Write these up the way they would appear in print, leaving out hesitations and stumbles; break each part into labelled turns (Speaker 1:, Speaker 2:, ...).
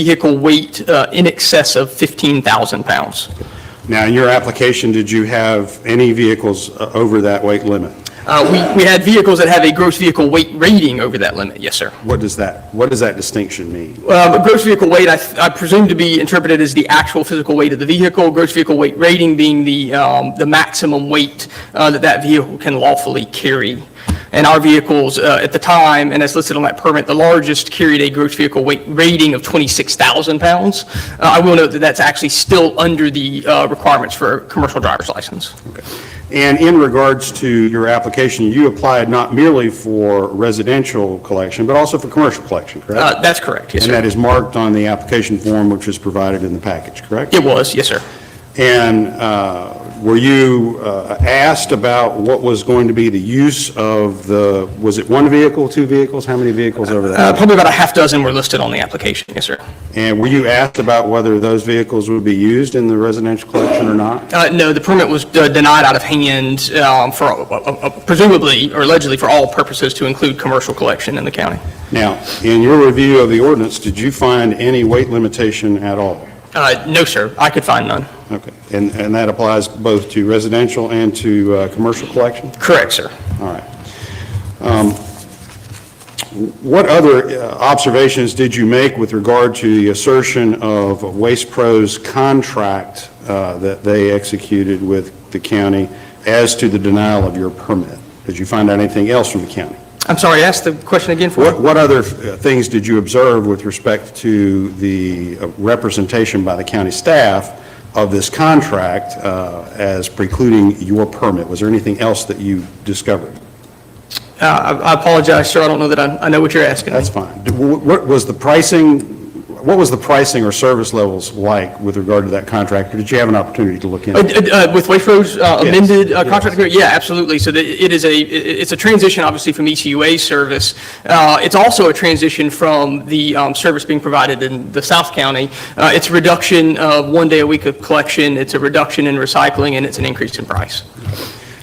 Speaker 1: vehicle weight in excess of 15,000 pounds.
Speaker 2: Now, in your application, did you have any vehicles over that weight limit?
Speaker 1: We had vehicles that have a gross vehicle weight rating over that limit, yes, sir.
Speaker 2: What does that distinction mean?
Speaker 1: Gross vehicle weight, I presume to be interpreted as the actual physical weight of the vehicle, gross vehicle weight rating being the maximum weight that vehicle can lawfully carry. And our vehicles at the time, and as listed on that permit, the largest carried a gross vehicle weight rating of 26,000 pounds. I will note that that's actually still under the requirements for a commercial driver's license.
Speaker 2: Okay. And in regards to your application, you applied not merely for residential collection, but also for commercial collection, correct?
Speaker 1: That's correct, yes, sir.
Speaker 2: And that is marked on the application form, which is provided in the package, correct?
Speaker 1: It was, yes, sir.
Speaker 2: And were you asked about what was going to be the use of was it one vehicle, two vehicles? How many vehicles over that?
Speaker 1: Probably about a half dozen were listed on the application, yes, sir.
Speaker 2: And were you asked about whether those vehicles would be used in the residential collection or not?
Speaker 1: No, the permit was denied out of hand for presumably or allegedly for all purposes to include commercial collection in the county.
Speaker 2: Now, in your review of the ordinance, did you find any weight limitation at all?
Speaker 1: No, sir. I could find none.
Speaker 2: Okay. And that applies both to residential and to commercial collection?
Speaker 1: Correct, sir.
Speaker 2: All right. What other observations did you make with regard to the assertion of Waste Pro's contract that they executed with the county as to the denial of your permit? Did you find out anything else from the county?
Speaker 1: I'm sorry, ask the question again for me.
Speaker 2: What other things did you observe with respect to the representation by the county staff of this contract as precluding your permit? Was there anything else that you discovered?
Speaker 1: I apologize, sir. I don't know that I know what you're asking.
Speaker 2: That's fine. What was the pricing or service levels like with regard to that contract? Or did you have an opportunity to look into it?
Speaker 1: With Waste Pro's amended contract agreement? Yeah, absolutely. So it's a transition, obviously, from ECUA service. It's also a transition from the service being provided in the South County. It's a reduction of 1 day a week of collection. It's a reduction in recycling, and it's an increase in price.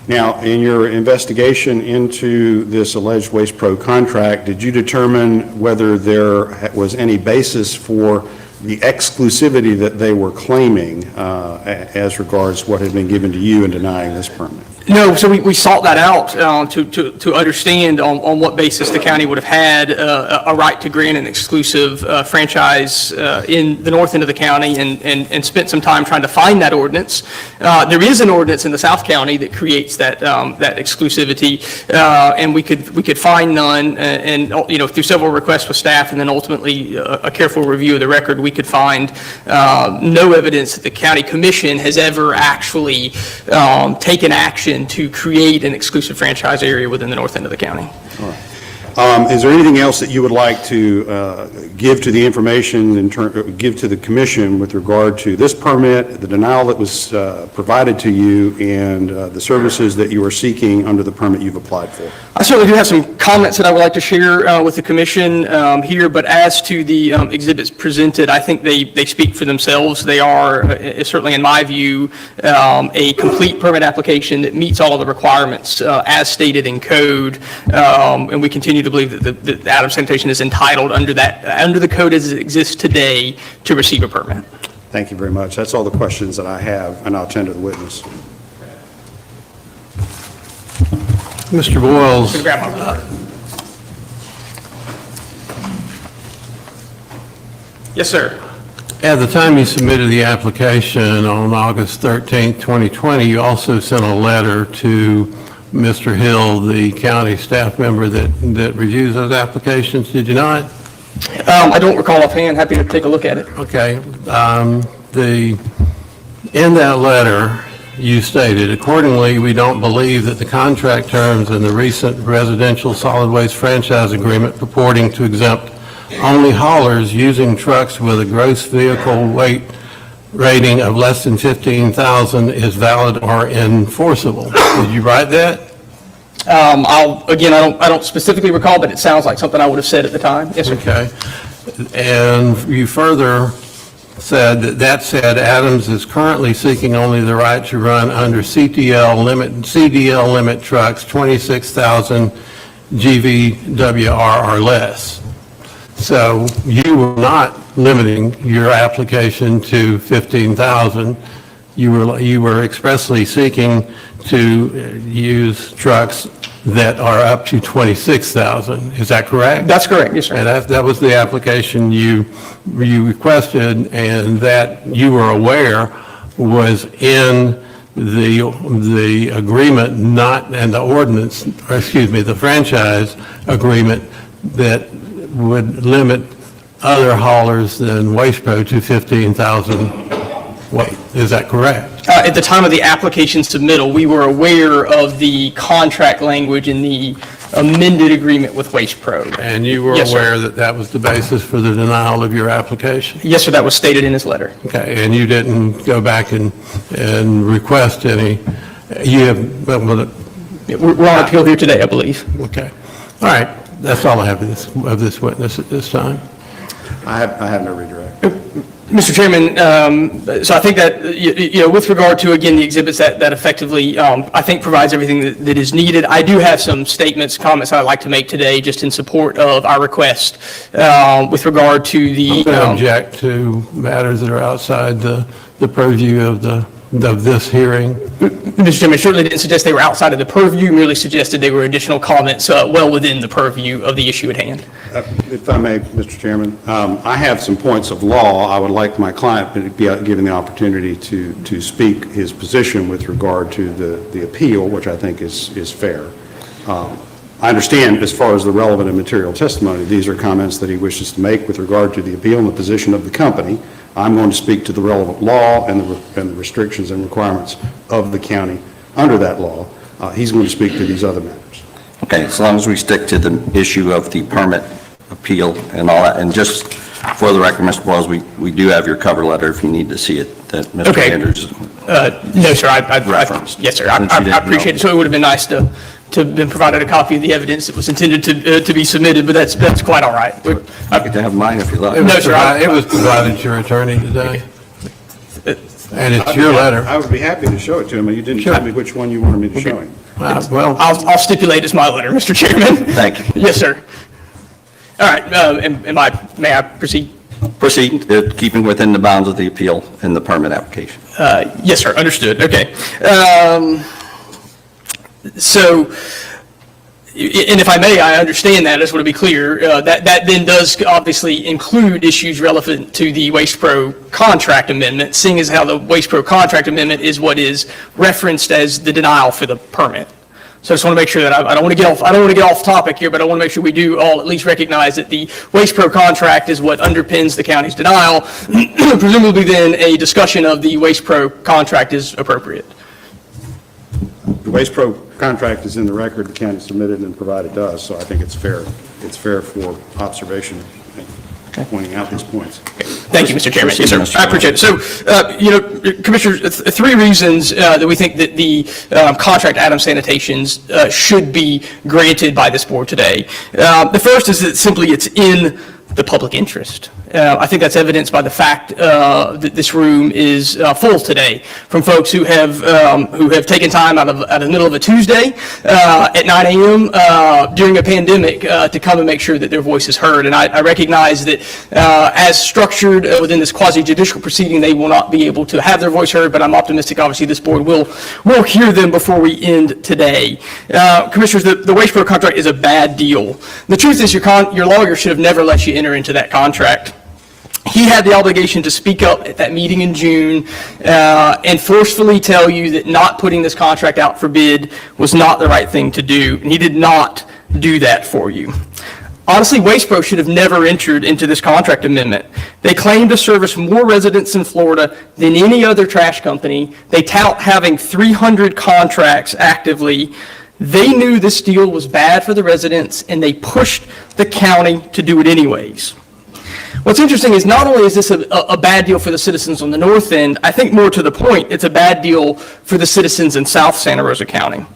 Speaker 2: Now, in your investigation into this alleged Waste Pro contract, did you determine whether there was any basis for the exclusivity that they were claiming as regards what had been given to you in denying this permit?
Speaker 1: No, so we sought that out to understand on what basis the county would have had a right to grant an exclusive franchise in the north end of the county and spent some time trying to find that ordinance. There is an ordinance in the South County that creates that exclusivity, and we could find none, and through several requests with staff and then ultimately a careful review of the record, we could find no evidence that the county commission has ever actually taken action to create an exclusive franchise area within the north end of the county.
Speaker 2: All right. Is there anything else that you would like to give to the information, give to the commission with regard to this permit, the denial that was provided to you, and the services that you are seeking under the permit you've applied for?
Speaker 1: I certainly do have some comments that I would like to share with the commission here, but as to the exhibits presented, I think they speak for themselves. They are, certainly in my view, a complete permit application that meets all of the requirements as stated in code, and we continue to believe that the Adams Sanitation is entitled under the code as it exists today to receive a permit.
Speaker 2: Thank you very much. That's all the questions that I have, and I'll turn to the witness.
Speaker 3: Mr. Boyles,
Speaker 1: yes, sir.
Speaker 3: at the time you submitted the application on August 13th, 2020, you also sent a letter to Mr. Hill, the county staff member that reviews those applications, did you not?
Speaker 1: I don't recall offhand. Happy to take a look at it.
Speaker 3: Okay. In that letter, you stated, accordingly, we don't believe that the contract terms in the recent residential solid waste franchise agreement purporting to exempt only haulers using trucks with a gross vehicle weight rating of less than 15,000 is valid or enforceable. Did you write that?
Speaker 1: I don't specifically recall, but it sounds like something I would have said at the time. Yes, sir.
Speaker 3: Okay. And you further said that said, Adams is currently seeking only the right to run under CDL limit trucks 26,000 GVWR or less. So you were not limiting your application to 15,000. You were expressly seeking to use trucks that are up to 26,000. Is that correct?
Speaker 1: That's correct, yes, sir.
Speaker 3: And that was the application you requested, and that you were aware was in the agreement, and the ordinance, or excuse me, the franchise agreement that would limit other haulers than Waste Pro to 15,000. What, is that correct?
Speaker 1: At the time of the application submittal, we were aware of the contract language in the amended agreement with Waste Pro.
Speaker 3: And you were
Speaker 1: Yes, sir.
Speaker 3: aware that that was the basis for the denial of your application?
Speaker 1: Yes, sir, that was stated in his letter.
Speaker 3: Okay, and you didn't go back and request any, you have, well,
Speaker 1: We're on appeal here today, I believe.
Speaker 3: okay. All right, that's all I have of this witness at this time.
Speaker 2: I have no redirect.
Speaker 1: Mr. Chairman, so I think that, with regard to, again, the exhibits that effectively, I think provides everything that is needed. I do have some statements, comments I'd like to make today just in support of our request with regard to the.
Speaker 3: I'm going to object to matters that are outside the purview of this hearing.
Speaker 1: Mr. Chairman, I certainly didn't suggest they were outside of the purview, merely suggested they were additional comments well within the purview of the issue at hand.
Speaker 2: If I may, Mr. Chairman, I have some points of law. I would like my client to be given the opportunity to speak his position with regard to the appeal, which I think is fair. I understand, as far as the relevant and material testimony, these are comments that he wishes to make with regard to the appeal and the position of the company. I'm going to speak to the relevant law and the restrictions and requirements of the county under that law. He's going to speak to these other matters.
Speaker 4: Okay, as long as we stick to the issue of the permit appeal and all that, and just for the record, Mr. Boyles, we do have your cover letter if you need to see it, that Mr.
Speaker 1: Okay.
Speaker 4: Andrews.
Speaker 1: No, sir,
Speaker 4: Referenced.
Speaker 1: yes, sir,
Speaker 4: Since you
Speaker 1: I
Speaker 4: didn't
Speaker 1: appreciate
Speaker 4: know.
Speaker 1: it. So it would have been nice to have been provided a copy of the evidence that was intended to be submitted, but that's quite all right.
Speaker 4: I get to have mine if you like.
Speaker 1: No, sir,
Speaker 3: It was provided to your attorney today, and it's your letter.
Speaker 2: I would be happy to show it to him, but you didn't tell me which one you wanted me to show him.
Speaker 3: Well,
Speaker 1: I'll stipulate it's my letter, Mr. Chairman.
Speaker 4: Thank you.
Speaker 1: Yes, sir. All right, may I proceed?
Speaker 4: Proceed, keeping within the bounds of the appeal and the permit application.
Speaker 1: Yes, sir, understood, okay. So, and if I may, I understand that, I just want to be clear, that then does obviously include issues relevant to the Waste Pro contract amendment, seeing as how the Waste Pro contract amendment is what is referenced as the denial for the permit. So I just want to make sure that I don't want to get off topic here, but I want to make sure we do all at least recognize that the Waste Pro contract is what underpins the county's denial. Presumably then a discussion of the Waste Pro contract is appropriate.
Speaker 2: The Waste Pro contract is in the record, the county submitted and provided to us, so I think it's fair for observation, pointing out these points.
Speaker 1: Thank you, Mr. Chairman. Yes, sir. I appreciate it. So, Commissioners, three reasons that we think that the contract item sanitations should be granted by this board today. The first is that simply it's in the public interest. I think that's evidenced by the fact that this room is full today from folks who have taken time out of the middle of a Tuesday at 9 a.m. During a pandemic to come and make sure that their voice is heard. And I recognize that as structured within this quasi-judicial proceeding, they will not be able to have their voice heard, but I'm optimistic, obviously, this board will hear them before we end today. Commissioners, the Waste Pro contract is a bad deal. The truth is your lawyer should have never let you enter into that contract. He had the obligation to speak up at that meeting in June and forcefully tell you that not putting this contract out for bid was not the right thing to do, and he did not do that for you. Honestly, Waste Pro should have never entered into this contract amendment. They claim to service more residents in Florida than any other trash company. They tout having 300 contracts actively. They knew this deal was bad for the residents, and they pushed the county to do it anyways. What's interesting is not only is this a bad deal for the citizens on the north end, I think more to the point, it's a bad deal for the citizens in South Santa Rosa County.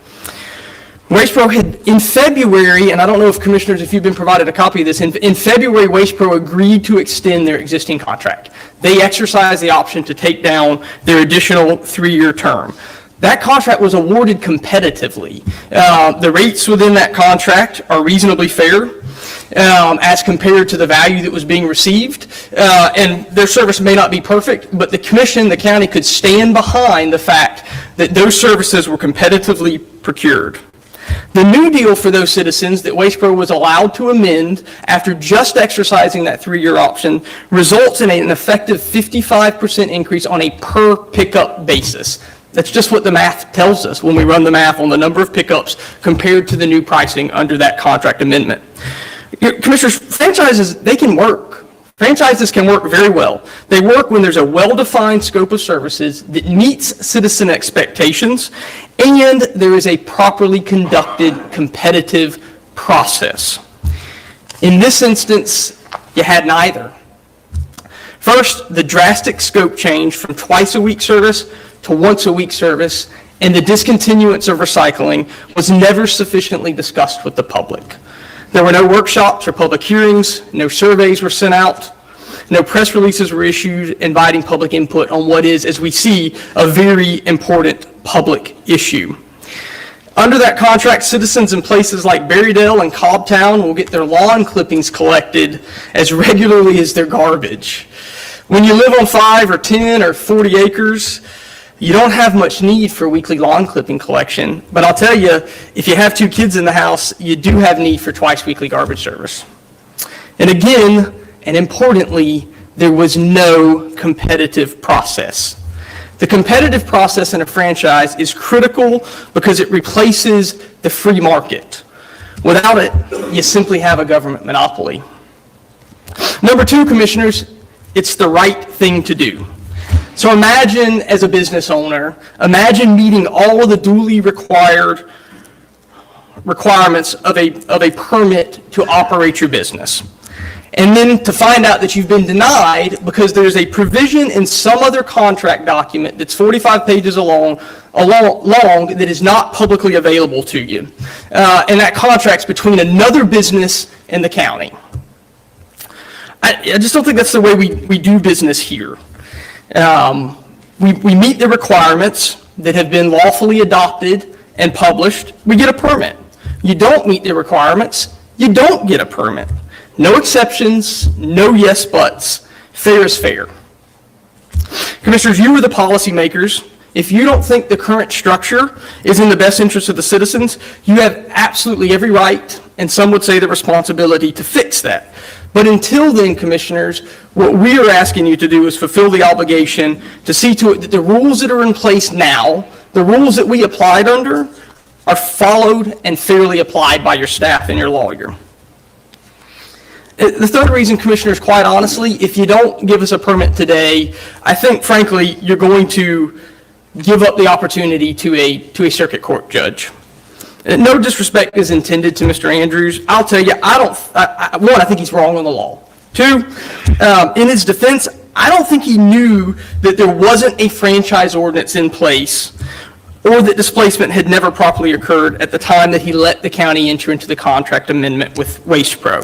Speaker 1: Waste Pro had, in February, and I don't know if commissioners, if you've been provided a copy of this, in February, Waste Pro agreed to extend their existing contract. They exercised the option to take down their additional 3-year term. That contract was awarded competitively. The rates within that contract are reasonably fair. as compared to the value that was being received. And their service may not be perfect, but the commission, the county, could stand behind the fact that those services were competitively procured. The new deal for those citizens that Waste Pro was allowed to amend after just exercising that 3-year option results in an effective 55% increase on a per pickup basis. That's just what the math tells us when we run the math on the number of pickups compared to the new pricing under that contract amendment. Commissioners, franchises, they can work. Franchises can work very well. They work when there's a well-defined scope of services that meets citizen expectations and there is a properly conducted competitive process. In this instance, you had neither. First, the drastic scope change from twice-a-week service to once-a-week service and the discontinuance of recycling was never sufficiently discussed with the public. There were no workshops or public hearings, no surveys were sent out, no press releases were issued inviting public input on what is, as we see, a very important public issue. Under that contract, citizens in places like Berrydale and Cobbtown will get their lawn clippings collected as regularly as their garbage. When you live on 5 or 10 or 40 acres, you don't have much need for weekly lawn clipping collection, but I'll tell you, if you have 2 kids in the house, you do have need for twice weekly garbage service. And again, and importantly, there was no competitive process. The competitive process in a franchise is critical because it replaces the free market. Without it, you simply have a government monopoly. Number 2, commissioners, it's the right thing to do. So imagine, as a business owner, imagine meeting all of the duly required requirements of a permit to operate your business. And then to find out that you've been denied because there's a provision in some other contract document that's 45 pages long that is not publicly available to you. And that contract's between another business and the county. I just don't think that's the way we do business here. We meet the requirements that have been lawfully adopted and published, we get a permit. You don't meet the requirements, you don't get a permit. No exceptions, no yes buts. Fair is fair. Commissioners, you are the policymakers. If you don't think the current structure is in the best interest of the citizens, you have absolutely every right, and some would say the responsibility, to fix that. But until then, commissioners, what we are asking you to do is fulfill the obligation to see to it that the rules that are in place now, the rules that we applied under, are followed and fairly applied by your staff and your lawyer. The third reason, commissioners, quite honestly, if you don't give us a permit today, I think, frankly, you're going to give up the opportunity to a circuit court judge. No disrespect is intended to Mr. Andrews. I'll tell you, I think he's wrong on the law. 2, in his defense, I don't think he knew that there wasn't a franchise ordinance in place or that displacement had never properly occurred at the time that he let the county enter into the contract amendment with Waste Pro.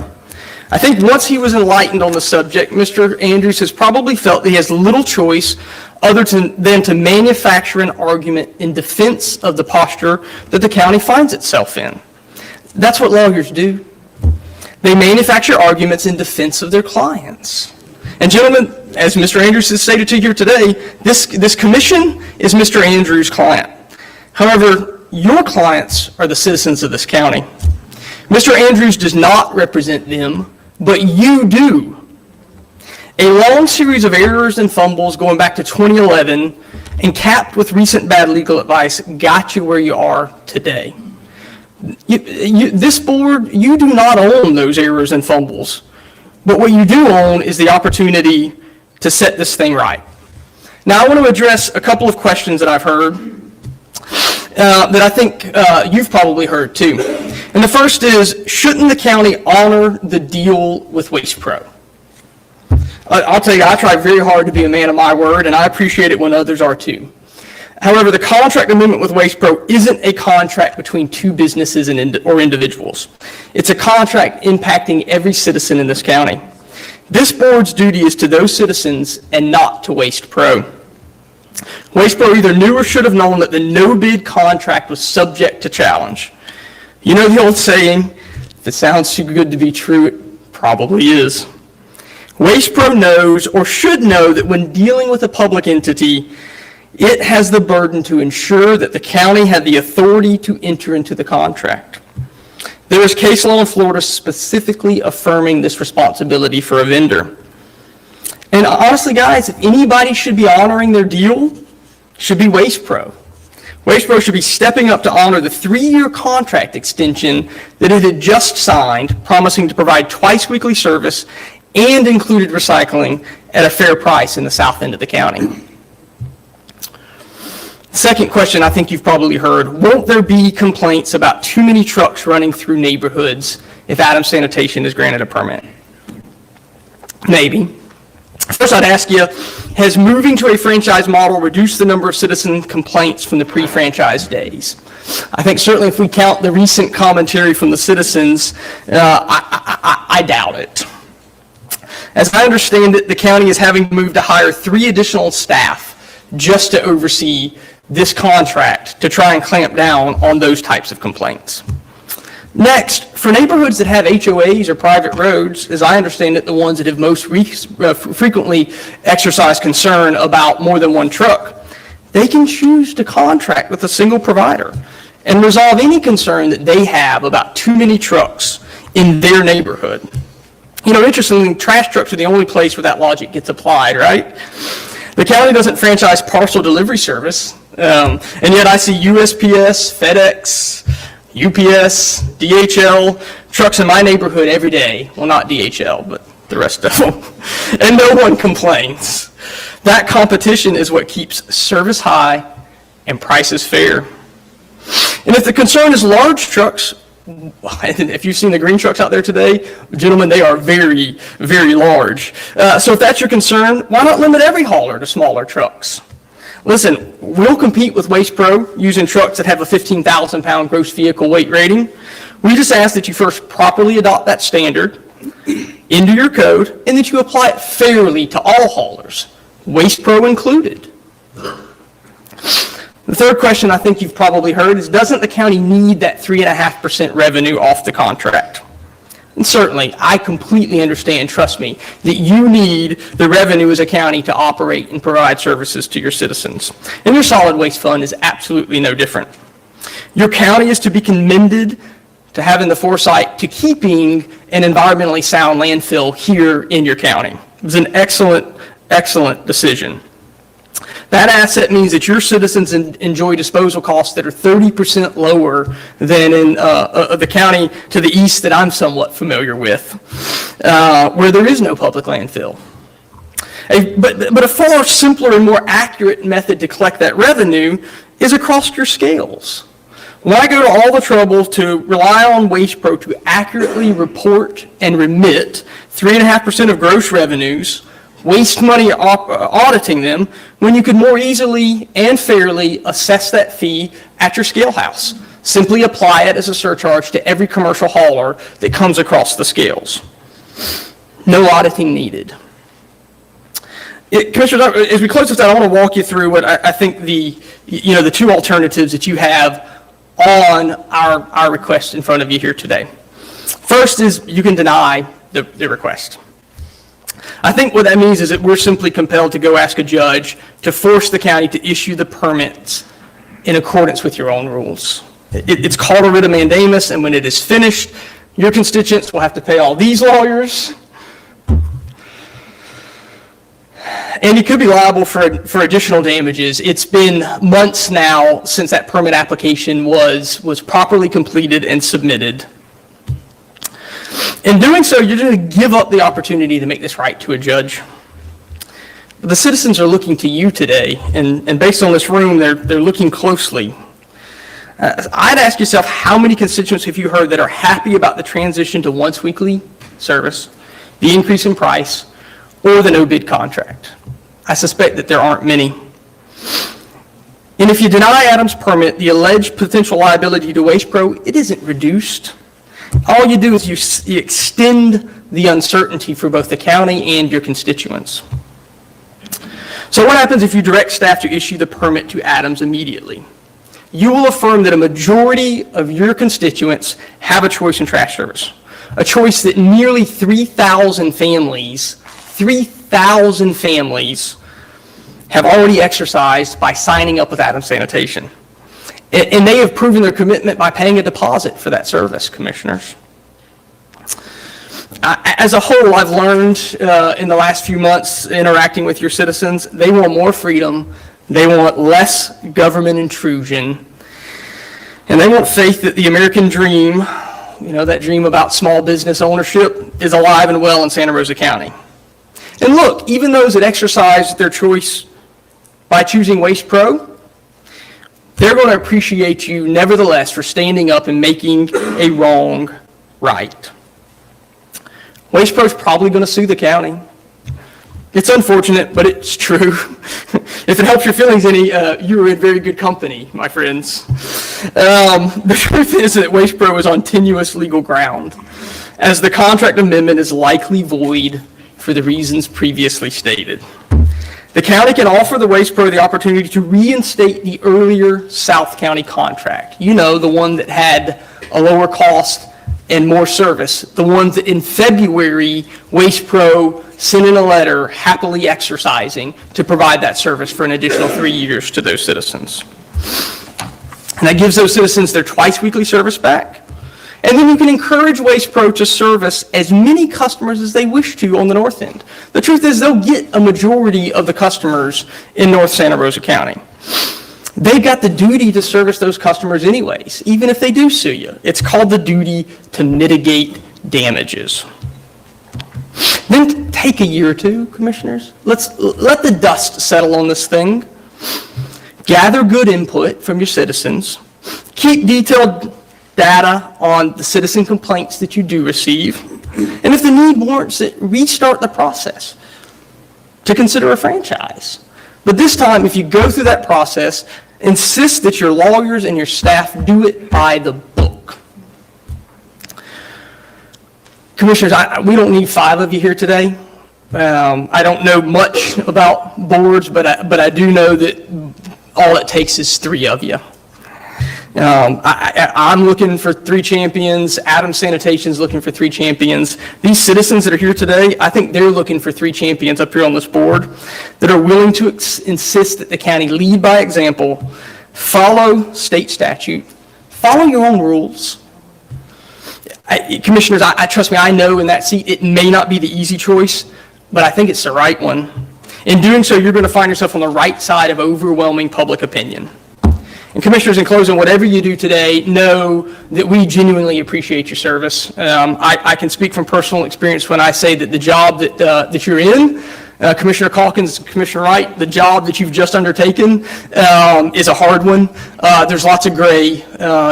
Speaker 1: I think once he was enlightened on the subject, Mr. Andrews has probably felt that he has little choice other than to manufacture an argument in defense of the posture that the county finds itself in. That's what lawyers do. They manufacture arguments in defense of their clients. And gentlemen, as Mr. Andrews has stated to you here today, this commission is Mr. Andrews' client. However, your clients are the citizens of this county. Mr. Andrews does not represent them, but you do. A long series of errors and fumbles going back to 2011 and capped with recent bad legal advice got you where you are today. This board, you do not own those errors and fumbles, but what you do own is the opportunity to set this thing right. Now I want to address a couple of questions that I've heard that I think you've probably heard too. And the first is, shouldn't the county honor the deal with Waste Pro? I'll tell you, I try very hard to be a man of my word, and I appreciate it when others are too. However, the contract amendment with Waste Pro isn't a contract between 2 businesses or individuals. It's a contract impacting every citizen in this county. This board's duty is to those citizens and not to Waste Pro. Waste Pro either knew or should have known that the no-bid contract was subject to challenge. You know the old saying, If it sounds too good to be true, it probably is. WastePro knows or should know that when dealing with a public entity, it has the burden to ensure that the county had the authority to enter into the contract. There is case law in Florida specifically affirming this responsibility for a vendor. And honestly, guys, if anybody should be honoring their deal, it should be WastePro. WastePro should be stepping up to honor the 3-year contract extension that it had just signed, promising to provide twice weekly service and included recycling at a fair price in the south end of the county. Second question I think you've probably heard, won't there be complaints about too many trucks running through neighborhoods if Adams Sanitation is granted a permit? Maybe. First, I'd ask you, has moving to a franchise model reduced the number of citizen complaints from the pre-franchise days? I think certainly if we count the recent commentary from the citizens, I doubt it. As I understand it, the county is having to move to hire 3 additional staff just to oversee this contract to try and clamp down on those types of complaints. Next, for neighborhoods that have HOAs or private roads, as I understand it, the ones that have most frequently exercised concern about more than one truck, they can choose to contract with a single provider and resolve any concern that they have about too many trucks in their neighborhood. You know, interestingly, trash trucks are the only place where that logic gets applied, right? The county doesn't franchise parcel delivery service, and yet I see USPS, FedEx, UPS, DHL, trucks in my neighborhood every day. Well, not DHL, but the rest of them. And no one complains. That competition is what keeps service high and prices fair. And if the concern is large trucks, and if you've seen the green trucks out there today, gentlemen, they are very, very large. So if that's your concern, why not limit every hauler to smaller trucks? Listen, we'll compete with WastePro using trucks that have a 15,000-pound gross vehicle weight rating. We just ask that you first properly adopt that standard into your code and that you apply it fairly to all haulers, WastePro included. The third question I think you've probably heard is, doesn't the county need that 3.5% revenue off the contract? And certainly, I completely understand, trust me, that you need the revenue as a county to operate and provide services to your citizens. And your solid waste fund is absolutely no different. Your county is to be commended to having the foresight to keeping an environmentally sound landfill here in your county. It was an excellent, excellent decision. That asset means that your citizens enjoy disposal costs that are 30% lower than in the county to the east that I'm somewhat familiar with, where there is no public landfill. But a far simpler and more accurate method to collect that revenue is across your scales. Why go to all the trouble to rely on WastePro to accurately report and remit 3.5% of gross revenues, waste money auditing them, when you could more easily and fairly assess that fee at your scale house? Simply apply it as a surcharge to every commercial hauler that comes across the scales. No auditing needed. Commissioners, as we close this out, I want to walk you through what I think the 2 alternatives that you have on our request in front of you here today. First is you can deny the request. I think what that means is that we're simply compelled to go ask a judge to force the county to issue the permits in accordance with your own rules. It's called a writ of mandamus, and when it is finished, your constituents will have to pay all these lawyers, and you could be liable for additional damages. It's been months now since that permit application was properly completed and submitted. In doing so, you're going to give up the opportunity to make this right to a judge. But the citizens are looking to you today, and based on this room, they're looking closely. I'd ask yourself, how many constituents have you heard that are happy about the transition to once weekly service, the increase in price, or the no-bid contract? I suspect that there aren't many. And if you deny Adams' permit, the alleged potential liability to WastePro, it isn't reduced. All you do is you extend the uncertainty for both the county and your constituents. So what happens if you direct staff to issue the permit to Adams immediately? you will affirm that a majority of your constituents have a choice in trash service, a choice that nearly 3,000 families have already exercised by signing up with Adams Sanitation. And they have proven their commitment by paying a deposit for that service, Commissioners. As a whole, I've learned in the last few months interacting with your citizens, they want more freedom, they want less government intrusion, and they want faith that the American dream, that dream about small business ownership, is alive and well in Santa Rosa County. And look, even those that exercise their choice by choosing Waste Pro, they're going to appreciate you nevertheless for standing up and making a wrong right. Waste Pro is probably going to sue the county. It's unfortunate, but it's true. If it helps your feelings any, you're in very good company, my friends. The truth is that Waste Pro is on tenuous legal ground, as the contract amendment is likely void for the reasons previously stated. The county can offer the Waste Pro the opportunity to reinstate the earlier South County contract. The one that had a lower cost and more service. The one that in February, Waste Pro sent in a letter happily exercising to provide that service for an additional 3 years to those citizens. And that gives those citizens their twice-weekly service back. And then you can encourage Waste Pro to service as many customers as they wish to on the north end. The truth is they'll get a majority of the customers in North Santa Rosa County. They've got the duty to service those customers anyways, even if they do sue you. It's called the duty to mitigate damages. Then take a year or two, Commissioners. Let the dust settle on this thing. Gather good input from your citizens. Keep detailed data on the citizen complaints that you do receive. And if the need warrants it, restart the process to consider a franchise. But this time, if you go through that process, insist that your lawyers and your staff do it by the book. Commissioners, we don't need 5 of you here today. I don't know much about boards, but I do know that all it takes is 3 of you. I'm looking for 3 champions. Adams Sanitation's looking for 3 champions. These citizens that are here today, I think they're looking for 3 champions up here on this board that are willing to insist that the county lead by example, follow state statute, follow your own rules. Commissioners, trust me, I know in that seat it may not be the easy choice, but I think it's the right one. In doing so, you're going to find yourself on the right side of overwhelming public opinion. And Commissioners, in closing, whatever you do today, know that we genuinely appreciate your service. I can speak from personal experience when I say that the job that you're in, Commissioner Calkins, Commissioner Wright, the job that you've just undertaken is a hard one. There's lots of gray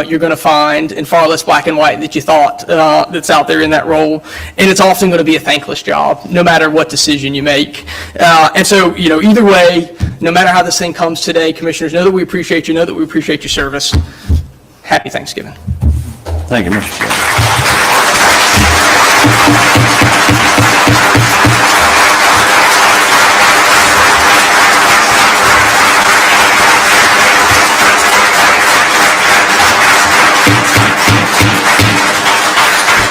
Speaker 1: you're going to find and far less black and white that you thought that's out there in that role. And it's often going to be a thankless job, no matter what decision you make. And so, either way, no matter how this thing comes today, Commissioners, know that we appreciate you, know that we appreciate your service. Happy Thanksgiving.
Speaker 4: Thank you, Mr. Chairman.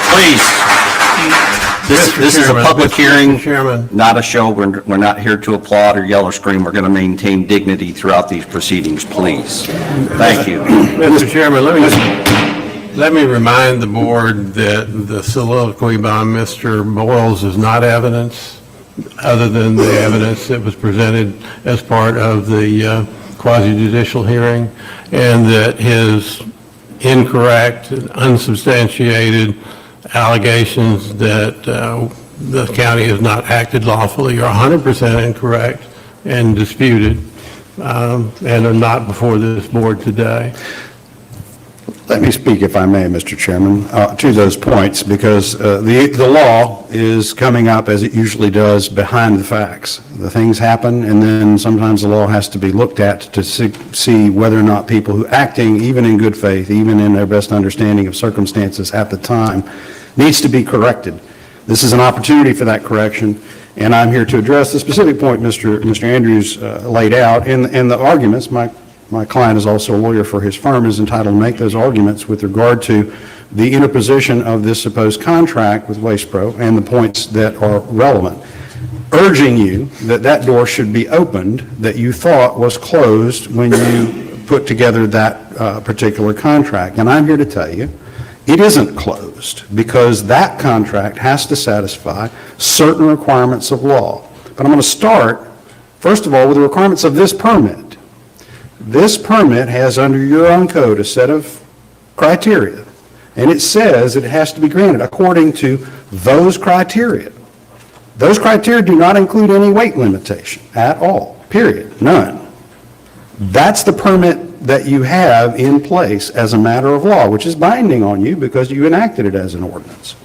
Speaker 4: Please. This is a public hearing, not a show. We're not here to applaud or yell or scream. We're going to maintain dignity throughout these proceedings, please. Thank you.
Speaker 3: Mr. Chairman, let me remind the board that the soliloquy by Mr. Boyles is not evidence other than the evidence that was presented as part of the quasi-judicial hearing, and that his incorrect and unsubstantiated allegations that the county has not acted lawfully are 100% incorrect and disputed, and are not before this board today.
Speaker 2: Let me speak, if I may, Mr. Chairman, to those points, because the law is coming up, as it usually does, behind the facts. The things happen, and then sometimes the law has to be looked at to see whether or not people who acting, even in good faith, even in their best understanding of circumstances at the time, needs to be corrected. This is an opportunity for that correction, and I'm here to address the specific point Mr. Andrews laid out in the arguments. My my client is also a lawyer for his firm, is entitled to make those arguments with regard to the interposition of this supposed contract with Waste Pro and the points that are relevant, urging you that that door should be opened that you thought was closed when you put together that particular contract. And I'm here to tell you, it isn't closed, because that contract has to satisfy certain requirements of law. But I'm going to start, first of all, with the requirements of this permit. This permit has, under your own code, a set of criteria, and it says it has to be granted according to those criteria. Those criteria do not include any weight limitation at all, period, none. That's the permit that you have in place as a matter of law, which is binding on you because you enacted it as an ordinance.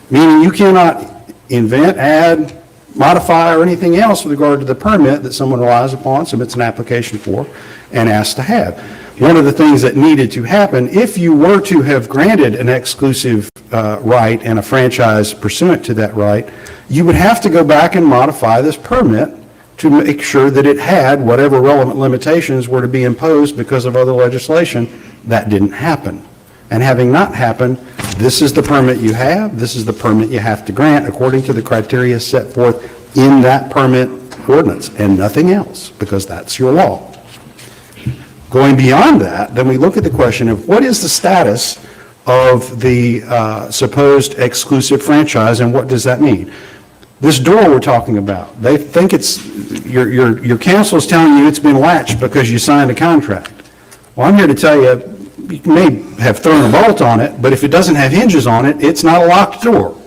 Speaker 2: Meaning you cannot invent, add, modify, or anything else with regard to the permit that someone relies upon, submits an application for, and asks to have. One of the things that needed to happen, if you were to have granted an exclusive right and a franchise pursuant to that right, you would have to go back and modify this permit to make sure that it had whatever relevant limitations were to be imposed because of other legislation. That didn't happen. And having not happened, this is the permit you have, this is the permit you have to grant according to the criteria set forth in that permit ordinance, and nothing else, because that's your law. Going beyond that, then we look at the question of what is the status of the supposed exclusive franchise, and what does that mean? This door we're talking about, they think it's, your counsel is telling you it's been latched because you signed a contract. Well, I'm here to tell you, you may have thrown a bolt on it, but if it doesn't have hinges on it, it's not a locked door.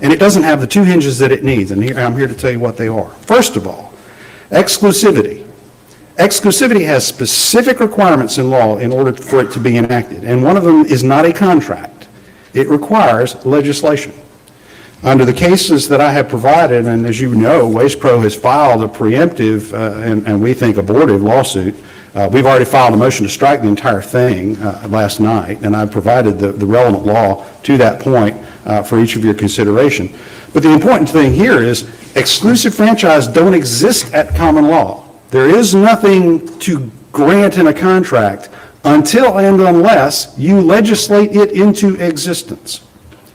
Speaker 2: And it doesn't have the two hinges that it needs, and I'm here to tell you what they are. First of all, exclusivity. Exclusivity has specific requirements in law in order for it to be enacted, and one of them is not a contract. It requires legislation. Under the cases that I have provided, and as you know, Waste Pro has filed a preemptive and we think abortive lawsuit. We've already filed a motion to strike the entire thing last night, and I've provided the relevant law to that point for each of your consideration. But the important thing here is exclusive franchise don't exist at common law. There is nothing to grant in a contract until and unless you legislate it into existence.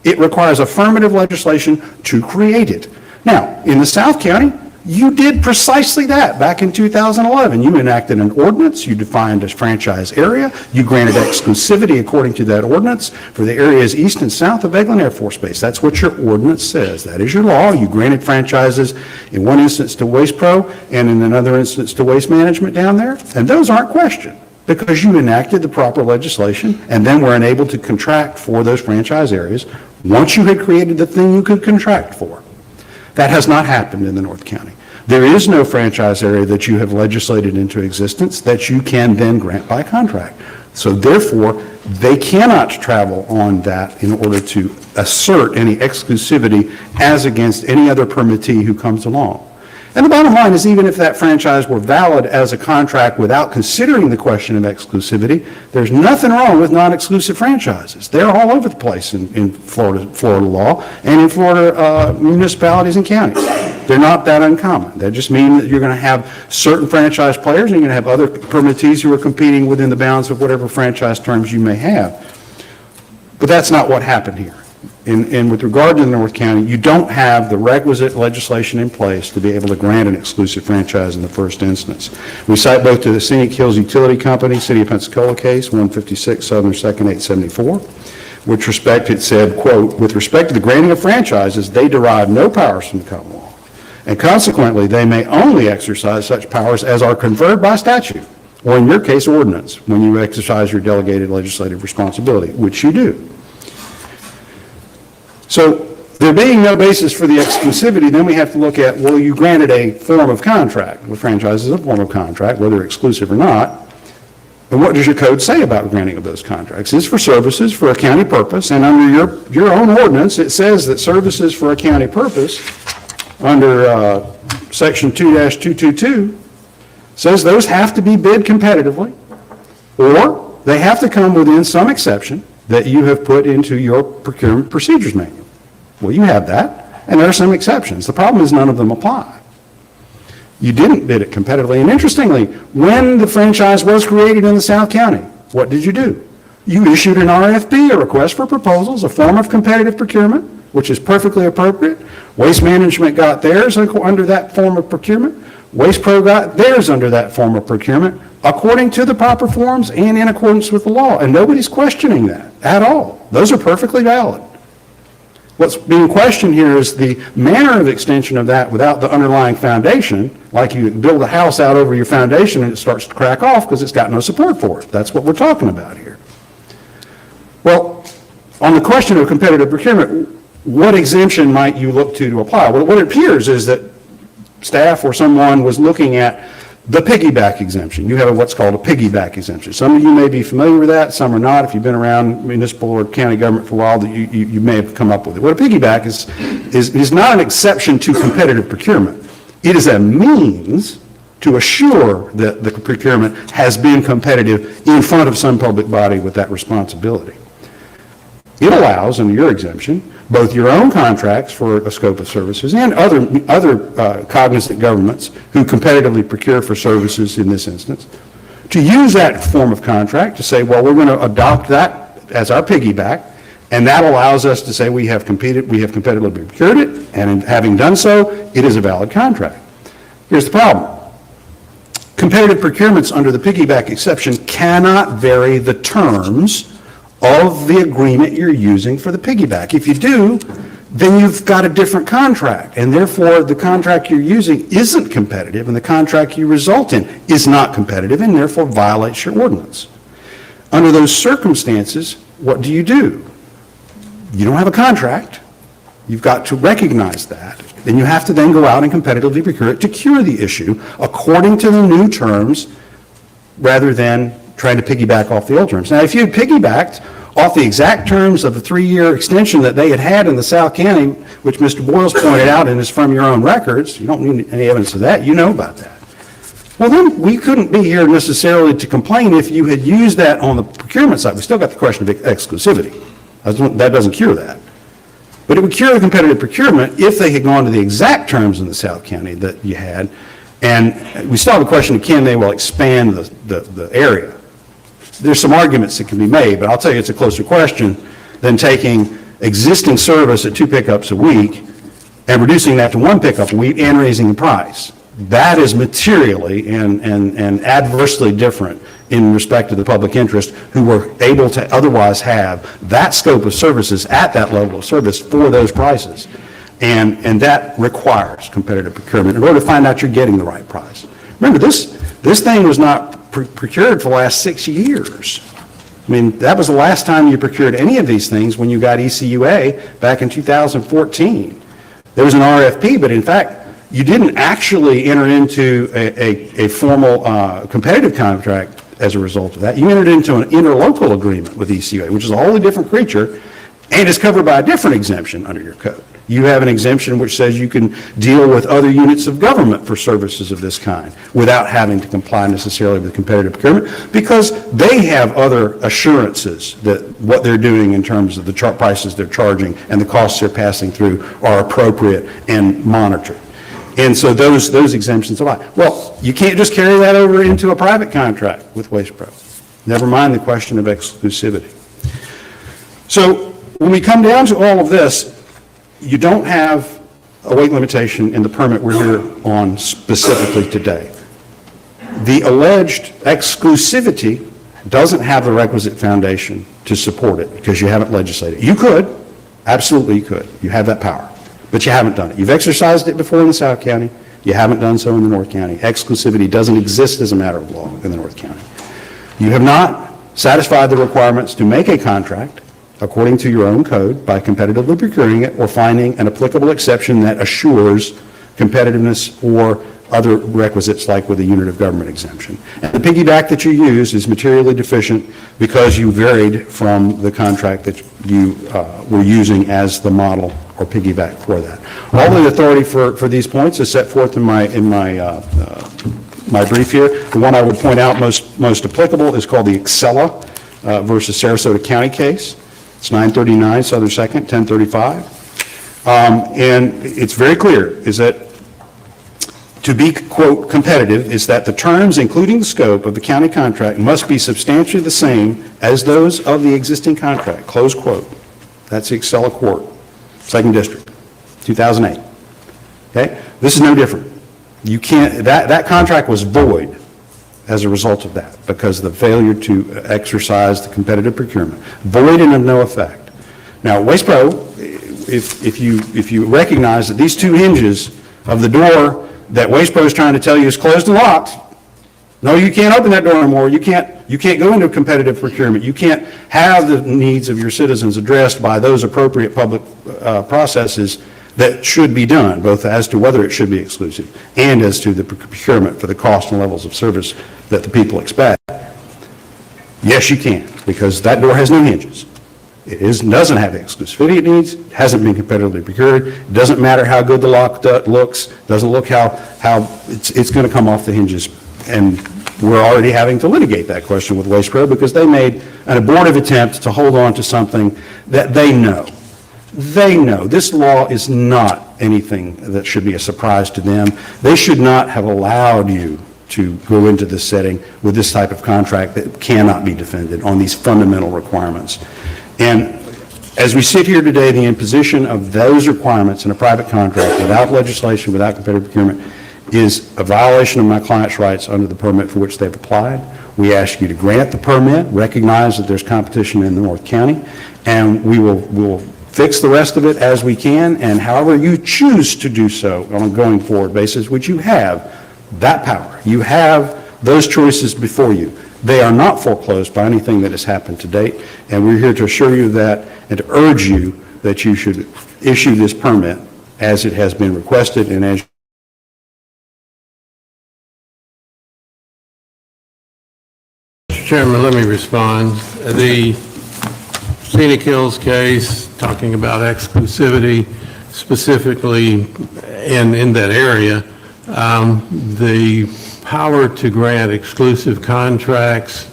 Speaker 2: It requires affirmative legislation to create it. Now, in the South County, you did precisely that back in 2011. You enacted an ordinance, you defined a franchise area, you granted exclusivity according to that ordinance for the areas east and south of Eglin Air Force Base. That's what your ordinance says. That is your law. You granted franchises in one instance to Waste Pro and in another instance to Waste Management down there, and those aren't questioned because you enacted the proper legislation and then were enabled to contract for those franchise areas once you had created the thing you could contract for. That has not happened in the North County. There is no franchise area that you have legislated into existence that you can then grant by contract. So therefore, they cannot travel on that in order to assert any exclusivity as against any other permittee who comes along. And the bottom line is, even if that franchise were valid as a contract without considering the question of exclusivity, there's nothing wrong with non-exclusive franchises. They're all over the place in Florida law and in Florida municipalities and counties. They're not that uncommon. They just mean that you're going to have certain franchise players and you're going to have other permittees who are competing within the bounds of whatever franchise terms you may have. But that's not what happened here. And with regard to the North County, you don't have the requisite legislation in place to be able to grant an exclusive franchise in the first instance. We cite both to the Scenic Hills Utility Company, City of Pensacola case, 156 Southern 2nd 874, which respect, it said, quote, with respect to the granting of franchises, they derive no powers from the common law, and consequently, they may only exercise such powers as are conferred by statute, or in your case, ordinance, when you exercise your delegated legislative responsibility, which you do. So there being no basis for the exclusivity, then we have to look at, well, you granted a form of contract. Well, franchise is a form of contract, whether exclusive or not. And what does your code say about granting of those contracts? It's for services for a county purpose, and under your own ordinance, it says that services for a county purpose, under section 2-222, says those have to be bid competitively, or they have to come within some exception that you have put into your procurement procedures manual. Well, you have that, and there are some exceptions. The problem is none of them apply. You didn't bid it competitively. And interestingly, when the franchise was created in the South County, what did you do? You issued an RFP, a request for proposals, a form of competitive procurement, which is perfectly appropriate. Waste Management got theirs under that form of procurement. Waste Pro got theirs under that form of procurement, according to the proper forms and in accordance with the law. And nobody's questioning that at all. Those are perfectly valid. What's being questioned here is the manner of extension of that without the underlying foundation, like you build a house out over your foundation and it starts to crack off because it's got no support for it. That's what we're talking about here. Well, on the question of competitive procurement, what exemption might you look to apply? Well, what it appears is that staff or someone was looking at the piggyback exemption. You have what's called a piggyback exemption. Some of you may be familiar with that, some are not. If you've been around municipal or county government for a while, you may have come up with it. What a piggyback is not an exception to competitive procurement. It is a means to assure that the procurement has been competitive in front of some public body with that responsibility. It allows, under your exemption, both your own contracts for a scope of services and other cognizant governments who competitively procure for services in this instance, to use that form of contract to say, well, we're going to adopt that as our piggyback, and that allows us to say we have competitively procured it, and in having done so, it is a valid contract. Here's the problem. Competitive procurements under the piggyback exception cannot vary the terms of the agreement you're using for the piggyback. If you do, then you've got a different contract, and therefore the contract you're using isn't competitive, and the contract you result in is not competitive, and therefore violates your ordinance. Under those circumstances, what do? You don't have a contract. You've got to recognize that. Then you have to then go out and competitively procure it to cure the issue according to the new terms rather than trying to piggyback off the old terms. Now, if you had piggybacked off the exact terms of the 3-year extension that they had in the South County, which Mr. Boyles pointed out and is from your own records, you don't need any evidence of that, you know about that. Well, then we couldn't be here necessarily to complain if you had used that on the procurement side. We still got the question of exclusivity. That doesn't cure that. But it would cure the competitive procurement if they had gone to the exact terms in the South County that you had. And we still have a question of can they will expand the area. There's some arguments that can be made, but I'll tell you it's a closer question than taking existing service at 2 pickups a week and reducing that to 1 pickup a week and raising the price. That is materially and adversely different in respect to the public interest who were able to otherwise have that scope of services at that level of service for those prices. And that requires competitive procurement in order to find out you're getting the right price. Remember, this thing was not procured for the last 6 years. I mean, that was the last time you procured any of these things when you got ECUA back in 2014. There was an RFP, but in fact, you didn't actually enter into a formal competitive contract as a result of that. You entered into an interlocal agreement with ECUA, which is a wholly different creature and is covered by a different exemption under your code. You have an exemption which says you can deal with other units of government for services of this kind without having to comply necessarily with competitive procurement because they have other assurances that what they're doing in terms of the prices they're charging and the costs they're passing through are appropriate and monitored. And so those exemptions apply. Well, you can't just carry that over into a private contract with Waste Pro. Never mind the question of exclusivity. So when we come down to all of this, you don't have a weight limitation in the permit we're here on specifically today. The alleged exclusivity doesn't have the requisite foundation to support it because you haven't legislated. You could, absolutely you could. You have that power, but you haven't done it. You've exercised it before in the South County. You haven't done so in the North County. Exclusivity doesn't exist as a matter of law in the North County. You have not satisfied the requirements to make a contract according to your own code by competitively procuring it or finding an applicable exception that assures competitiveness or other requisites like with a unit of government exemption. And the piggyback that you use is materially deficient because you varied from the contract that you were using as the model or piggyback for that. All the authority for these points is set forth in my brief here. The one I would point out most applicable is called the Excella versus Sarasota County case. It's 939 Southern 2nd, 1035. And it's very clear is that to be, quote, competitive, is that the terms, including the scope of the county contract, must be substantially the same as those of the existing contract, close quote. That's the Excella Court, 2nd District, 2008. Okay? This is no different. You can't, that contract was void as a result of that, because of the failure to exercise the competitive procurement. Void and of no effect. Now, Waste Pro, if you recognize that these two hinges of the door that Waste Pro is trying to tell you is closed and locked, no, you can't open that door anymore. You can't go into competitive procurement. You can't have the needs of your citizens addressed by those appropriate public processes that should be done, both as to whether it should be exclusive and as to the procurement for the cost and levels of service that the people expect. Yes, you can, because that door has no hinges. It doesn't have the exclusivity it needs, it hasn't been competitively procured, it doesn't matter how good the lock looks, doesn't look how it's going to come off the hinges. And we're already having to litigate that question with Waste Pro because they made an abortive attempt to hold on to something that they know. They know this law is not anything that should be a surprise to them. They should not have allowed you to go into this setting with this type of contract that cannot be defended on these fundamental requirements. And as we sit here today, the imposition of those requirements in a private contract without legislation, without competitive procurement, is a violation of my client's rights under the permit for which they've applied. We ask you to grant the permit, recognize that there's competition in North County, and we'll fix the rest of it as we can, and however you choose to do so on a going forward basis, which you have that power. You have those choices before you. They are not foreclosed by anything that has happened to date, and we're here to assure you that and to urge you that you should issue this permit as it has been requested and as
Speaker 3: Mr. Chairman, let me respond. The Scenic Hills case, talking about exclusivity specifically in that area, the power to grant exclusive contracts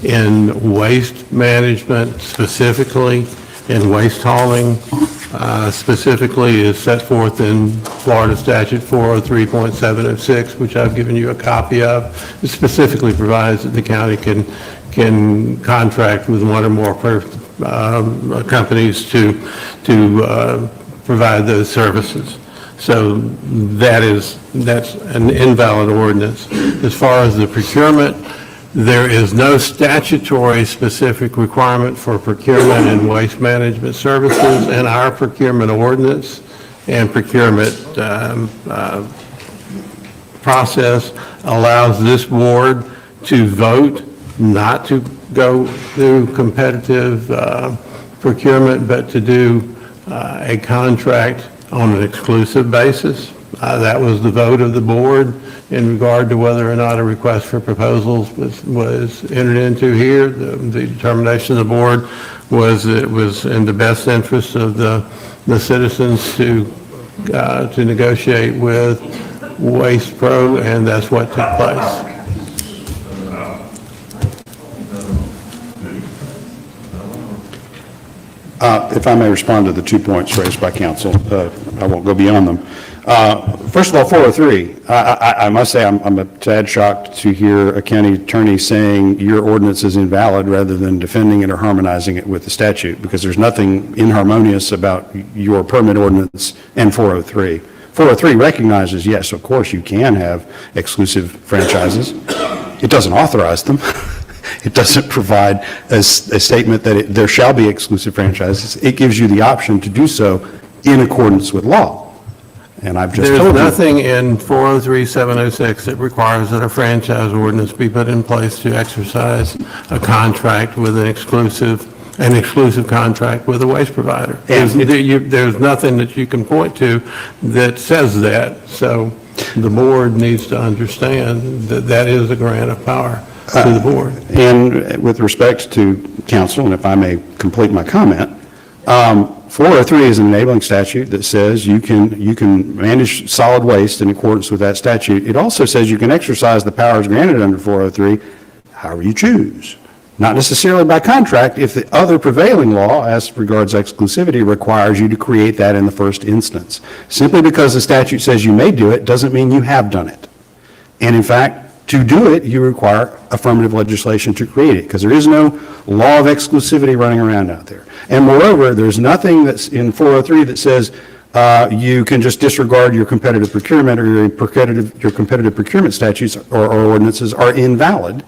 Speaker 3: in waste management specifically, in waste hauling specifically, is set forth in Florida Statute 403.706, which I've given you a copy of. It specifically provides that the county can contract with one or more companies to provide those services. So that's an invalid ordinance. As far as the procurement, there is no statutory specific requirement for procurement and waste management services in our procurement ordinance, and procurement process allows this board to vote not to go through competitive procurement, but to do a contract on an exclusive basis. That was the vote of the board in regard to whether or not a request for proposals was entered into here. The determination of the board was that it was in the best interest of the citizens to negotiate with Waste Pro, and that's what took place.
Speaker 2: If I may respond to the 2 points raised by counsel, I won't go beyond them. First of all, 403, I must say I'm a tad shocked to hear a county attorney saying your ordinance is invalid rather than defending it or harmonizing it with the statute, because there's nothing inharmonious about your permit ordinance and 403. 403 recognizes, yes, of course, you can have exclusive franchises. It doesn't authorize them. It doesn't provide a statement that there shall be exclusive franchises. It gives you the option to do so in accordance with law. And I've just told you.
Speaker 3: There's nothing in 403.706 that requires that a franchise ordinance be put in place to exercise a contract with an exclusive contract with a waste provider. There's nothing that you can point to that says that. So the board needs to understand that that is a grant of power to the board.
Speaker 2: And with respect to counsel, and if I may complete my comment, 403 is an enabling statute that says you can manage solid waste in accordance with that statute. It also says you can exercise the powers granted under 403 however you choose. not necessarily by contract, if the other prevailing law, as regards exclusivity, requires you to create that in the first instance. Simply because the statute says you may do it doesn't mean you have done it. And in fact, to do it, you require affirmative legislation to create it, because there is no law of exclusivity running around out there. And moreover, there's nothing that's in 403 that says you can just disregard your competitive procurement, or your competitive procurement statutes or ordinances are invalid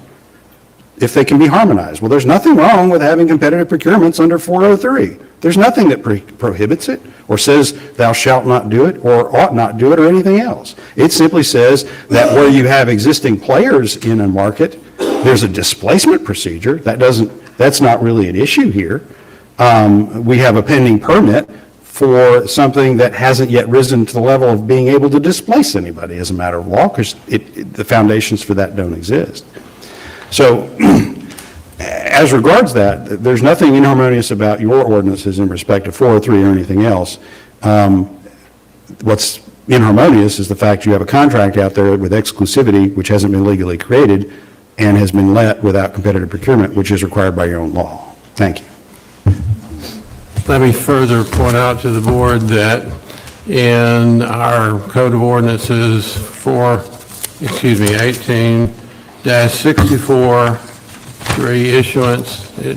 Speaker 2: if they can be harmonized. Well, there's nothing wrong with having competitive procurements under 403. There's nothing that prohibits it or says thou shalt not do it or ought not do it or anything else. It simply says that where you have existing players in a market, there's a displacement procedure. That's not really an issue here. We have a pending permit for something that hasn't yet risen to the level of being able to displace anybody as a matter of law, because the foundations for that don't exist. So as regards that, there's nothing inharmonious about your ordinances in respect to 403 or anything else. What's inharmonious is the fact you have a contract out there with exclusivity, which hasn't been legally created and has been let without competitive procurement, which is required by your own law. Thank you.
Speaker 3: Let me further point out to the board that in our Code of Ordinances 18-64, 3 issuance, it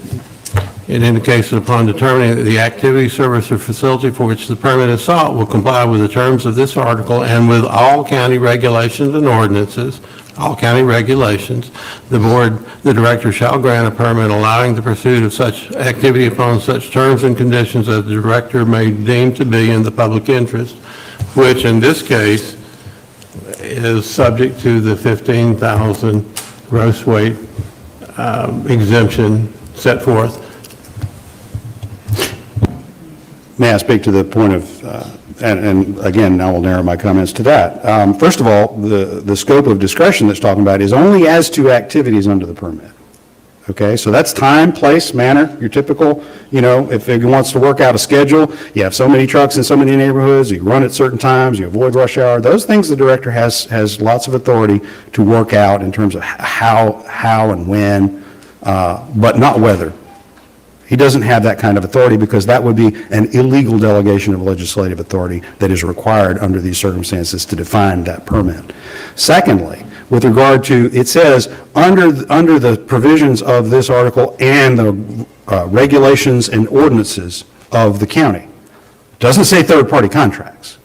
Speaker 3: indicates that upon determining that the activity, service, or facility for which the permit is sought will comply with the terms of this article and with all county regulations and ordinances, all county regulations, the director shall grant a permit allowing the pursuit of such activity upon such terms and conditions as the director may deem to be in the public interest, which in this case is subject to the 15,000 gross weight exemption set forth.
Speaker 2: May I speak to the point of, and again, I will narrow my comments to that. First of all, the scope of discretion that's talking about is only as to activities under the permit. Okay, so that's time, place, manner, your typical, if it wants to work out a schedule, you have so many trucks in so many neighborhoods, you run at certain times, you avoid rush hour, those things the director has lots of authority to work out in terms of how and when, but not whether. He doesn't have that kind of authority because that would be an illegal delegation of legislative authority that is required under these circumstances to define that permit. Secondly, with regard to, it says, under the provisions of this article and the regulations and ordinances of the county. Doesn't say third-party contracts.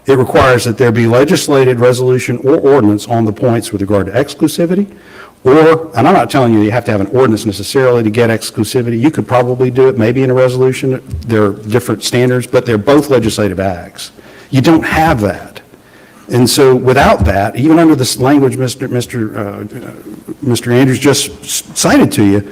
Speaker 2: It requires that there be legislated resolution or ordinance on the points with regard to exclusivity, and I'm not telling you have to have an ordinance necessarily to get exclusivity. You could probably do it maybe in a resolution. There are different standards, but they're both legislative acts. You don't have that. And so without that, even under this language Mr. Andrews just cited to you,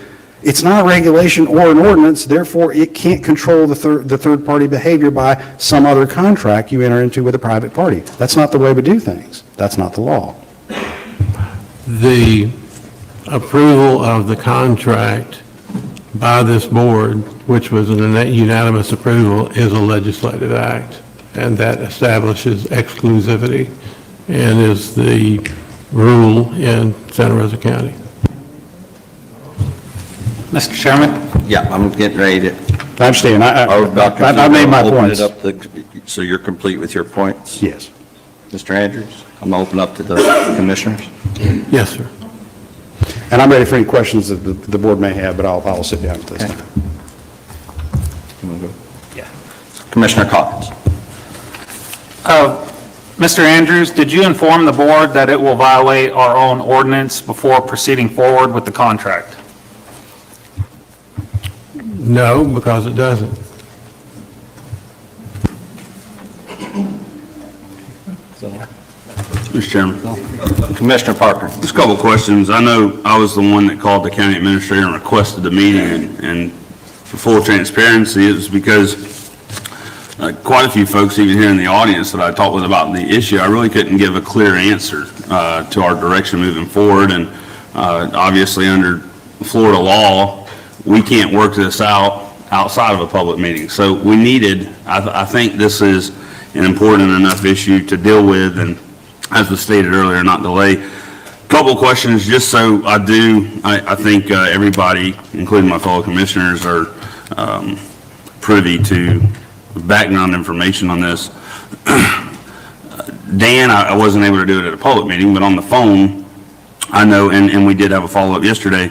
Speaker 2: it's not a regulation or an ordinance, therefore it can't control the third-party behavior by some other contract you enter into with a private party. That's not the way we do things. That's not the law.
Speaker 3: The approval of the contract by this board, which was an unanimous approval, is a legislative act, and that establishes exclusivity and is the rule in Santa Rosa County.
Speaker 5: Mr. Chairman?
Speaker 4: Yeah, I'm getting ready to.
Speaker 2: I understand. I made my points.
Speaker 4: So you're complete with your points?
Speaker 2: Yes.
Speaker 4: Mr. Andrews, I'm going to open up to the commissioners.
Speaker 3: Yes, sir.
Speaker 2: And I'm ready for any questions that the board may have, but I'll sit down at this time.
Speaker 4: Yeah. Commissioner Collins.
Speaker 5: Mr. Andrews, did you inform the board that it will violate our own ordinance before proceeding forward with the contract?
Speaker 3: No, because it doesn't.
Speaker 6: Mr. Chairman,
Speaker 4: Commissioner Parker.
Speaker 6: just a couple of questions. I know I was the one that called the county administrator and requested the meeting, and for full transparency, it was because quite a few folks, even here in the audience that I talked with about the issue, I really couldn't give a clear answer to our direction moving forward, and obviously under Florida law, we can't work this out outside of a public meeting. So we needed, I think this is an important enough issue to deal with, and as was stated earlier, not delay. Couple of questions, just so I think everybody, including my fellow commissioners, are privy to background information on this. Dan, I wasn't able to do it at a public meeting, but on the phone, I know, and we did have a follow-up yesterday,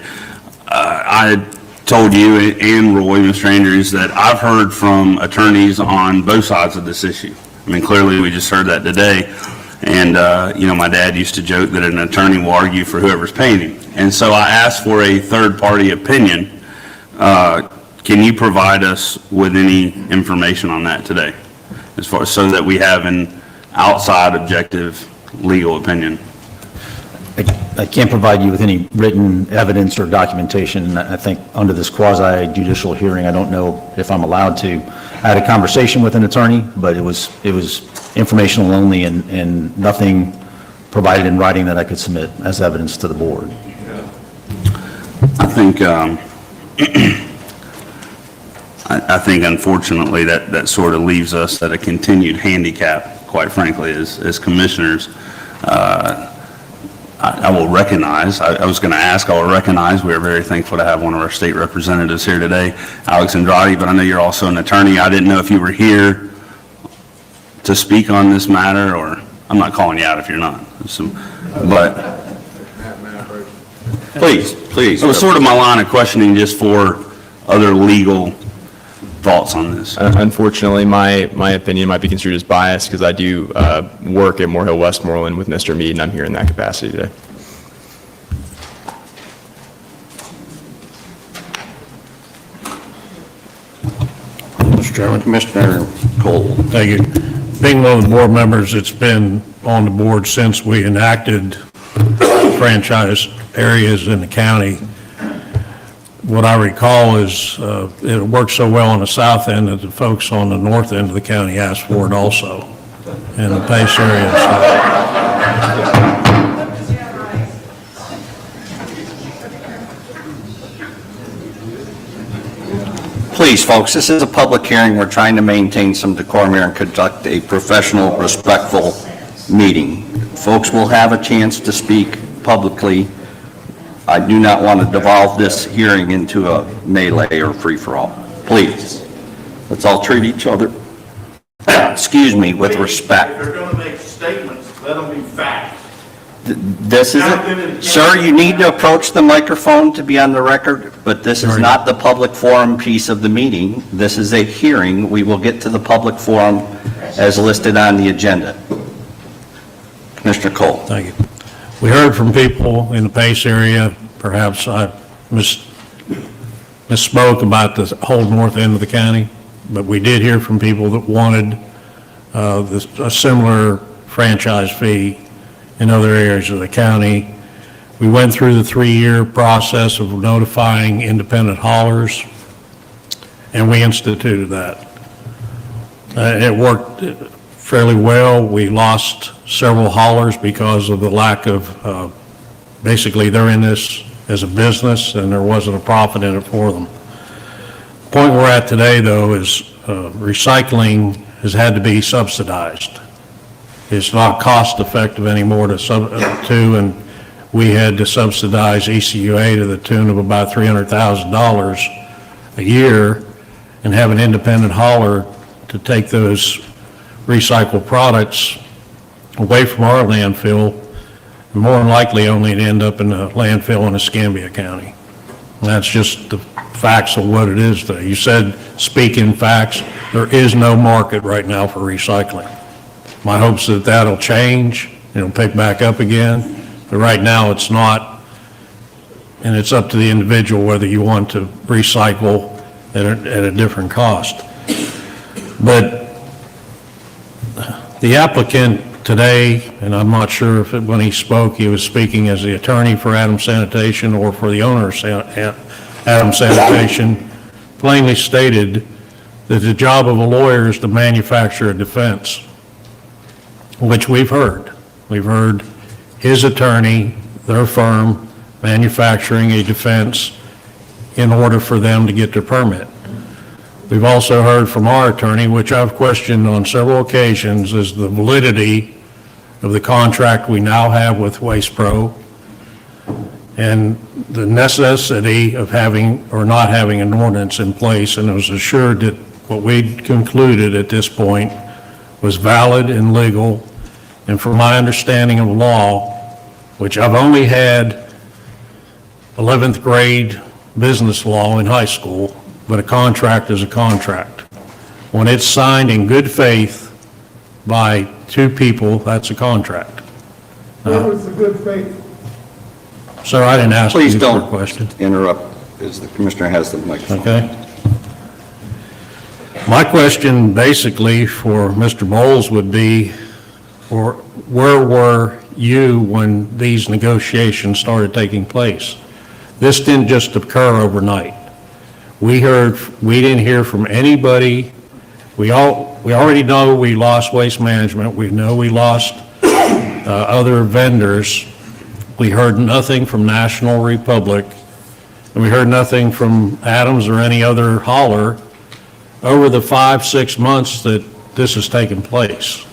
Speaker 6: I had told you and Roy, Mr. Andrews, that I've heard from attorneys on both sides of this issue. I mean, clearly, we just heard that today. And, my dad used to joke that an attorney will argue for whoever's paying him. And so I asked for a third-party opinion. Can you provide us with any information on that today? So that we have an outside objective legal opinion?
Speaker 7: I can't provide you with any written evidence or documentation. I think under this quasi-judicial hearing, I don't know if I'm allowed to. I had a conversation with an attorney, but it was informational only and nothing provided in writing that I could submit as evidence to the board.
Speaker 6: I think, I think unfortunately that sort of leaves us at a continued handicap, quite frankly, as commissioners. I will recognize, I was going to ask, I will recognize, we are very thankful to have one of our state representatives here today, Alex Andrade, but I know you're also an attorney. I didn't know if you were here to speak on this matter, or, I'm not calling you out if you're not, but please. It was sort of my line of questioning just for other legal thoughts on this.
Speaker 8: Unfortunately, my opinion might be construed as biased because I do work at Moore Hill Westmoreland with Mr. Mead, and I'm here in that capacity today.
Speaker 9: Mr. Chairman.
Speaker 4: Commissioner Cole.
Speaker 9: Thank you. Being one of the board members that's been on the board since we enacted franchise areas in the county, what I recall is it worked so well on the south end that the folks on the north end of the county asked for it also in the Pace area.
Speaker 4: Please, folks, this is a public hearing. We're trying to maintain some decorum here and conduct a professional, respectful meeting. Folks will have a chance to speak publicly. I do not want to devolve this hearing into a melee or free-for-all. Please, let's all treat each other, excuse me, with respect.
Speaker 10: If they're going to make statements, let them be facts.
Speaker 4: This isn't, sir, you need to approach the microphone to be on the record, but this is not the public forum piece of the meeting. This is a hearing. We will get to the public forum as listed on the agenda. Commissioner Cole.
Speaker 9: Thank you. We heard from people in the Pace area. Perhaps I misspoke about the whole north end of the county, but we did hear from people that wanted a similar franchise fee in other areas of the county. We went through the 3-year process of notifying independent haulers, and we instituted that. It worked fairly well. We lost several haulers because of the lack of, basically they're in this as a business and there wasn't a profit in it for them. The point we're at today though is recycling has had to be subsidized. It's not cost effective anymore and we had to subsidize ECUA to the tune of about $300,000 a year and have an independent hauler to take those recycled products away from our landfill, and more than likely only to end up in a landfill in Escambia County. And that's just the facts of what it is today. You said, speak in facts, there is no market right now for recycling. My hopes that that'll change, it'll pick back up again, but right now it's not, and it's up to the individual whether you want to recycle at a different cost. But the applicant today, and I'm not sure if when he spoke, he was speaking as the attorney for Adams Sanitation or for the owner of Adams Sanitation, plainly stated that the job of a lawyer is to manufacture a defense, which we've heard. We've heard his attorney, their firm, manufacturing a defense in order for them to get their permit. We've also heard from our attorney, which I've questioned on several occasions, is the validity of the contract we now have with Waste Pro and the necessity of having or not having an ordinance in place, and it was assured that what we'd concluded at this point was valid and legal, and from my understanding of law, which I've only had 11th grade business law in high school, but a contract is a contract. When it's signed in good faith by two people, that's a contract.
Speaker 10: Where was the good faith?
Speaker 9: Sir, I didn't ask you
Speaker 4: Please
Speaker 9: for a
Speaker 4: don't
Speaker 9: question.
Speaker 4: interrupt, as the commissioner has the microphone.
Speaker 9: Okay. My question basically for Mr. Bowles would be, where were you when these negotiations started taking place? This didn't just occur overnight. We didn't hear from anybody. We already know we lost Waste Management. We know we lost other vendors. We heard nothing from National Republic, and we heard nothing from Adams or any other hauler over the 5-6 months that this has taken place.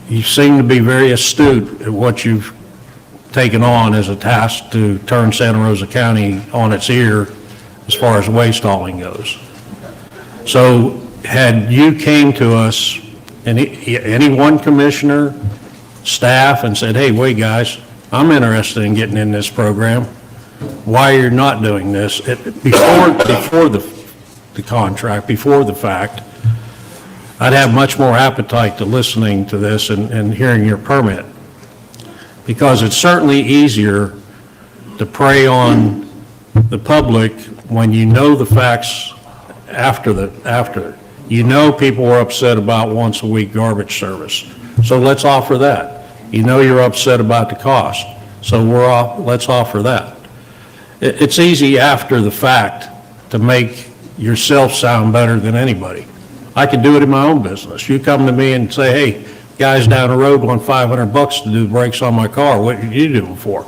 Speaker 9: You seem to be very astute at what you've taken on as a task to turn Santa Rosa County on its ear as far as waste hauling goes. So had you came to us, any one commissioner, staff, and said, hey, wait, guys, I'm interested in getting in this program, why you're not doing this, before the contract, before the fact, I'd have much more appetite to listening to this and hearing your permit. Because it's certainly easier to prey on the public when you know the facts after. You know people were upset about once a week garbage service, so let's offer that. You know you're upset about the cost, so let's offer that. It's easy after the fact to make yourself sound better than anybody. I could do it in my own business. You come to me and say, hey, guys down the road want $500 to do the brakes on my car. What are you doing for?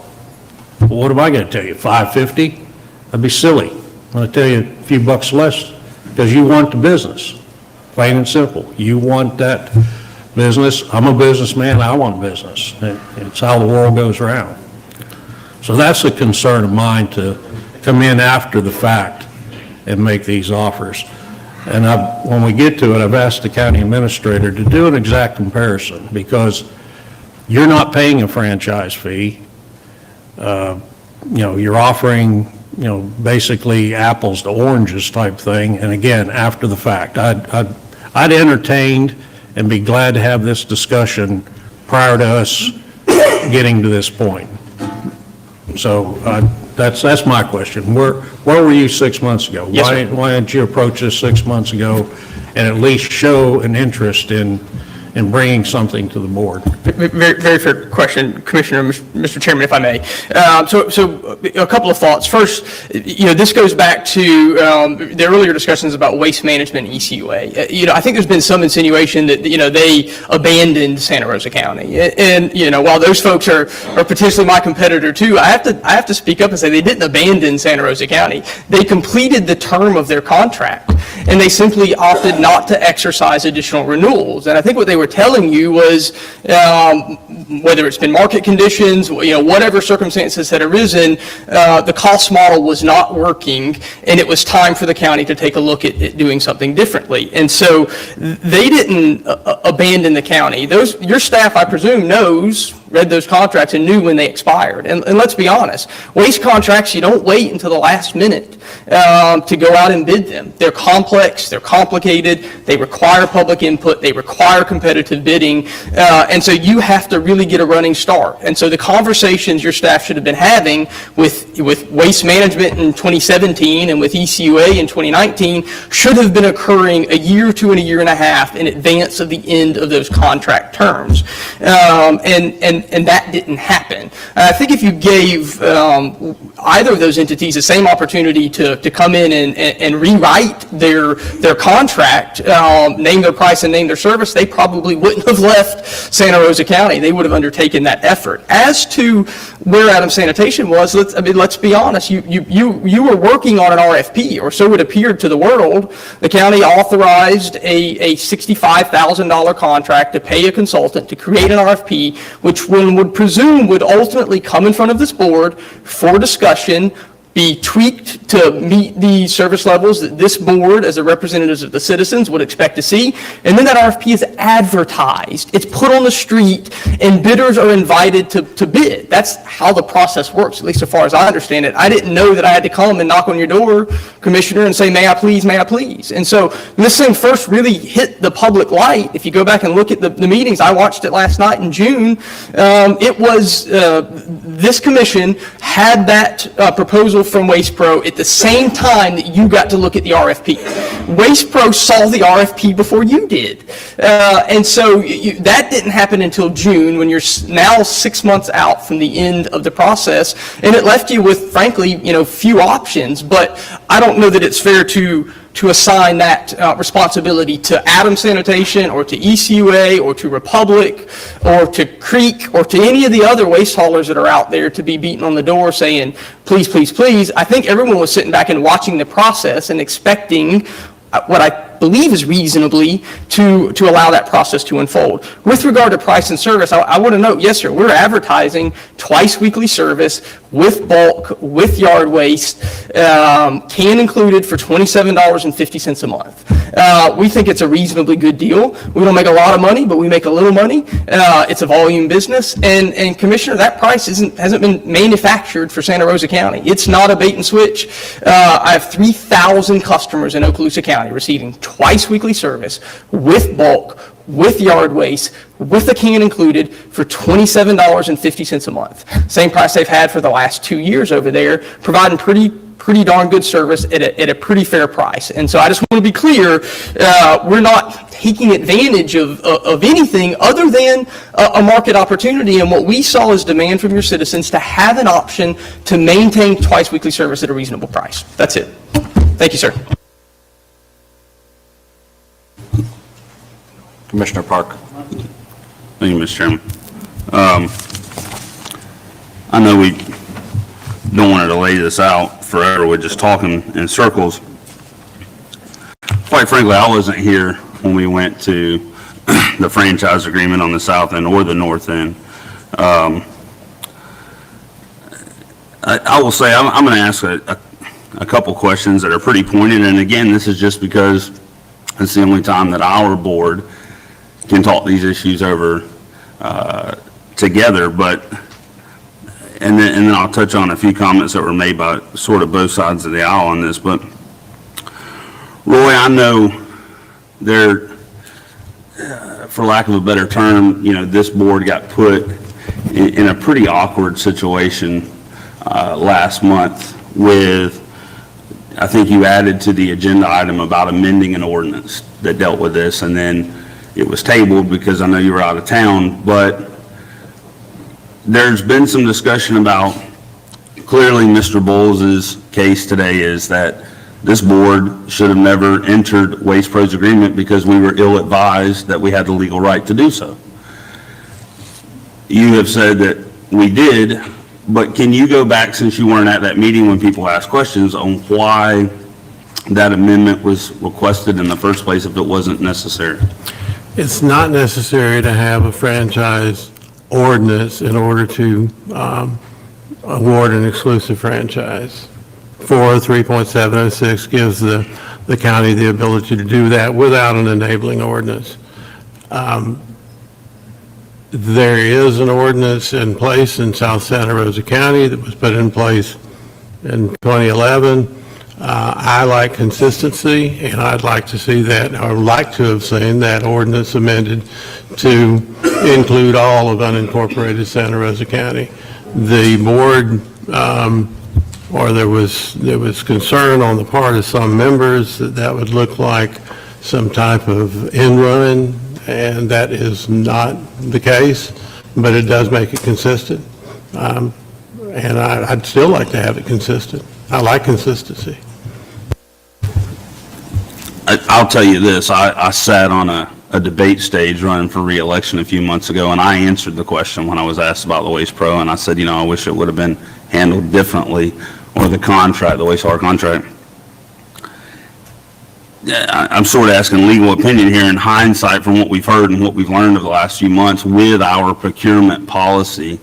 Speaker 9: Well, what am I going to tell you, $550? That'd be silly. I'm going to tell you a few bucks less because you want the business, plain and simple. You want that business. I'm a businessman. I want business. It's how the world goes around. So that's a concern of mine, to come in after the fact and make these offers. And when we get to it, I've asked the county administrator to do an exact comparison, because you're not paying a franchise fee. You're offering, basically apples to oranges type thing. And again, after the fact, I'd entertained and be glad to have this discussion prior to us getting to this point. So that's my question. Where were you 6 months ago?
Speaker 1: Yes, sir.
Speaker 9: Why didn't you approach this 6 months ago and at least show an interest in bringing something to the board?
Speaker 1: Very, very fair question, Commissioner, Mr. Chairman, if I may. So a couple of thoughts. First, this goes back to the earlier discussions about waste management and ECUA. I think there's been some insinuation that, they abandoned Santa Rosa County. And, while those folks are potentially my competitor too, I have to speak up and say they didn't abandon Santa Rosa County. They completed the term of their contract, and they simply opted not to exercise additional renewals. And I think what they were telling you was, whether it's been market conditions, whatever circumstances had arisen, the cost model was not working, and it was time for the county to take a look at doing something differently. And so they didn't abandon the county. Your staff, I presume, read those contracts and knew when they expired. And let's be honest, waste contracts, you don't wait until the last minute to go out and bid them. They're complex, they're complicated, they require public input, they require competitive bidding, and so you have to really get a running start. And so the conversations your staff should have been having with waste management in 2017 and with ECUA in 2019 should have been occurring a year to a year and a half in advance of the end of those contract terms. And that didn't happen. I think if you gave either of those entities the same opportunity to come in and rewrite their contract, name their price and name their service, they probably wouldn't have left Santa Rosa County. They would have undertaken that effort. As to where Adams Sanitation was, let's be honest. You were working on an RFP, or so it appeared to the world. The county authorized a $65,000 contract to pay a consultant to create an RFP, which which one would presume would ultimately come in front of this board for discussion, be tweaked to meet the service levels that this board, as the representatives of the citizens, would expect to see. And then that RFP is advertised. It's put on the street, and bidders are invited to bid. That's how the process works, at least so far as I understand it. I didn't know that I had to come and knock on your door, Commissioner, and say, may I please, may I please? And so when this thing first really hit the public light, if you go back and look at the meetings, I watched it last night in June, it was, this commission had that proposal from Waste Pro at the same time that you got to look at the RFP. Waste Pro saw the RFP before you did. And so that didn't happen until June, when you're now 6 months out from the end of the process, and it left you with, frankly, few options. But I don't know that it's fair to assign that responsibility to Adams Sanitation or to ECUA or to Republic or to Creek or to any of the other waste haulers that are out there to be beating on the door saying, please, please, please. I think everyone was sitting back and watching the process and expecting what I believe is reasonably to allow that process to unfold. With regard to price and service, I want to note, yes, sir, we're advertising twice weekly service with bulk, with yard waste, can included for $27.50 a month. We think it's a reasonably good deal. We don't make a lot of money, but we make a little money. It's a volume business, and Commissioner, that price hasn't been manufactured for Santa Rosa County. It's not a bait and switch. I have 3,000 customers in Okaloosa County receiving twice weekly service with bulk, with yard waste, with the can included for $27.50 a month. Same price they've had for the last 2 years over there, providing pretty darn good service at a pretty fair price. And so I just want to be clear, we're not taking advantage of anything other than a market opportunity, and what we saw is demand from your citizens to have an option to maintain twice weekly service at a reasonable price. That's it. Thank you, sir.
Speaker 4: Commissioner Park.
Speaker 6: Thank you, Mr. Chairman. I know we don't want to lay this out forever. We're just talking in circles. Quite frankly, I wasn't here when we went to the franchise agreement on the south end or the north end. I will say I'm going to ask a couple questions that are pretty pointed, and again, this is just because it's the only time that our board can talk these issues over together, and then I'll touch on a few comments that were made by sort of both sides of the aisle on this. But Roy, I know there, for lack of a better term, this board got put in a pretty awkward situation last month with, I think you added to the agenda item about amending an ordinance that dealt with this, and then it was tabled because I know you were out of town. But there's been some discussion about, clearly Mr. Bowles' case today is that this board should have never entered Waste Pro's agreement because we were ill-advised that we had the legal right to do so. You have said that we did, but can you go back, since you weren't at that meeting when people asked questions, on why that amendment was requested in the first place if it wasn't necessary?
Speaker 3: It's not necessary to have a franchise ordinance in order to award an exclusive franchise. 403.706 gives the county the ability to do that without an enabling ordinance. There is an ordinance in place in South Santa Rosa County that was put in place in 2011. I like consistency, and I'd like to see that, or like to have seen that ordinance amended to include all of unincorporated Santa Rosa County. The board, or there was concern on the part of some members that would look like some type of end run, and that is not the case, but it does make it consistent. And I'd still like to have it consistent. I like consistency.
Speaker 6: I'll tell you this, I sat on a debate stage running for re-election a few months ago, and I answered the question when I was asked about the Waste Pro, and I said, I wish it would have been handled differently, or the contract, the wastewater contract. I'm sort of asking legal opinion here in hindsight from what we've heard and what we've learned over the last few months with our procurement policy.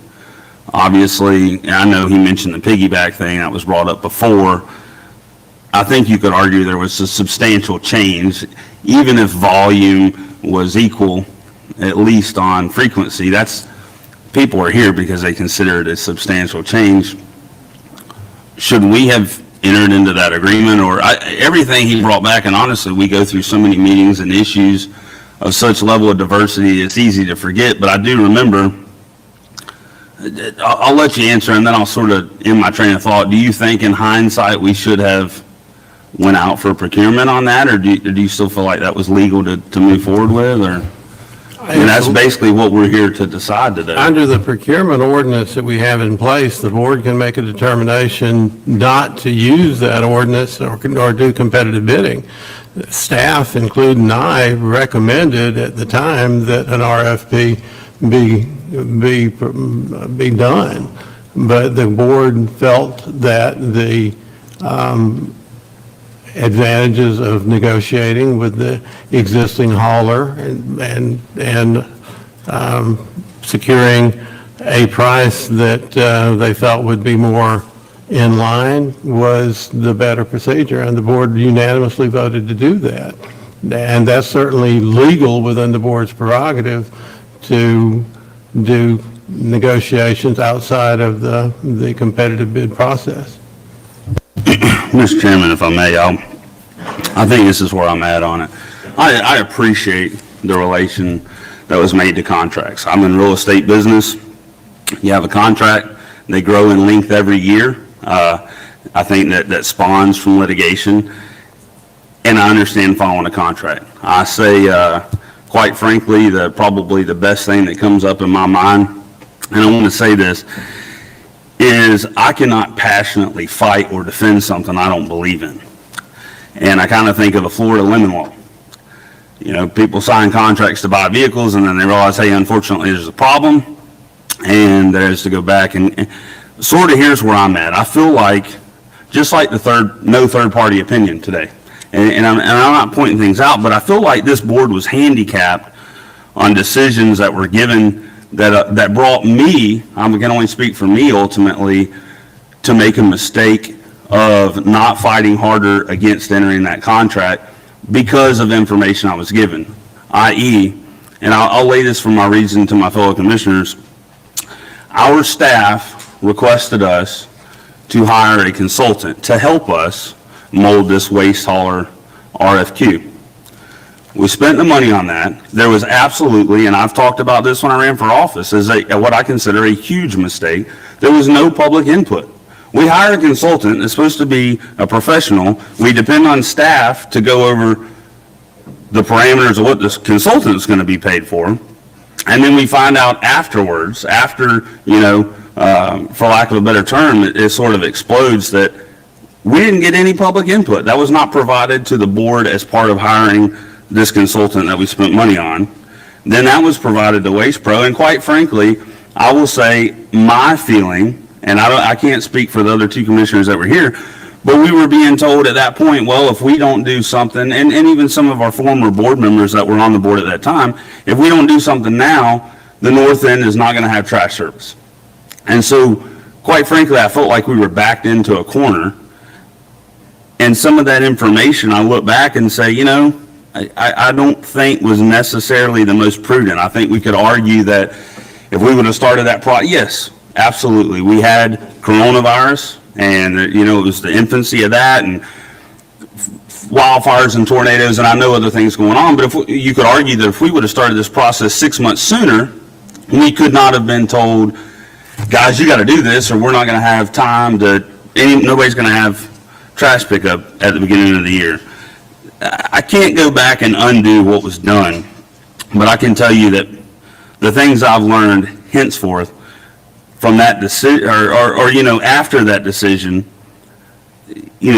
Speaker 6: Obviously, and I know he mentioned the piggyback thing that was brought up before. I think you could argue there was a substantial change, even if volume was equal, at least on frequency. That's, people are here because they consider it a substantial change. Should we have entered into that agreement, or everything he brought back, and honestly, we go through so many meetings and issues of such level of diversity, it's easy to forget, but I do remember, I'll let you answer, and then I'll sort of end my train of thought. Do you think in hindsight we should have went out for procurement on that, or do you still feel like that was legal to move forward with, or? And that's basically what we're here to decide today.
Speaker 3: Under the procurement ordinance that we have in place, the board can make a determination not to use that ordinance or do competitive bidding. Staff, including I, recommended at the time that an RFP be done, but the board felt that the advantages of negotiating with the existing hauler and securing a price that they felt would be more in line was the better procedure, and the board unanimously voted to do that. And that's certainly legal within the board's prerogative to do negotiations outside of the competitive bid process.
Speaker 6: Mr. Chairman, if I may, I think this is where I'm at on it. I appreciate the relation that was made to contracts. I'm in real estate business. You have a contract, they grow in length every year. I think that spawns from litigation, and I understand following a contract. I say, quite frankly, probably the best thing that comes up in my mind, and I want to say this, is I cannot passionately fight or defend something I don't believe in. And I kind of think of the Florida lemon law. You know, people sign contracts to buy vehicles, and then they realize, hey, unfortunately, there's a problem, and there's to go back. And sort of here's where I'm at. I feel like, just like no third-party opinion today, and I'm not pointing things out, but I feel like this board was handicapped on decisions that were given that brought me, I can only speak for me ultimately, to make a mistake of not fighting harder against entering that contract because of information I was given, i.e., and I'll lay this from my reason to my fellow commissioners, our staff requested us to hire a consultant to help us mold this waste hauler RFQ. We spent the money on that. There was absolutely, and I've talked about this when I ran for office, is what I consider a huge mistake. There was no public input. We hire a consultant that's supposed to be a professional. We depend on staff to go over the parameters of what this consultant is going to be paid for. And then we find out afterwards, after, for lack of a better term, it sort of explodes that we didn't get any public input. That was not provided to the board as part of hiring this consultant that we spent money on. Then that was provided to Waste Pro, and quite frankly, I will say my feeling, and I can't speak for the other two commissioners that were here, but we were being told at that point, well, if we don't do something, and even some of our former board members that were on the board at that time, if we don't do something now, the north end is not going to have trash service. And so, quite frankly, I felt like we were backed into a corner, and some of that information, I look back and say, I don't think was necessarily the most prudent. I think we could argue that if we would have started that yes, absolutely. We had coronavirus, and it was the infancy of that, and wildfires and tornadoes, and I know other things going on, but you could argue that if we would have started this process 6 months sooner, we could not have been told, guys, you got to do this, or we're not going to have time nobody's going to have trash pickup at the beginning of the year. I can't go back and undo what was done, but I can tell you that the things I've learned henceforth from that decision, or after that decision,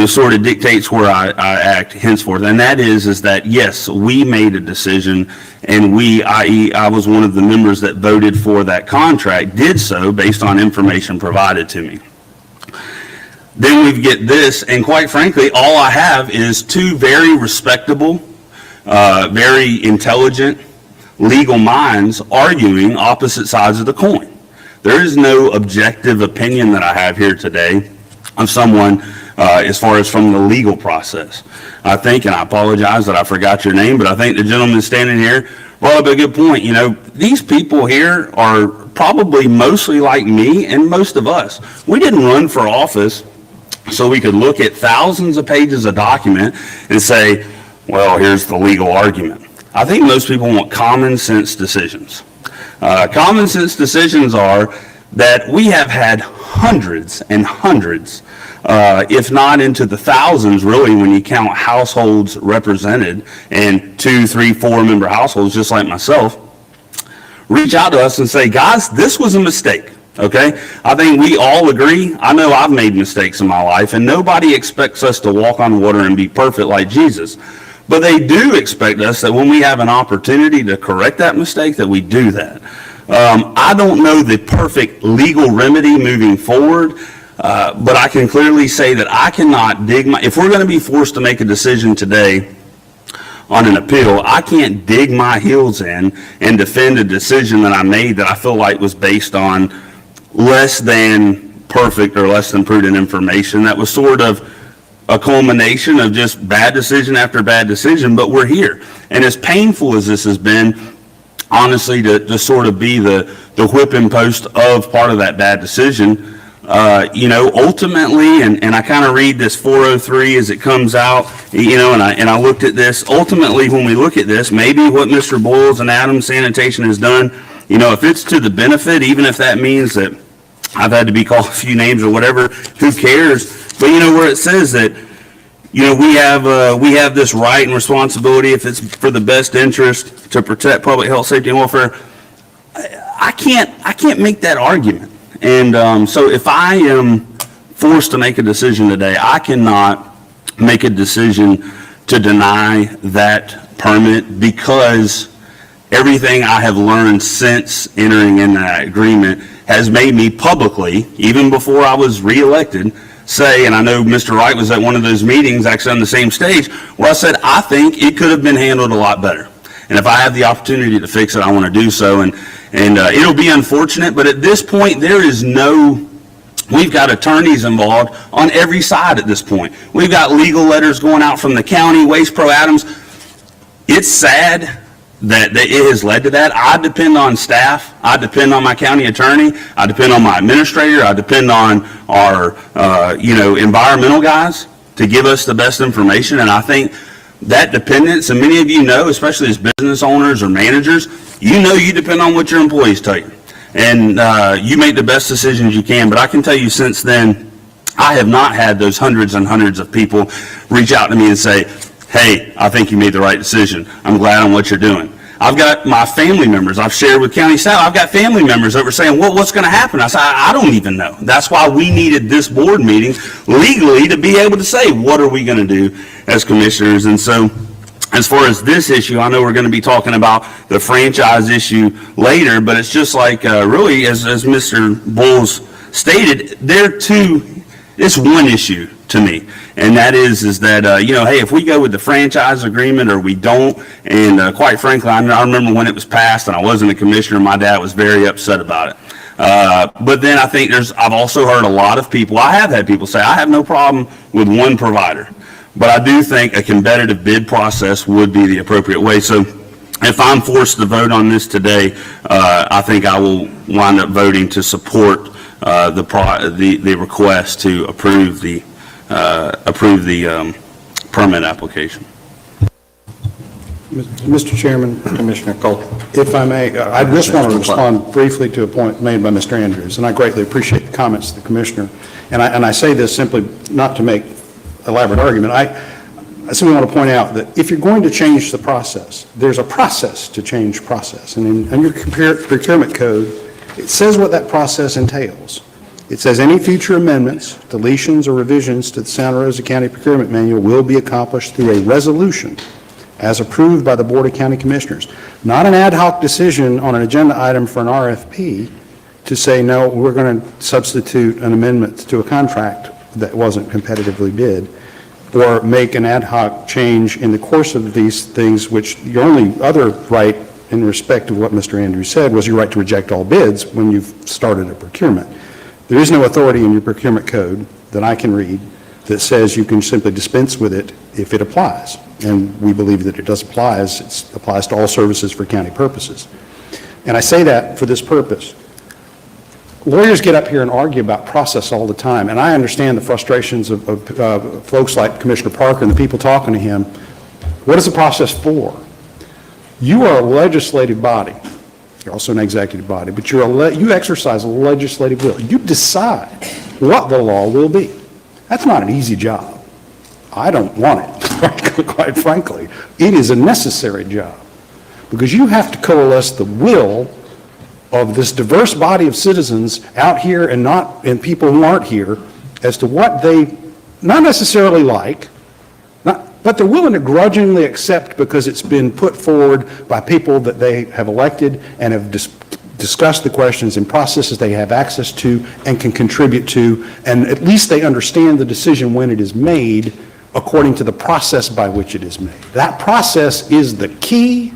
Speaker 6: sort of dictates where I act henceforth. And that is that, yes, we made a decision, and i.e., I was one of the members that voted for that contract, did so based on information provided to me. Then we get this, and quite frankly, all I have is two very respectable, very intelligent legal minds arguing opposite sides of the coin. There is no objective opinion that I have here today of someone as far as from the legal process. I think, and I apologize that I forgot your name, but I think the gentleman standing here brought up a good point. You know, these people here are probably mostly like me and most of us. We didn't run for office so we could look at thousands of pages of document and say, well, here's the legal argument. I think most people want common sense decisions. Common sense decisions are that we have had hundreds and hundreds, if not into the thousands, really, when you count households represented and 2, 3, 4 member households, just like myself, reach out to us and say, guys, this was a mistake. Okay? I think we all agree. I know I've made mistakes in my life, and nobody expects us to walk on water and be perfect like Jesus. But they do expect us that when we have an opportunity to correct that mistake, that we do that. I don't know the perfect legal remedy moving forward, but I can clearly say that I cannot if we're going to be forced to make a decision today on an appeal, I can't dig my heels in and defend a decision that I made that I feel like was based on less than perfect or less than prudent information. That was sort of a culmination of just bad decision after bad decision, but we're here. And as painful as this has been, honestly, to sort of be the whipping post of part of that bad decision, ultimately, and I kind of read this 403 as it comes out, and I looked at this. Ultimately, when we look at this, maybe what Mr. Boyles and Adams Sanitation has done, if it's to the benefit, even if that means that I've had to be called a few names or whatever, who cares? But where it says that, we have this right and responsibility, if it's for the best interest, to protect public health, safety, and welfare. I can't make that argument. And so if I am forced to make a decision today, I cannot make a decision to deny that permit, because everything I have learned since entering in that agreement has made me publicly, even before I was reelected, say, and I know Mr. Wright was at one of those meetings, actually on the same stage, where I said, I think it could have been handled a lot better. And if I have the opportunity to fix it, I want to do so. And it'll be unfortunate, but at this point, we've got attorneys involved on every side at this point. We've got legal letters going out from the county, Waste Pro Adams. It's sad that it has led to that. I depend on staff. I depend on my county attorney. I depend on my administrator. I depend on our, environmental guys to give us the best information. And I think that dependence, and many of you know, especially as business owners or managers, you depend on what your employees tell you. And you make the best decisions you can. But I can tell you since then, I have not had those hundreds and hundreds of people reach out to me and say, hey, I think you made the right decision. I'm glad on what you're doing. I've got my family members. I've shared with county staff. I've got family members that were saying, well, what's going to happen? I said, I don't even know. That's why we needed this board meeting legally to be able to say, what are we going to do as commissioners? And so as far as this issue, I know we're going to be talking about the franchise issue later, but it's just like really, as Mr. Boyles stated, it's one issue to me. And that is that, hey, if we go with the franchise agreement or we don't, and quite frankly, I remember when it was passed and I wasn't a commissioner, my dad was very upset about it. But then I think I've also heard a lot of people, I have had people say, I have no problem with one provider, but I do think a competitive bid process would be the appropriate way. So if I'm forced to vote on this today, I think I will wind up voting to support the request to approve the permit application.
Speaker 2: Mr. Chairman, Commissioner Cole, if I may, I just want to respond briefly to a point made by Mr. Andrews, and I greatly appreciate the comments of the Commissioner. And I say this simply not to make elaborate argument. I simply want to point out that if you're going to change the process, there's a process to change process. And in your procurement code, it says what that process entails. It says any future amendments, deletions, or revisions to the Santa Rosa County Procurement Manual will be accomplished through a resolution as approved by the Board of County Commissioners. Not an ad hoc decision on an agenda item for an RFP to say, no, we're going to substitute an amendment to a contract that wasn't competitively bid, or make an ad hoc change in the course of these things, which your only other right in respect to what Mr. Andrews said was your right to reject all bids when you've started a procurement. There is no authority in your procurement code that I can read that says you can simply dispense with it if it applies. And we believe that it does apply, as it applies to all services for county purposes. And I say that for this purpose. Lawyers get up here and argue about process all the time, and I understand the frustrations of folks like Commissioner Parker and the people talking to him. What is the process for? You are a legislative body. You're also an executive body, but you exercise a legislative will. You decide what the law will be. That's not an easy job. I don't want it, quite frankly. It is a necessary job because you have to coalesce the will of this diverse body of citizens out here and people who aren't here as to what they not necessarily like, but they're willing to grudgingly accept because it's been put forward by people that they have elected and have discussed the questions and processes they have access to and can contribute to, and at least they understand the decision when it is made according to the process by which it is made. That process is the key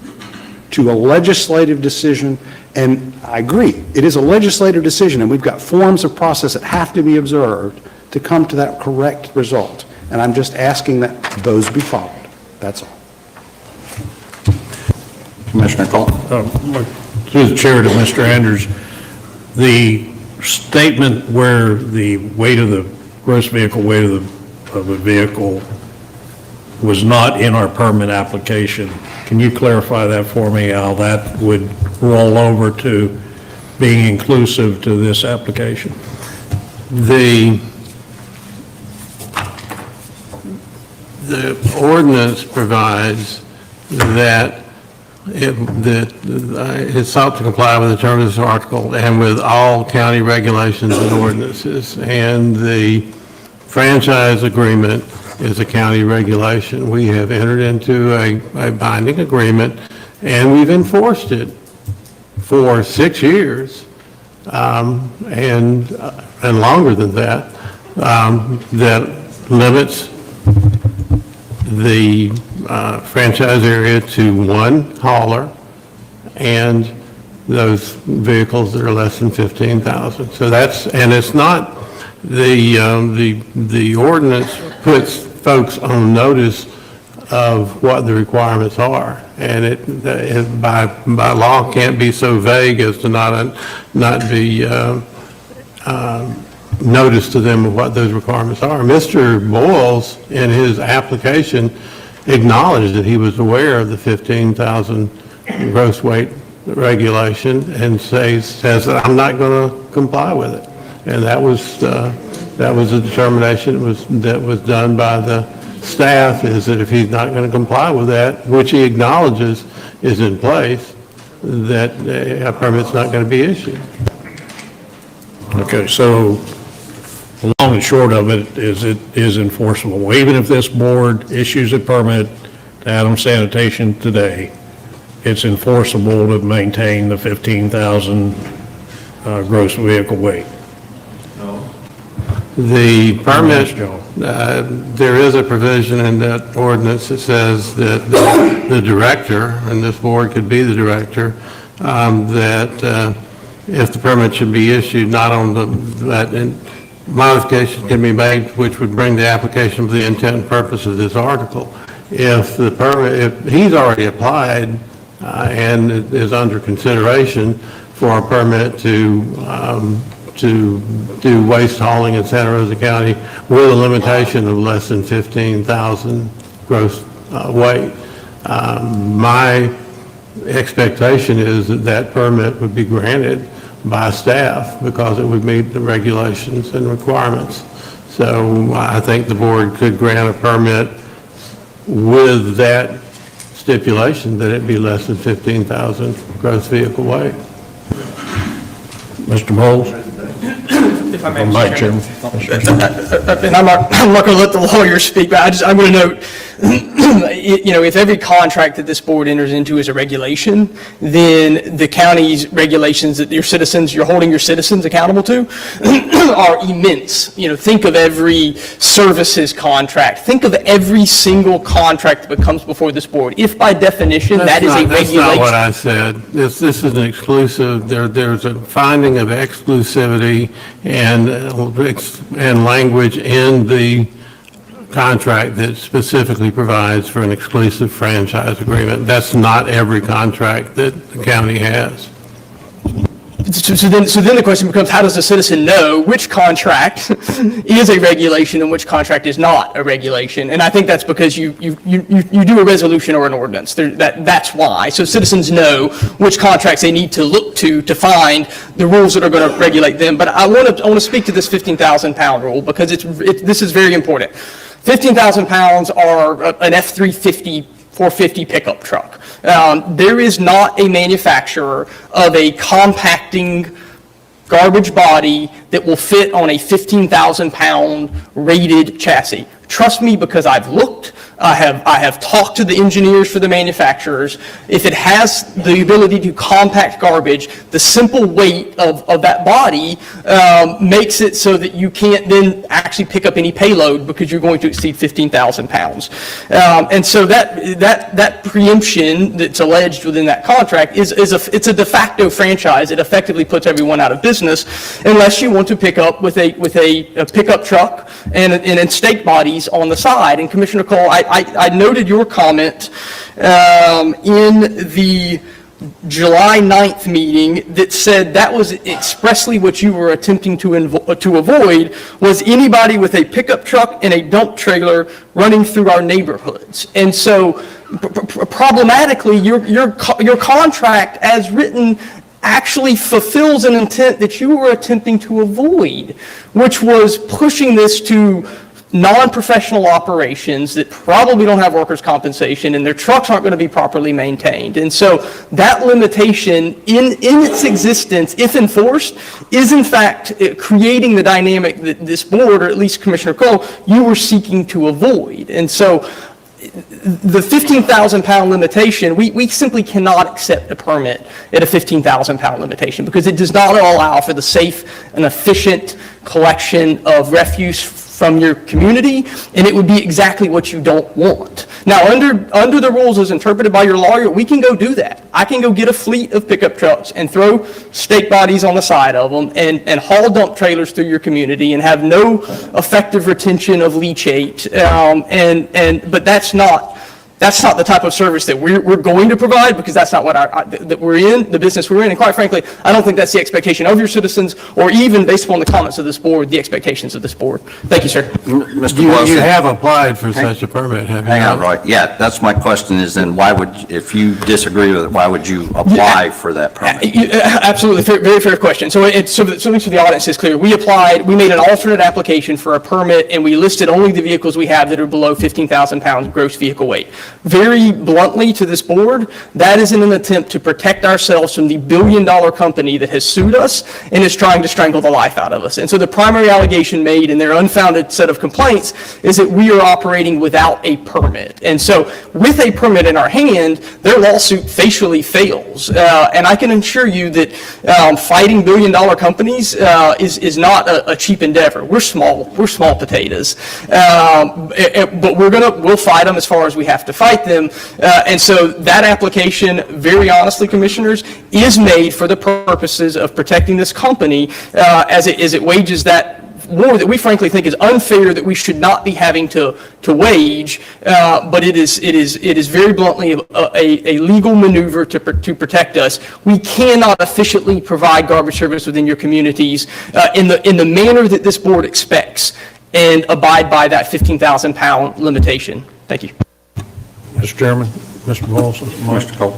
Speaker 2: to a legislative decision, and I agree, it is a legislative decision, and we've got forms of process that have to be observed to come to that correct result. And I'm just asking that those be followed. That's all.
Speaker 4: Commissioner Cole?
Speaker 9: Through the chair to Mr. Andrews, the statement where the weight of the gross vehicle weight of a vehicle was not in our permit application, can you clarify that for me, how that would roll over to being inclusive to this application?
Speaker 3: The ordinance provides that it sought to comply with the terms of this article and with all county regulations and ordinances. And the franchise agreement is a county regulation. We have entered into a binding agreement, and we've enforced it for 6 years, and longer than that, that limits the franchise area to one hauler and those vehicles that are less than 15,000. So that's, and it's not, the ordinance puts folks on notice of what the requirements are, and it by law can't be so vague as to not be notice to them of what those requirements are. Mr. Boyles, in his application, acknowledged that he was aware of the 15,000 gross weight regulation and says that I'm not going to comply with it. And that was a determination that was done by the staff, is that if he's not going to comply with that, which he acknowledges is in place, that a permit's not going to be issued.
Speaker 9: Okay, so the long and short of it is enforceable. Even if this board issues a permit to Adams Sanitation today, it's enforceable to maintain the 15,000 gross vehicle weight.
Speaker 3: The permit, there is a provision in that ordinance that says that the director, and this board could be the director, that if the permit should be issued, not on that modification can be made, which would bring the application to the intent and purpose of this article. If the permit, if he's already applied and is under consideration for a permit to do waste hauling in Santa Rosa County with a limitation of less than 15,000 gross weight, my expectation is that that permit would be granted by staff because it would meet the regulations and requirements. So I think the board could grant a permit with that stipulation that it be less than 15,000 gross vehicle weight.
Speaker 9: Mr. Bowles?
Speaker 1: If I may,
Speaker 9: Mike,
Speaker 1: Mr. Chairman. And I'm not going to let the lawyer speak, but I'm going to note if every contract that this board enters into is a regulation, then the county's regulations that you're holding your citizens accountable to are immense. Think of every services contract. Think of every single contract that comes before this board. If by definition that is a
Speaker 3: That's
Speaker 1: regulation.
Speaker 3: not what I said. This is an exclusive, there's a finding of exclusivity and language in the contract that specifically provides for an exclusive franchise agreement. That's not every contract that the county has.
Speaker 1: So then the question becomes, how does a citizen know which contract is a regulation and which contract is not a regulation? And I think that's because you do a resolution or an ordinance. That's why. So citizens know which contracts they need to look to find the rules that are going to regulate them. But I want to speak to this 15,000 pound rule because this is very important. 15,000 pounds are an F-350 450 pickup truck. There is not a manufacturer of a compacting garbage body that will fit on a 15,000 pound rated chassis. Trust me, because I've looked, I have talked to the engineers for the manufacturers. If it has the ability to compact garbage, the simple weight of that body makes it so that you can't then actually pick up any payload because you're going to exceed 15,000 pounds. And so that preemption that's alleged within that contract it's a de facto franchise. It effectively puts everyone out of business unless you want to pick up with a pickup truck and stake bodies on the side. And Commissioner Cole, I noted your comment in the July 9th meeting that said that was expressly what you were attempting to avoid was anybody with a pickup truck and a dump trailer running through our neighborhoods. And so problematically, your contract as written actually fulfills an intent that you were attempting to avoid, which was pushing this to non-professional operations that probably don't have workers' compensation and their trucks aren't going to be properly maintained. And so that limitation in its existence, if enforced, is in fact creating the dynamic that this board, or at least Commissioner Cole, you were seeking to avoid. And so the 15,000 pound limitation, we simply cannot accept a permit at a 15,000 pound limitation because it does not allow for the safe and efficient collection of refuse from your community, and it would be exactly what you don't want. Now, under the rules as interpreted by your lawyer, we can go do that. I can go get a fleet of pickup trucks and throw stake bodies on the side of them and haul dump trailers through your community and have no effective retention of leachate. But that's not the type of service that we're going to provide because that's not what that we're in, the business we're in. And quite frankly, I don't think that's the expectation of your citizens or even based upon the comments of this board, the expectations of this board. Thank you, sir.
Speaker 4: Mr.
Speaker 3: You
Speaker 4: Wilson.
Speaker 3: have applied for such a permit, have you
Speaker 4: Hang on,
Speaker 3: not?
Speaker 4: Roy. Yeah, that's my question is then if you disagree with it, why would you apply for that permit?
Speaker 1: Absolutely, very fair question. So so the audience is clear. We made an alternate application for a permit and we listed only the vehicles we have that are below 15,000 pounds gross vehicle weight. Very bluntly to this board, that is in an attempt to protect ourselves from the billion-dollar company that has sued us and is trying to strangle the life out of us. And so the primary allegation made in their unfounded set of complaints is that we are operating without a permit. And so with a permit in our hand, their lawsuit facially fails. And I can assure you that fighting billion-dollar companies is not a cheap endeavor. We're small potatoes. But we'll fight them as far as we have to fight them. And so that application, very honestly, commissioners, is made for the purposes of protecting this company as it wages that war that we frankly think is unfair that we should not be having to wage, but it is very bluntly a legal maneuver to protect us. We cannot efficiently provide garbage service within your communities in the manner that this board expects and abide by that 15,000 pound limitation. Thank you.
Speaker 9: Mr. Chairman, Mr. Wilson.
Speaker 4: Mr. Cole.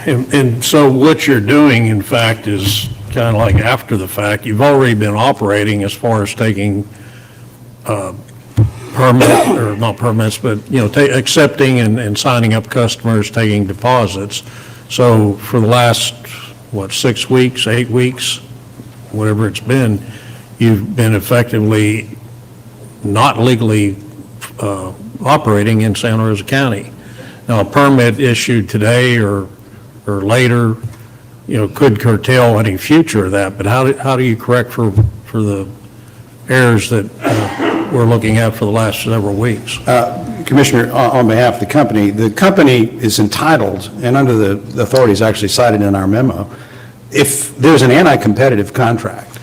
Speaker 9: And so what you're doing, in fact, is kind of like after the fact. You've already been operating as far as taking permit, or not permits, but, accepting and signing up customers, taking deposits. So for the last, 6 weeks, 8 weeks, whatever it's been, you've been effectively not legally operating in Santa Rosa County. Now, a permit issued today or later, could curtail any future of that, but how do you correct for the errors that we're looking at for the last several weeks?
Speaker 2: Commissioner, on behalf of the company is entitled, and under the authorities actually cited in our memo, if there's an anti-competitive contract,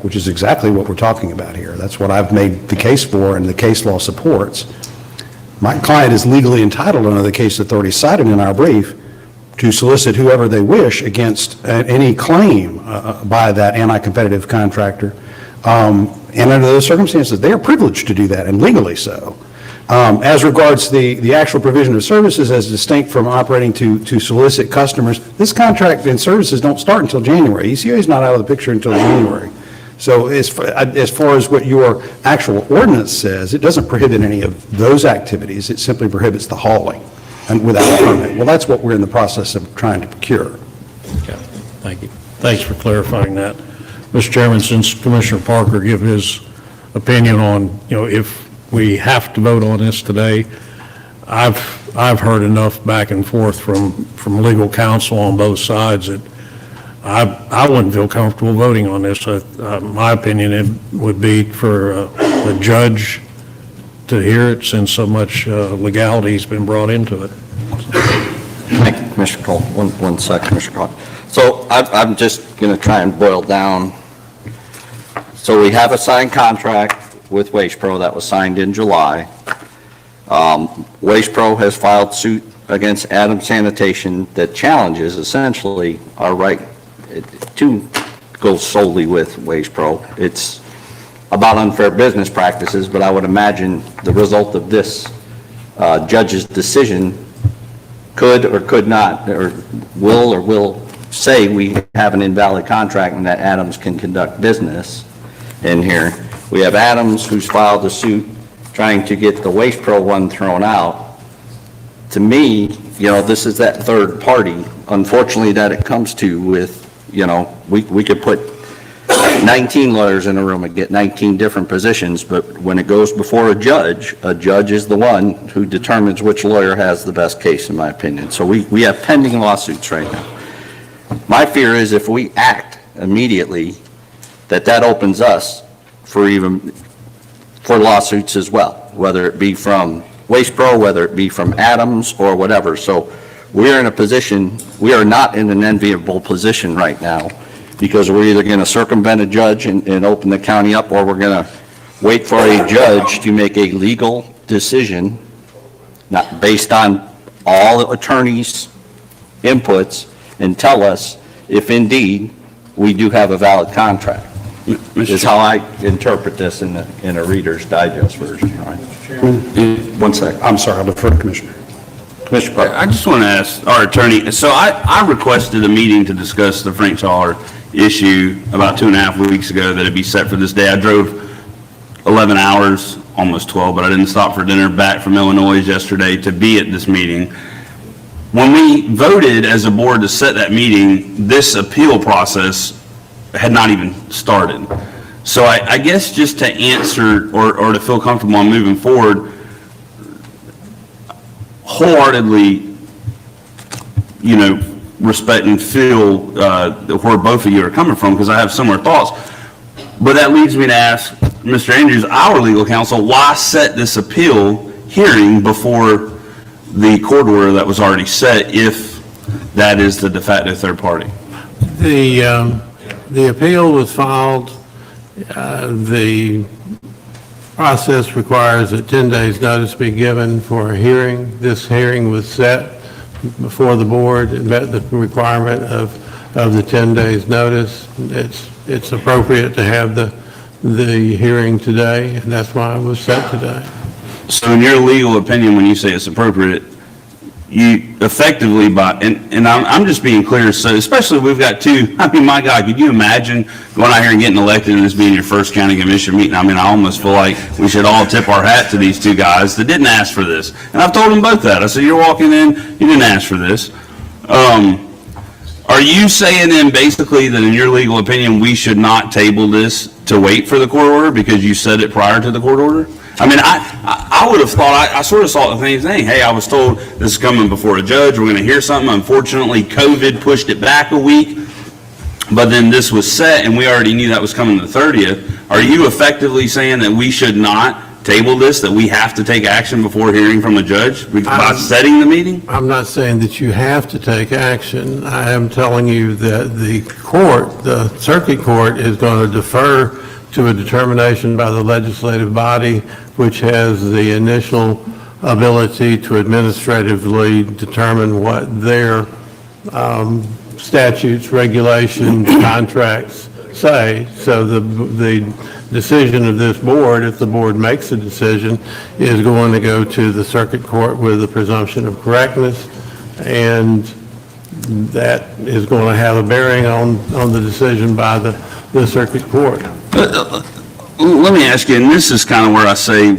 Speaker 2: which is exactly what we're talking about here, that's what I've made the case for and the case law supports, my client is legally entitled under the case authorities cited in our brief to solicit whoever they wish against any claim by that anti-competitive contractor. And under those circumstances, they are privileged to do that, and legally so. As regards the actual provision of services as distinct from operating to solicit customers, this contract and services don't start until January. ECA is not out of the picture until January. So as far as what your actual ordinance says, it doesn't prohibit any of those activities. It simply prohibits the hauling and without a permit. Well, that's what we're in the process of trying to procure.
Speaker 9: Okay, thank you. Thanks for clarifying that. Mr. Chairman, since Commissioner Parker gave his opinion on, if we have to vote on this today, I've heard enough back and forth from legal counsel on both sides that I wouldn't feel comfortable voting on this. My opinion, it would be for a judge to hear it since so much legality has been brought into it.
Speaker 4: Thank you, Commissioner Cole. One second, Commissioner Cole. So I'm just going to try and boil down. So we have a signed contract with Waste Pro that was signed in July. Waste Pro has filed suit against Adams Sanitation that challenges essentially our right to go solely with Waste Pro. It's about unfair business practices, but I would imagine the result of this judge's decision could or could not, or will say we have an invalid contract and that Adams can conduct business in here. We have Adams who's filed a suit trying to get the Waste Pro one thrown out. To me, this is that third party, unfortunately, that it comes to with, we could put 19 lawyers in a room and get 19 different positions, but when it goes before a judge is the one who determines which lawyer has the best case, in my opinion. So we have pending lawsuits right now. My fear is if we act immediately, that opens us for lawsuits as well, whether it be from Waste Pro, whether it be from Adams or whatever. So we're in a position, we are not in an enviable position right now, because we're either going to circumvent a judge and open the county up, or we're going to wait for a judge to make a legal decision, not based on all attorneys' inputs, and tell us if indeed we do have a valid contract. Is how I interpret this in a Reader's Digest version. Right? One second.
Speaker 2: I'm sorry, I'll defer to Commissioner.
Speaker 4: Commissioner Parker.
Speaker 6: I just want to ask our attorney, so I requested a meeting to discuss the Frank Challer issue about 2.5 weeks ago that it be set for this day. I drove 11 hours, almost 12, but I didn't stop for dinner back from Illinois yesterday to be at this meeting. When we voted as a board to set that meeting, this appeal process had not even started. So I guess just to answer or to feel comfortable on moving forward, wholeheartedly, respect and feel where both of you are coming from, because I have similar thoughts. But that leads me to ask Mr. Andrews, our legal counsel, why set this appeal hearing before the court order that was already set, if that is the de facto third party?
Speaker 3: The appeal was filed. The process requires that 10 days notice be given for a hearing. This hearing was set before the board. It met the requirement of the 10 days notice. It's appropriate to have the hearing today, and that's why it was set today.
Speaker 6: So in your legal opinion, when you say it's appropriate, you effectively, and I'm just being clear, so especially we've got two, my God, could you imagine going out here and getting elected and this being your first county commission meeting? I almost feel like we should all tip our hat to these two guys that didn't ask for this. And I've told them both that. I said, you're walking in, you didn't ask for this. Are you saying then basically that in your legal opinion, we should not table this to wait for the court order because you said it prior to the court order? I mean, I would have thought, I sort of saw the thing, hey, I was told this is coming before a judge, we're going to hear something. Unfortunately, COVID pushed it back a week, but then this was set, and we already knew that was coming the 30th. Are you effectively saying that we should not table this, that we have to take action before hearing from a judge by setting the meeting?
Speaker 3: I'm not saying that you have to take action. I am telling you that the court, the circuit court, is going to defer to a determination by the legislative body, which has the initial ability to administratively determine what their statutes, regulations, contracts say. So the decision of this board, if the board makes a decision, is going to go to the circuit court with a presumption of correctness, and that is going to have a bearing on the decision by the circuit court.
Speaker 6: Let me ask you, and this is kind of where I say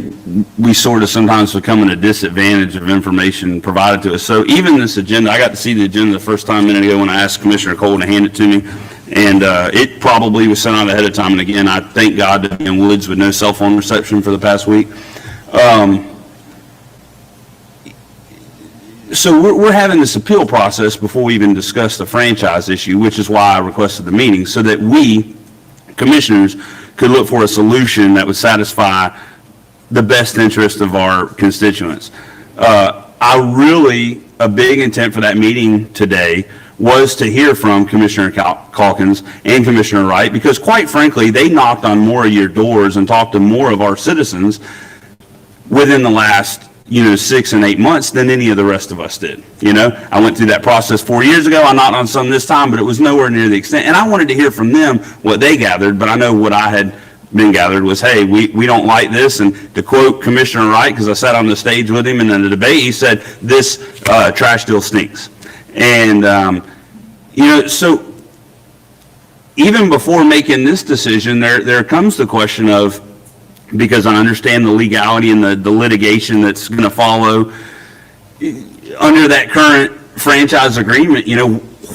Speaker 6: we sort of sometimes become at a disadvantage of information provided to us. So even this agenda, I got to see the agenda the first time a minute ago when I asked Commissioner Cole to hand it to me, and it probably was sent out ahead of time. And again, I thank God to be in woods with no cell phone reception for the past week. So we're having this appeal process before we even discuss the franchise issue, which is why I requested the meeting, so that we, commissioners, could look for a solution that would satisfy the best interest of our constituents. A big intent for that meeting today was to hear from Commissioner Calkins and Commissioner Wright, because quite frankly, they knocked on more of your doors and talked to more of our citizens within the last 6 and 8 months than any of the rest of us did. I went through that process 4 years ago. I knocked on some this time, but it was nowhere near the extent. And I wanted to hear from them what they gathered, but I know what I had been gathered was, hey, we don't like this. And to quote Commissioner Wright, because I sat on the stage with him in the debate, he said, this trash deal stinks. And, so even before making this decision, there comes the question of, because I understand the legality and the litigation that's going to follow under that current franchise agreement,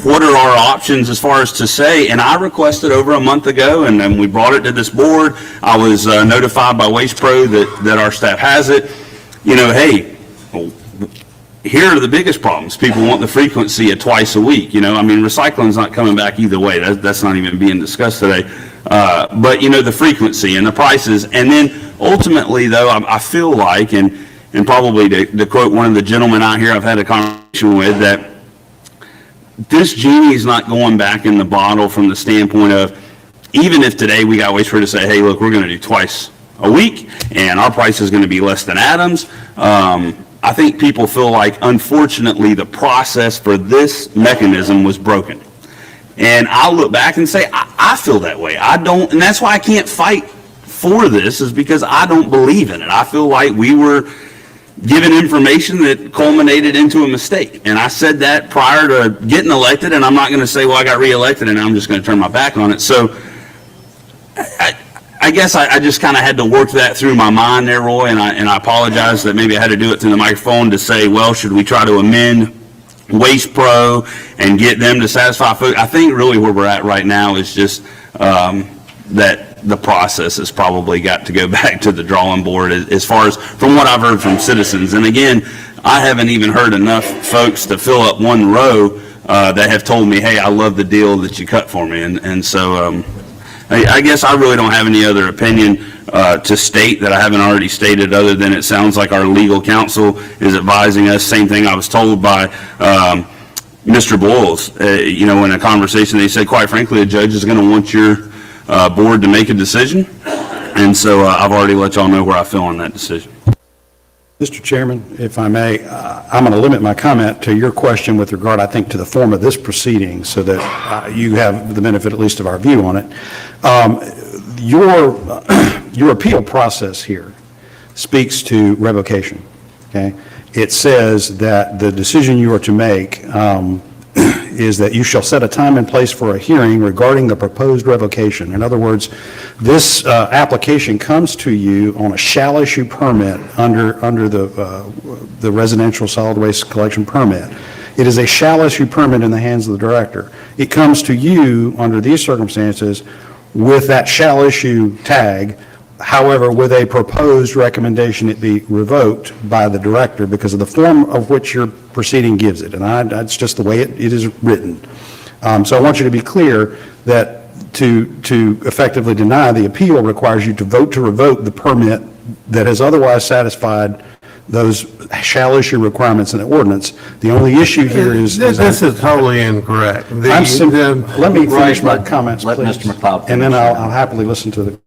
Speaker 6: what are our options as far as to say? And I requested over a month ago, and then we brought it to this board. I was notified by Waste Pro that our staff has it. Hey, here are the biggest problems. People want the frequency of twice a week. Recycling's not coming back either way. That's not even being discussed today. But the frequency and the prices. And then ultimately, though, I feel like, and probably to quote one of the gentlemen out here I've had a conversation with, that this genie's not going back in the bottle from the standpoint of, even if today we got Waste Pro to say, hey, look, we're going to do twice a week, and our price is going to be less than Adams. I think people feel like, unfortunately, the process for this mechanism was broken. And I'll look back and say, I feel that way. I don't, and that's why I can't fight for this, is because I don't believe in it. I feel like we were given information that culminated into a mistake. And I said that prior to getting elected, and I'm not going to say, well, I got reelected and I'm just going to turn my back on it. So I guess I just kind of had to work that through my mind there, Roy, and I apologize that maybe I had to do it through the microphone to say, well, should we try to amend Waste Pro and get them to satisfy folks? I think really where we're at right now is just that the process has probably got to go back to the drawing board as far as from what I've heard from citizens. And again, I haven't even heard enough folks to fill up one row that have told me, hey, I love the deal that you cut for me. And so I guess I really don't have any other opinion to state that I haven't already stated, other than it sounds like our legal counsel is advising us. Same thing I was told by Mr. Boyles, in a conversation. They said, quite frankly, a judge is going to want your board to make a decision. And so I've already let y'all know where I feel on that decision.
Speaker 2: Mr. Chairman, if I may, I'm going to limit my comment to your question with regard, I think, to the form of this proceeding, so that you have the benefit at least of our view on it. Your appeal process here speaks to revocation, okay? It says that the decision you are to make is that you shall set a time and place for a hearing regarding the proposed revocation. In other words, this application comes to you on a shall issue permit under the residential solid waste collection permit. It is a shall issue permit in the hands of the director. It comes to you under these circumstances with that shall issue tag However, with a proposed recommendation, it be revoked by the director because of the form of which your proceeding gives it. And that's just the way it is written. So I want you to be clear that to effectively deny the appeal requires you to vote to revoke the permit that has otherwise satisfied those shall issue requirements in the ordinance. The only issue here is...
Speaker 3: This is totally incorrect.
Speaker 2: Let me finish my comments,
Speaker 4: Let
Speaker 2: please.
Speaker 4: Mr. McLeod
Speaker 2: And then
Speaker 4: finish.
Speaker 2: I'll happily listen to the...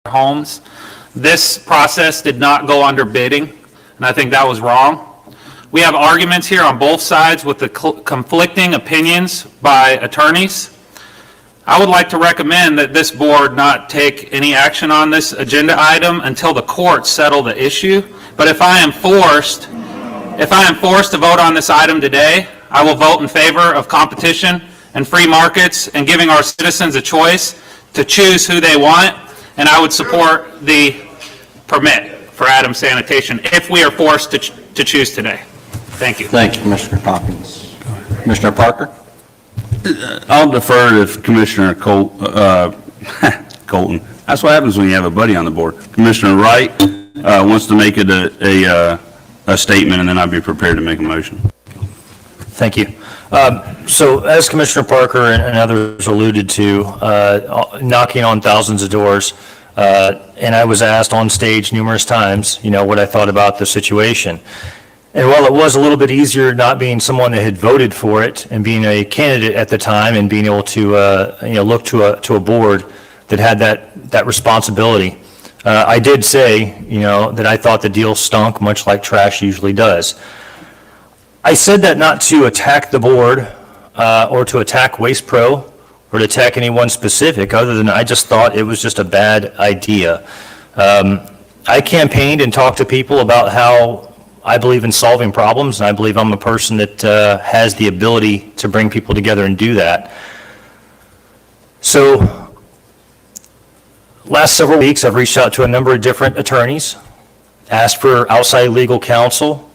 Speaker 5: Homes. This process did not go under bidding, and I think that was wrong. We have arguments here on both sides with the conflicting opinions by attorneys. I would like to recommend that this board not take any action on this agenda item until the courts settle the issue. But if I am forced to vote on this item today, I will vote in favor of competition and free markets and giving our citizens a choice to choose who they want. And I would support the permit for Adams Sanitation if we are forced to choose today. Thank you.
Speaker 4: Thank you, Commissioner Hopkins. Commissioner Parker?
Speaker 6: I'll defer to Commissioner Colton. That's what happens when you have a buddy on the board. Commissioner Wright wants to make it a statement, and then I'll be prepared to make a motion.
Speaker 11: Thank you. So as Commissioner Parker and others alluded to, knocking on thousands of doors, and I was asked on stage numerous times, what I thought about the situation. And while it was a little bit easier not being someone that had voted for it and being a candidate at the time and being able to, look to a board that had that responsibility. I did say, that I thought the deal stunk, much like trash usually does. I said that not to attack the board or to attack Waste Pro or to attack anyone specific, other than I just thought it was just a bad idea. I campaigned and talked to people about how I believe in solving problems, and I believe I'm a person that has the ability to bring people together and do that. So, last several weeks, I've reached out to a number of different attorneys, asked for outside legal counsel.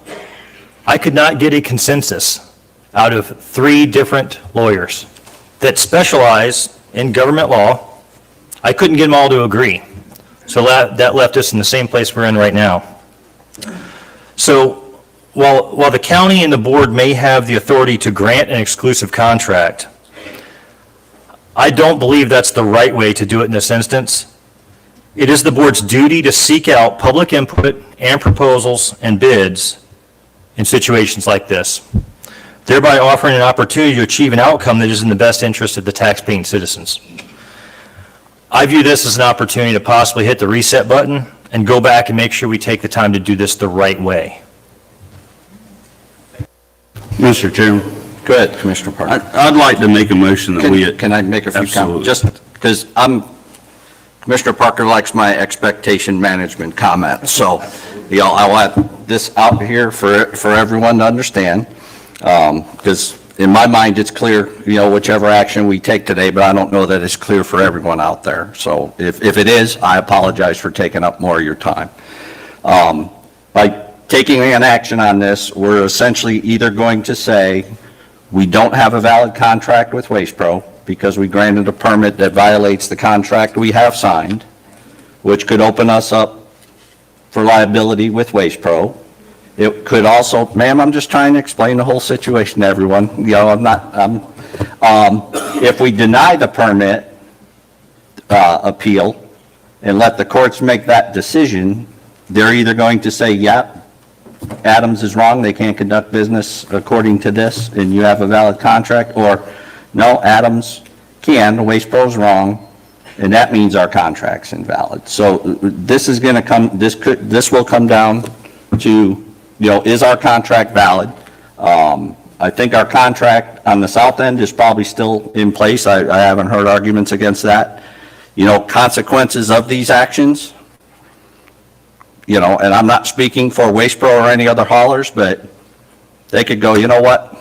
Speaker 11: I could not get a consensus out of 3 different lawyers that specialize in government law. I couldn't get them all to agree. So that left us in the same place we're in right now. So while the county and the board may have the authority to grant an exclusive contract, I don't believe that's the right way to do it in this instance. It is the board's duty to seek out public input and proposals and bids in situations like this, thereby offering an opportunity to achieve an outcome that is in the best interest of the taxpaying citizens. I view this as an opportunity to possibly hit the reset button and go back and make sure we take the time to do this the right way.
Speaker 6: Mr. Chairman,
Speaker 4: Go ahead, Commissioner Parker.
Speaker 6: I'd like to make a motion that we...
Speaker 4: Can I make a few
Speaker 6: Absolutely.
Speaker 4: comments? Just because Commissioner Parker likes my expectation management comments, so, I want this out here for everyone to understand, because in my mind, it's clear, whichever action we take today, but I don't know that it's clear for everyone out there. So if it is, I apologize for taking up more of your time. By taking an action on this, we're essentially either going to say, we don't have a valid contract with Waste Pro because we granted a permit that violates the contract we have signed, which could open us up for liability with Waste Pro. It could also, ma'am, I'm just trying to explain the whole situation to everyone. If we deny the permit appeal and let the courts make that decision, they're either going to say, yeah, Adams is wrong, they can't conduct business according to this, and you have a valid contract, or no, Adams can, Waste Pro's wrong, and that means our contract's invalid. So this is going to come, this will come down to, is our contract valid? I think our contract on the south end is probably still in place. I haven't heard arguments against that. Consequences of these actions, and I'm not speaking for Waste Pro or any other haulers, but they could go, you know what?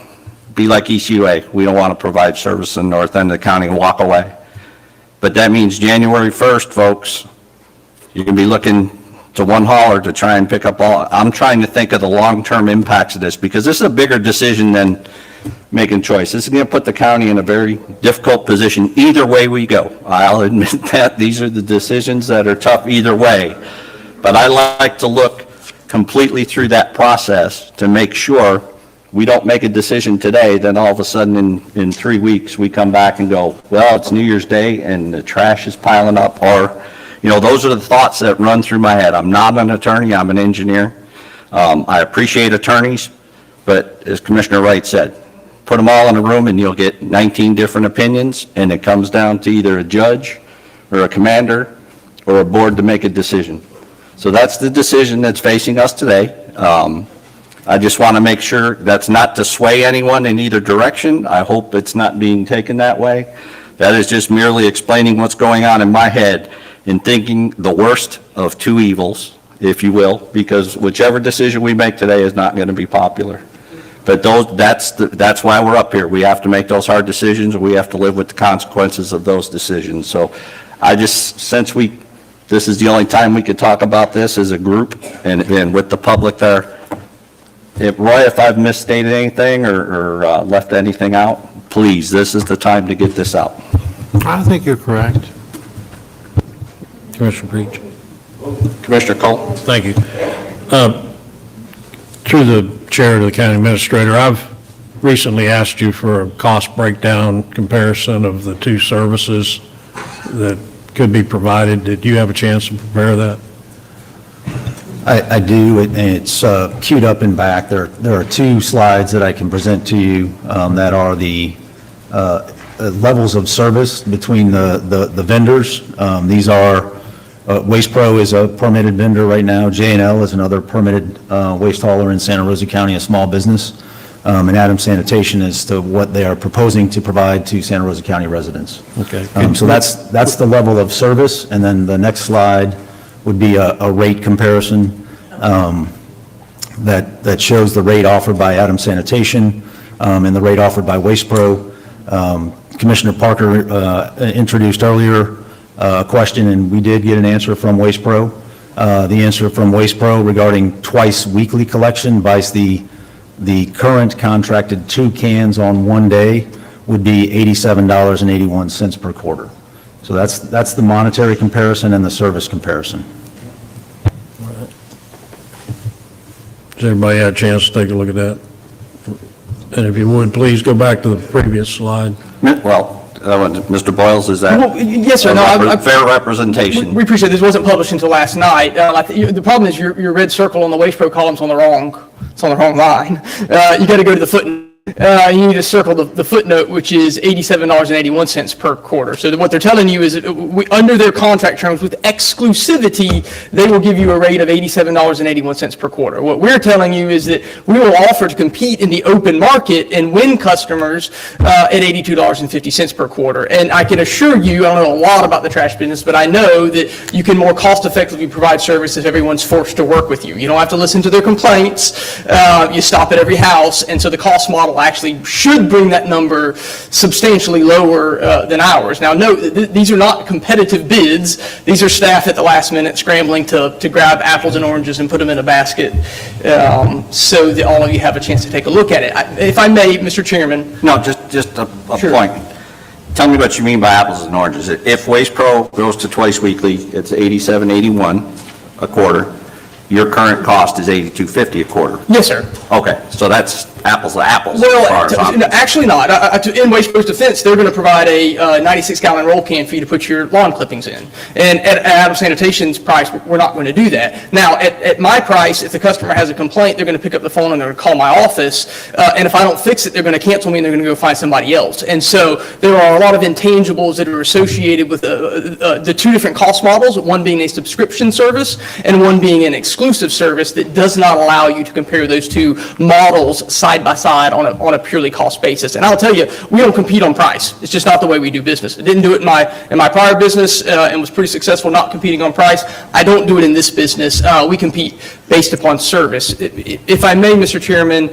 Speaker 4: Be like East UA. We don't want to provide service in the north end of the county and walk away. But that means January 1st, folks, you can be looking to one hauler to try and pick up all. I'm trying to think of the long-term impacts of this, because this is a bigger decision than making choice. This is going to put the county in a very difficult position either way we go. I'll admit that these are the decisions that are tough either way. But I like to look completely through that process to make sure we don't make a decision today, then all of a sudden in 3 weeks, we come back and go, well, it's New Year's Day and the trash is piling up, or, those are the thoughts that run through my head. I'm not an attorney, I'm an engineer. I appreciate attorneys, but as Commissioner Wright said, put them all in a room and you'll get 19 different opinions, and it comes down to either a judge or a commander or a board to make a decision. So that's the decision that's facing us today. I just want to make sure that's not to sway anyone in either direction. I hope it's not being taken that way. That is just merely explaining what's going on in my head and thinking the worst of 2 evils, if you will, because whichever decision we make today is not going to be popular. But that's why we're up here. We have to make those hard decisions, and we have to live with the consequences of those decisions. So I just, this is the only time we could talk about this as a group and with the public there. Roy, if I've misstated anything or left anything out, please, this is the time to get this out.
Speaker 3: I think you're correct.
Speaker 9: Commissioner Breach.
Speaker 4: Commissioner Cole?
Speaker 9: Thank you. Through the chair of the county administrator, I've recently asked you for a cost breakdown comparison of the 2 services that could be provided. Did you have a chance to prepare that?
Speaker 7: I do, and it's queued up in back. There are 2 slides that I can present to you that are the levels of service between the vendors. These are, Waste Pro is a permitted vendor right now. J&L is another permitted waste hauler in Santa Rosa County, a small business. And Adams Sanitation as to what they are proposing to provide to Santa Rosa County residents.
Speaker 9: Okay.
Speaker 7: So that's the level of service, and then the next slide would be a rate comparison that shows the rate offered by Adams Sanitation and the rate offered by Waste Pro. Commissioner Parker introduced earlier a question, and we did get an answer from Waste Pro. The answer from Waste Pro regarding twice weekly collection buys the current contracted 2 cans on one day would be $87.81 per quarter. So that's the monetary comparison and the service comparison.
Speaker 9: Does everybody have a chance to take a look at that? And if you would, please go back to the previous slide.
Speaker 4: Well, Mr. Boyles, is that?
Speaker 1: Well, yes, sir. No,
Speaker 4: Fair representation?
Speaker 1: We appreciate this. Wasn't published until last night. The problem is your red circle on the Waste Pro column's on the wrong line. You got to go to the footnote. You need to circle the footnote, which is $87.81 per quarter. So what they're telling you is that under their contract terms with exclusivity, they will give you a rate of $87.81 per quarter. What we're telling you is that we will offer to compete in the open market and win customers at $82.50 per quarter. And I can assure you, I don't know a lot about the trash business, but I know that you can more cost effectively provide service if everyone's forced to work with you. You don't have to listen to their complaints. You stop at every house. And so the cost model actually should bring that number substantially lower than ours. Now, note, these are not competitive bids. These are staff at the last minute scrambling to grab apples and oranges and put them in a basket so that all of you have a chance to take a look at it. If I may, Mr. Chairman.
Speaker 4: No, just a
Speaker 1: Sure.
Speaker 4: point. Tell me what you mean by apples and oranges. If Waste Pro goes to twice weekly, it's $87.81 a quarter. Your current cost is $82.50 a quarter.
Speaker 1: Yes, sir.
Speaker 4: Okay, so that's apples to apples.
Speaker 1: Well,
Speaker 4: as far as
Speaker 1: no, actually not. In Waste Pro's defense, they're going to provide a 96-gallon roll can for you to put your lawn clippings in. And at Adams Sanitation's price, we're not going to do that. Now, at my price, if the customer has a complaint, they're going to pick up the phone and they're going to call my office. And if I don't fix it, they're going to cancel me and they're going to go find somebody else. And so there are a lot of intangibles that are associated with the two different cost models, one being a subscription service and one being an exclusive service that does not allow you to compare those two models side by side on a purely cost basis. And I'll tell you, we don't compete on price. It's just not the way we do business. I didn't do it in my prior business and was pretty successful not competing on price. I don't do it in this business. We compete based upon service. If I may, Mr. Chairman,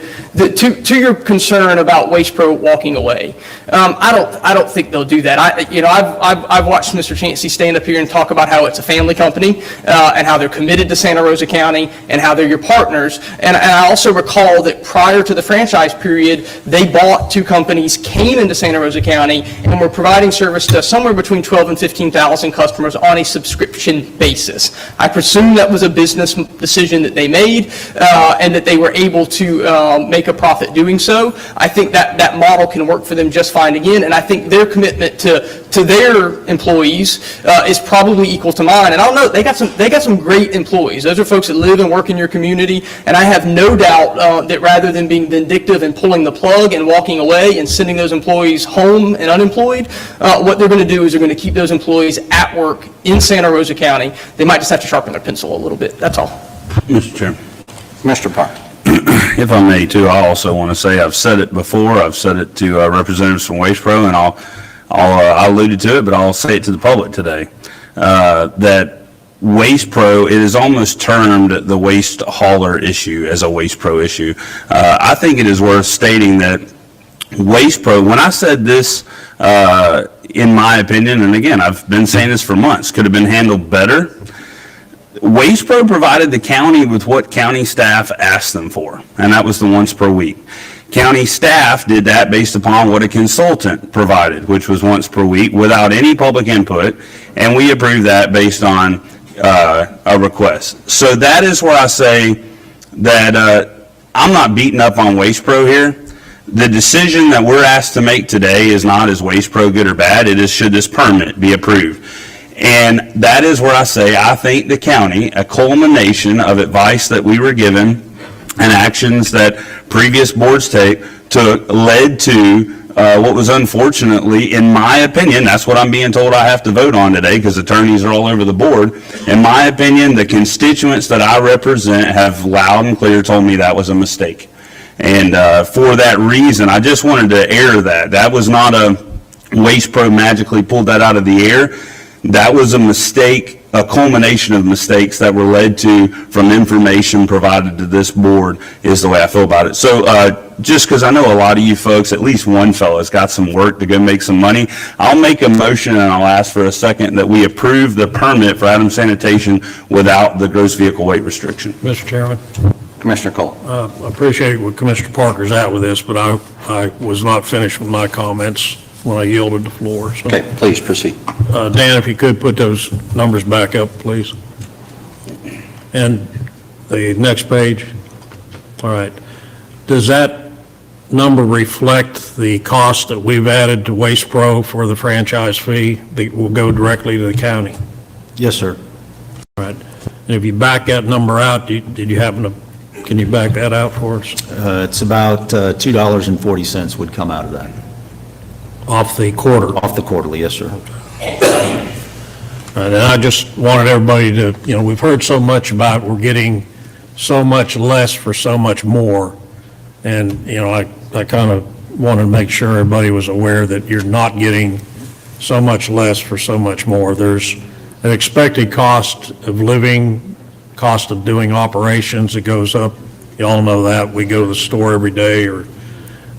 Speaker 1: to your concern about Waste Pro walking away, I don't think they'll do that. I've watched Mr. Chancey stand up here and talk about how it's a family company and how they're committed to Santa Rosa County and how they're your partners. And I also recall that prior to the franchise period, they bought two companies, came into Santa Rosa County, and were providing service to somewhere between 12 and 15,000 customers on a subscription basis. I presume that was a business decision that they made and that they were able to make a profit doing so. I think that model can work for them just fine again, and I think their commitment to their employees is probably equal to mine. And I'll note, they got some great employees. Those are folks that live and work in your community, and I have no doubt that rather than being vindictive and pulling the plug and walking away and sending those employees home and unemployed, what they're going to do is they're going to keep those employees at work in Santa Rosa County. They might just have to sharpen their pencil a little bit. That's all.
Speaker 6: Mr. Chairman.
Speaker 4: Mr. Park.
Speaker 6: If I may too, I also want to say, I've said it before, I've said it to representatives from Waste Pro, and I alluded to it, but I'll say it to the public today, that Waste Pro, it is almost termed the waste hauler issue as a Waste Pro issue. I think it is worth stating that Waste Pro, when I said this, in my opinion, and again, I've been saying this for months, could have been handled better. Waste Pro provided the county with what county staff asked them for, and that was the once per week. County staff did that based upon what a consultant provided, which was once per week without any public input, and we approved that based on a request. So that is where I say that I'm not beating up on Waste Pro here. The decision that we're asked to make today is not, is Waste Pro good or bad? It is, should this permit be approved? And that is where I say, I think the county, a culmination of advice that we were given and actions that previous boards took, led to what was unfortunately, in my opinion, that's what I'm being told I have to vote on today because attorneys are all over the board. In my opinion, the constituents that I represent have loud and clear told me that was a mistake. And for that reason, I just wanted to air that. That was not a Waste Pro magically pulled that out of the air. That was a mistake, a culmination of mistakes that were led to from information provided to this board is the way I feel about it. So just because I know a lot of you folks, at least one fellow's got some work to go make some money, I'll make a motion and I'll ask for a second that we approve the permit for Adams Sanitation without the gross vehicle weight restriction.
Speaker 9: Mr. Chairman,
Speaker 4: Commissioner Cole.
Speaker 9: I appreciate where Commissioner Parker's at with this, but I was not finished with my comments when I yielded the floor. So,
Speaker 4: Okay, please proceed.
Speaker 9: Dan, if you could put those numbers back up, please. And the next page. All right. Does that number reflect the cost that we've added to Waste Pro for the franchise fee that will go directly to the county?
Speaker 7: Yes, sir.
Speaker 9: All right. And if you back that number out, did you happen to, can you back that out for us?
Speaker 7: It's about $2.40 would come out of that.
Speaker 9: Off the quarter?
Speaker 7: Off the quarterly, yes, sir.
Speaker 9: And I just wanted everybody to, we've heard so much about we're getting so much less for so much more. And, I kind of wanted to make sure everybody was aware that you're not getting so much less for so much more. There's an expected cost of living, cost of doing operations that goes up. You all know that. We go to the store every day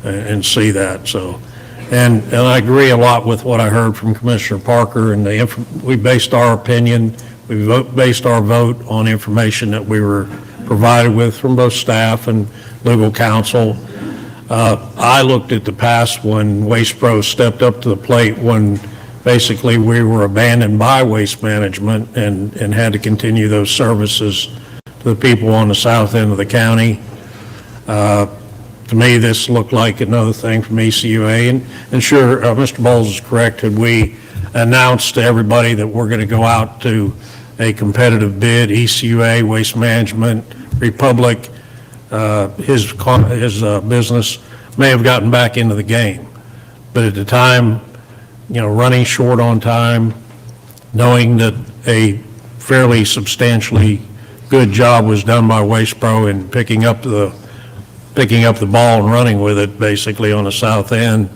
Speaker 9: and see that, so. And I agree a lot with what I heard from Commissioner Parker, and we based our opinion, based our vote on information that we were provided with from both staff and legal counsel. I looked at the past when Waste Pro stepped up to the plate when basically we were abandoned by Waste Management and had to continue those services to the people on the south end of the county. To me, this looked like another thing from ECUA, and sure, Mr. Bowles is correct. Had we announced to everybody that we're going to go out to a competitive bid, ECUA, Waste Management, Republic, his business may have gotten back into the game. But at the time, running short on time, knowing that a fairly substantially good job was done by Waste Pro in picking up the ball and running with it basically on the south end.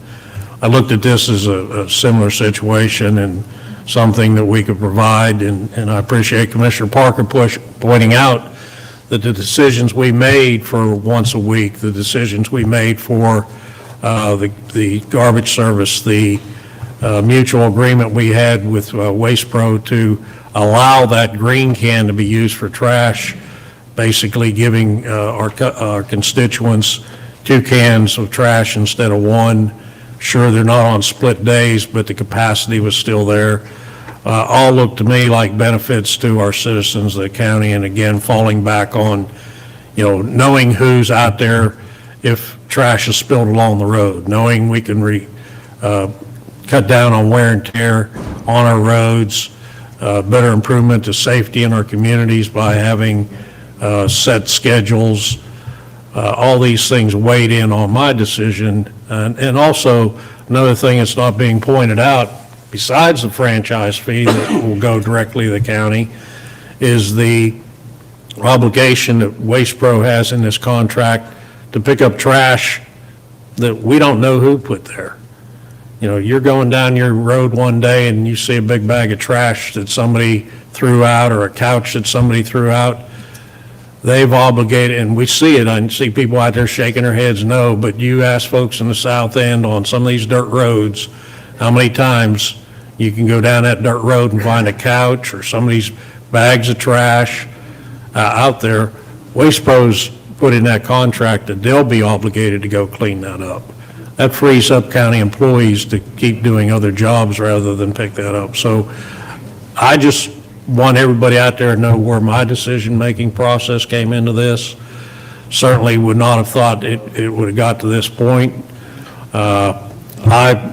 Speaker 9: I looked at this as a similar situation and something that we could provide, and I appreciate Commissioner Parker pointing out that the decisions we made for once a week, the decisions we made for the garbage service, the mutual agreement we had with Waste Pro to allow that green can to be used for trash, basically giving our constituents 2 cans of trash instead of 1. Sure, they're not on split days, but the capacity was still there. All look to me like benefits to our citizens of the county, and again, falling back on, knowing who's out there if trash is spilled along the road, knowing we can cut down on wear and tear on our roads, better improvement to safety in our communities by having set schedules. All these things weighed in on my decision. And also, another thing that's not being pointed out, besides the franchise fee that will go directly to the county, is the obligation that Waste Pro has in this contract to pick up trash that we don't know who put there. You're going down your road one day and you see a big bag of trash that somebody threw out or a couch that somebody threw out. They've obligated, and we see it, I see people out there shaking their heads no, but you ask folks in the south end on some of these dirt roads, how many times you can go down that dirt road and find a couch or somebody's bags of trash out there. Waste Pro's put in that contract that they'll be obligated to go clean that up. That frees up county employees to keep doing other jobs rather than pick that up. So I just want everybody out there to know where my decision-making process came into this. Certainly would not have thought it would have got to this point. I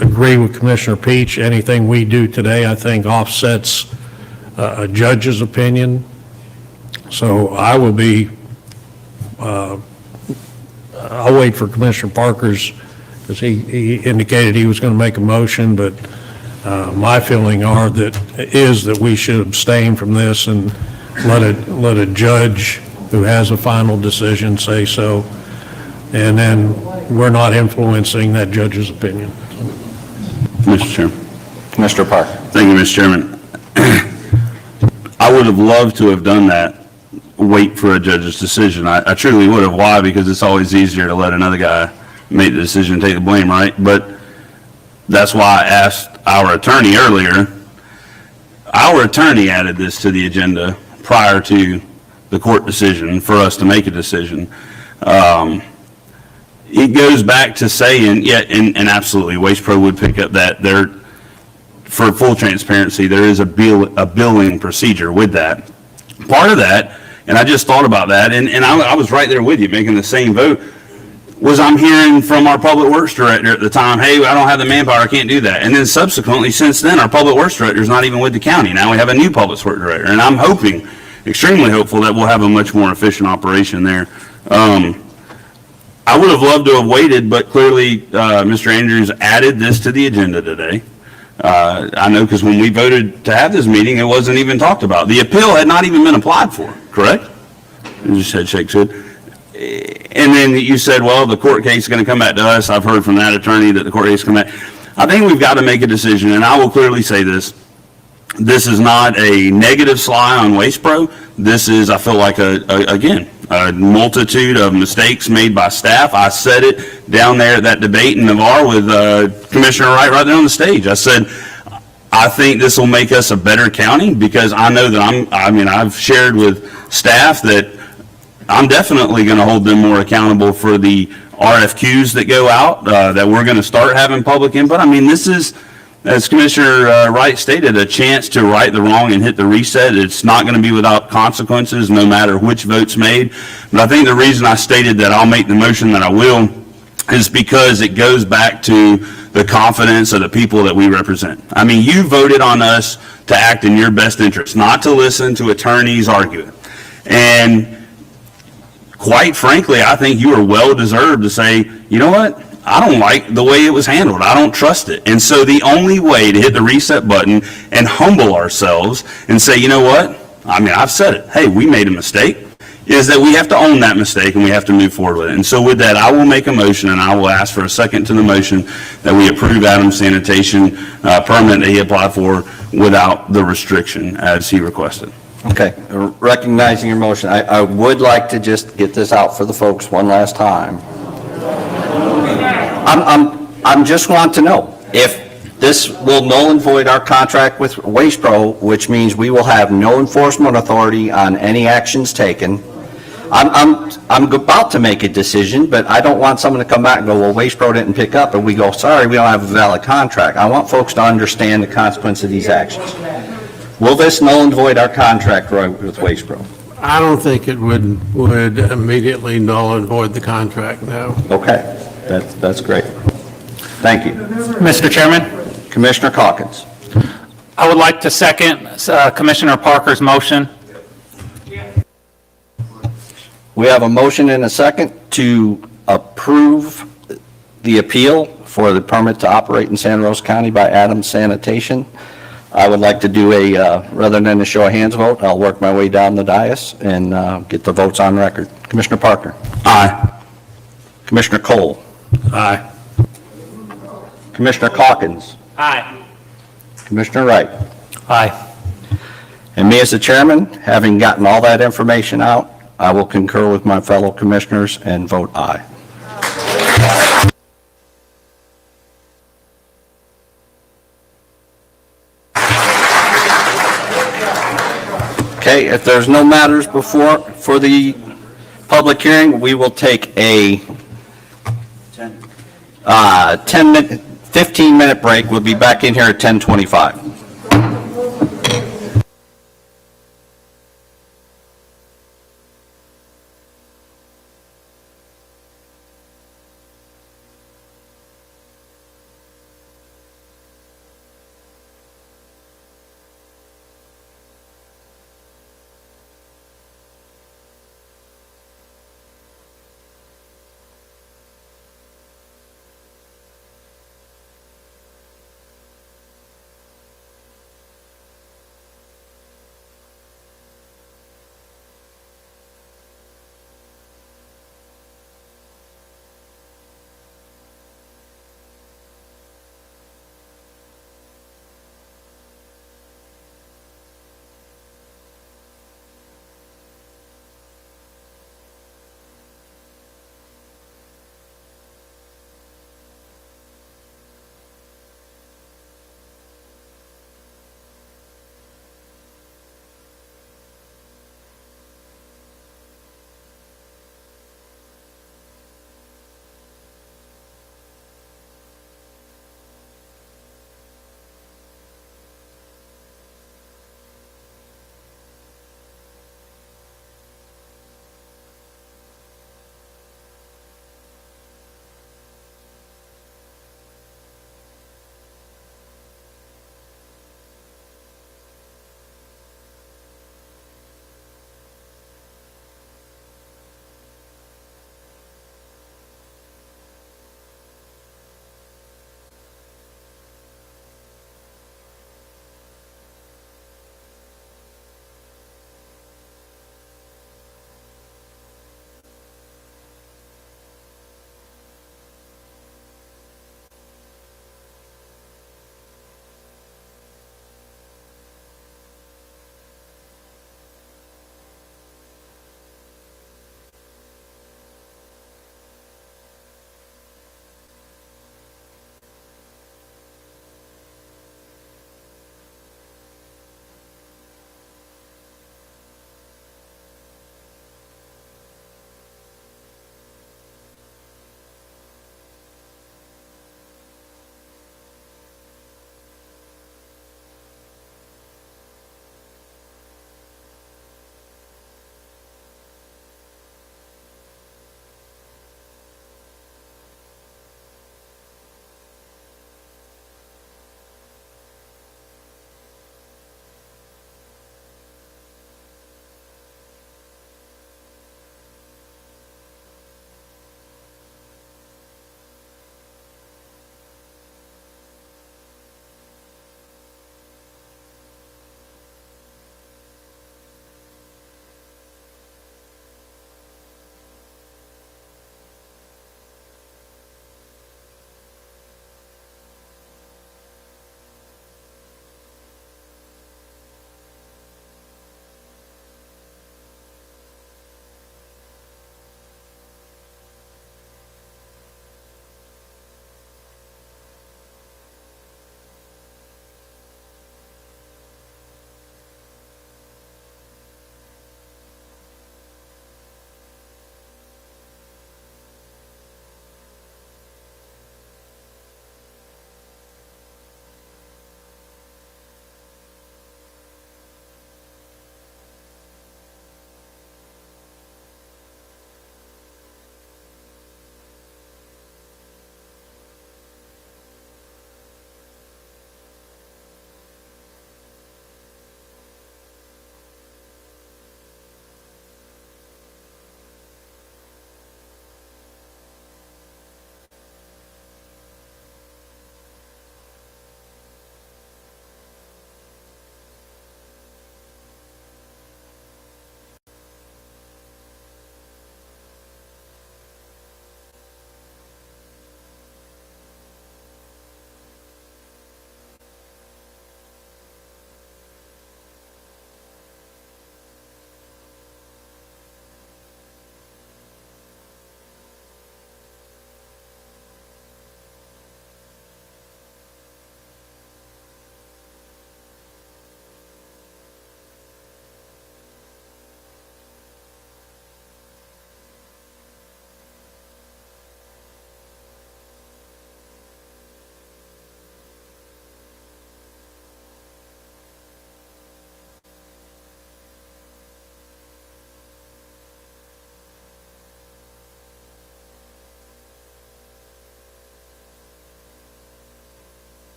Speaker 9: agree with Commissioner Peach. Anything we do today, I think, offsets a judge's opinion. So I will be, I'll wait for Commissioner Parker's because he indicated he was going to make a motion, but my feeling is that we should abstain from this and let a judge who has a final decision say so, and then we're not influencing that judge's opinion.
Speaker 6: Mr. Chairman.
Speaker 4: Commissioner Parker.
Speaker 6: Thank you, Mr. Chairman. I would have loved to have done that, wait for a judge's decision. I truly would have. Why? Because it's always easier to let another guy make the decision and take the blame, right? But that's why I asked our attorney earlier. Our attorney added this to the agenda prior to the court decision for us to make a decision. It goes back to saying, yeah, and absolutely, Waste Pro would pick up that there, for full transparency, there is a billing procedure with that. Part of that, and I just thought about that, and I was right there with you, making the same vote, was I'm hearing from our Public Works Director at the time, hey, I don't have the manpower, I can't do that. And then subsequently, since then, our Public Works Director is not even with the county. Now we have a new Public Works Director, and I'm hoping, extremely hopeful, that we'll have a much more efficient operation there. I would have loved to have waited, but clearly, Mr. Andrews added this to the agenda today. I know because when we voted to have this meeting, it wasn't even talked about. The appeal had not even been applied for, correct? You just said shake good. And then you said, well, the court case is going to come back to us. I've heard from that attorney that the court case is coming back. I think we've got to make a decision, and I will clearly say this. This is not a negative sly on Waste Pro. This is, I feel like, again, a multitude of mistakes made by staff. I said it down there at that debate in Navarre with Commissioner Wright right there on the stage. I said, I think this will make us a better county because I know that I've shared with staff that I'm definitely going to hold them more accountable for the RFQs that go out, that we're going to start having public input. I mean, this is, as Commissioner Wright stated, a chance to right the wrong and hit the reset. It's not going to be without consequences, no matter which vote's made. But I think the reason I stated that I'll make the motion that I will is because it goes back to the confidence of the people that we represent. I mean, you voted on us to act in your best interest, not to listen to attorneys arguing. And quite frankly, I think you are well deserved to say, you know what? I don't like the way it was handled. I don't trust it. And so the only way to hit the reset button and humble ourselves and say, you know what? I mean, I've said it. Hey, we made a mistake, is that we have to own that mistake and we have to move forward with it. And so with that, I will make a motion and I will ask for a second to the motion that we approve Adam's sanitation permit that he applied for without the restriction as he requested.
Speaker 4: Okay, recognizing your motion, I would like to just get this out for the folks one last time. I'm just want to know if this will null and void our contract with Waste Pro, which means we will have no enforcement authority on any actions taken. I'm about to make a decision, but I don't want someone to come back and go, well, Waste Pro didn't pick up, and we go, sorry, we don't have a valid contract. I want folks to understand the consequence of these actions. Will this null and void our contract with Waste Pro?
Speaker 3: I don't think it would immediately null and void the contract, no.
Speaker 4: Okay, that's great. Thank you.
Speaker 5: Mr. Chairman,
Speaker 4: Commissioner Calkins.
Speaker 5: I would like to second Commissioner Parker's motion.
Speaker 4: We have a motion and a second to approve the appeal for the permit to operate in Santa Rosa County by Adams Sanitation. I would like to do rather than a show of hands vote, I'll work my way down the dais and get the votes on record. Commissioner Parker.
Speaker 6: Aye.
Speaker 4: Commissioner Cole.
Speaker 9: Aye.
Speaker 4: Commissioner Calkins.
Speaker 5: Aye.
Speaker 4: Commissioner Wright.
Speaker 11: Aye.
Speaker 4: And me as the chairman, having gotten all that information out, I will concur with my fellow commissioners and vote aye. Okay, if there's no matters for the public hearing, we will take a 15-minute break. We'll be back in here at 10:25.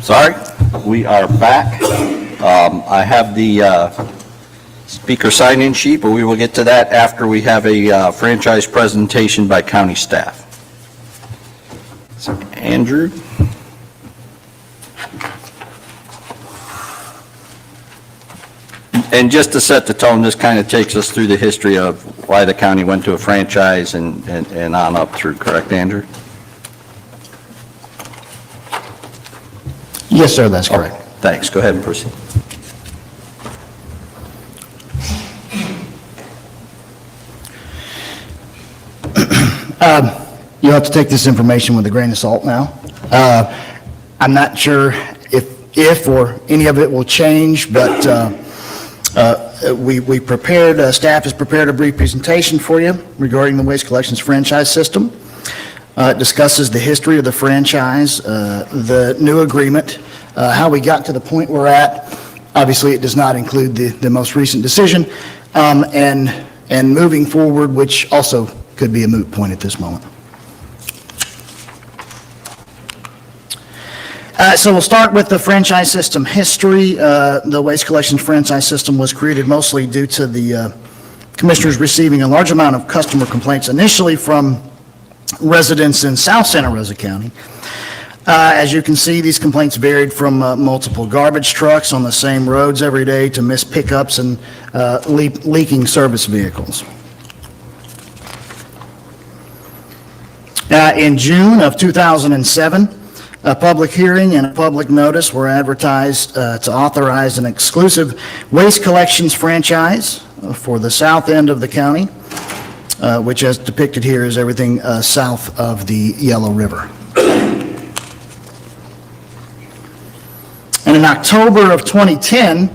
Speaker 4: Sorry, we are back. I have the speaker sign-in sheet, but we will get to that after we have a franchise presentation by county staff. So, Andrew? And just to set the tone, this kind of takes us through the history of why the county went to a franchise and on up through, correct, Andrew?
Speaker 12: Yes, sir, that's correct.
Speaker 4: Thanks, go ahead and proceed.
Speaker 12: You'll have to take this information with a grain of salt now. I'm not sure if or any of it will change, but we prepared, staff has prepared a brief presentation for you regarding the Waste Collections franchise system. It discusses the history of the franchise, the new agreement, how we got to the point we're at. Obviously, it does not include the most recent decision, and moving forward, which also could be a moot point at this moment. So we'll start with the franchise system history. The Waste Collections franchise system was created mostly due to the commissioners receiving a large amount of customer complaints initially from residents in South Santa Rosa County. As you can see, these complaints varied from multiple garbage trucks on the same roads every day to missed pickups and leaking service vehicles. In June of 2007, a public hearing and a public notice were advertised to authorize an exclusive waste collections franchise for the south end of the county, which as depicted here is everything south of the Yellow River. And in October of 2010,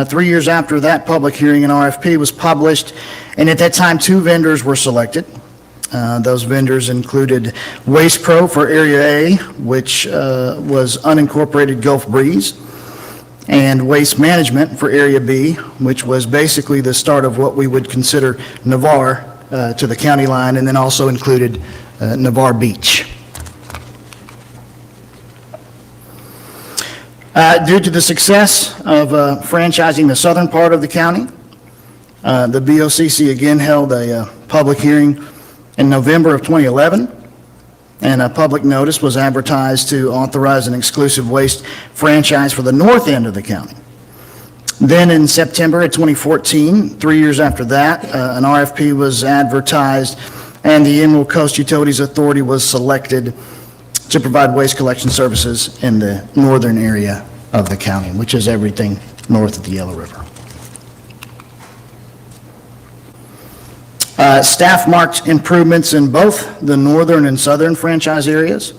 Speaker 12: 3 years after that public hearing, an RFP was published, and at that time, 2 vendors were selected. Those vendors included Waste Pro for Area A, which was unincorporated Gulf Breeze, and Waste Management for Area B, which was basically the start of what we would consider Navarre to the county line, and then also included Navarre Beach. Due to the success of franchising the southern part of the county, the BOCC again held a public hearing in November of 2011, and a public notice was advertised to authorize an exclusive waste franchise for the north end of the county. Then in September of 2014, 3 years after that, an RFP was advertised, and the Emerald Coast Utilities Authority was selected to provide waste collection services in the northern area of the county, which is everything north of the Yellow River. Staff marked improvements in both the northern and southern franchise areas.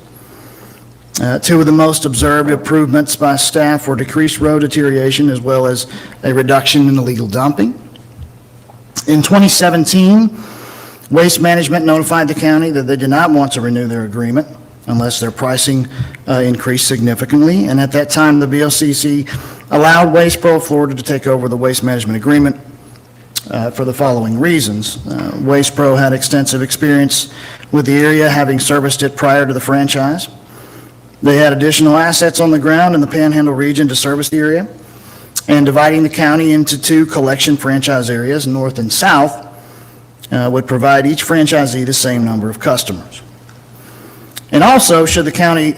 Speaker 12: 2 of the most observed improvements by staff were decreased road deterioration as well as a reduction in illegal dumping. In 2017, Waste Management notified the county that they did not want to renew their agreement unless their pricing increased significantly, and at that time, the BOCC allowed Waste Pro Florida to take over the waste management agreement for the following reasons. Waste Pro had extensive experience with the area, having serviced it prior to the franchise. They had additional assets on the ground in the Panhandle region to service the area, and dividing the county into 2 collection franchise areas, north and south, would provide each franchisee the same number of customers. And also, should the county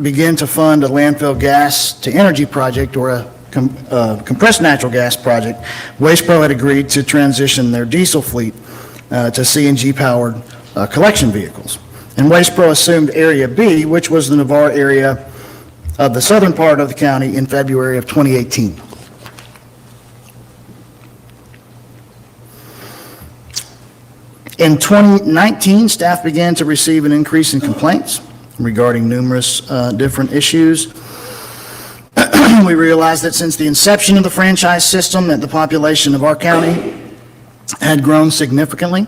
Speaker 12: begin to fund a landfill gas to energy project or a compressed natural gas project, Waste Pro had agreed to transition their diesel fleet to CNG-powered collection vehicles. And Waste Pro assumed Area B, which was the Navarre area of the southern part of the county, in February of 2018. In 2019, staff began to receive an increase in complaints regarding numerous different issues. We realized that since the inception of the franchise system, that the population of our county had grown significantly.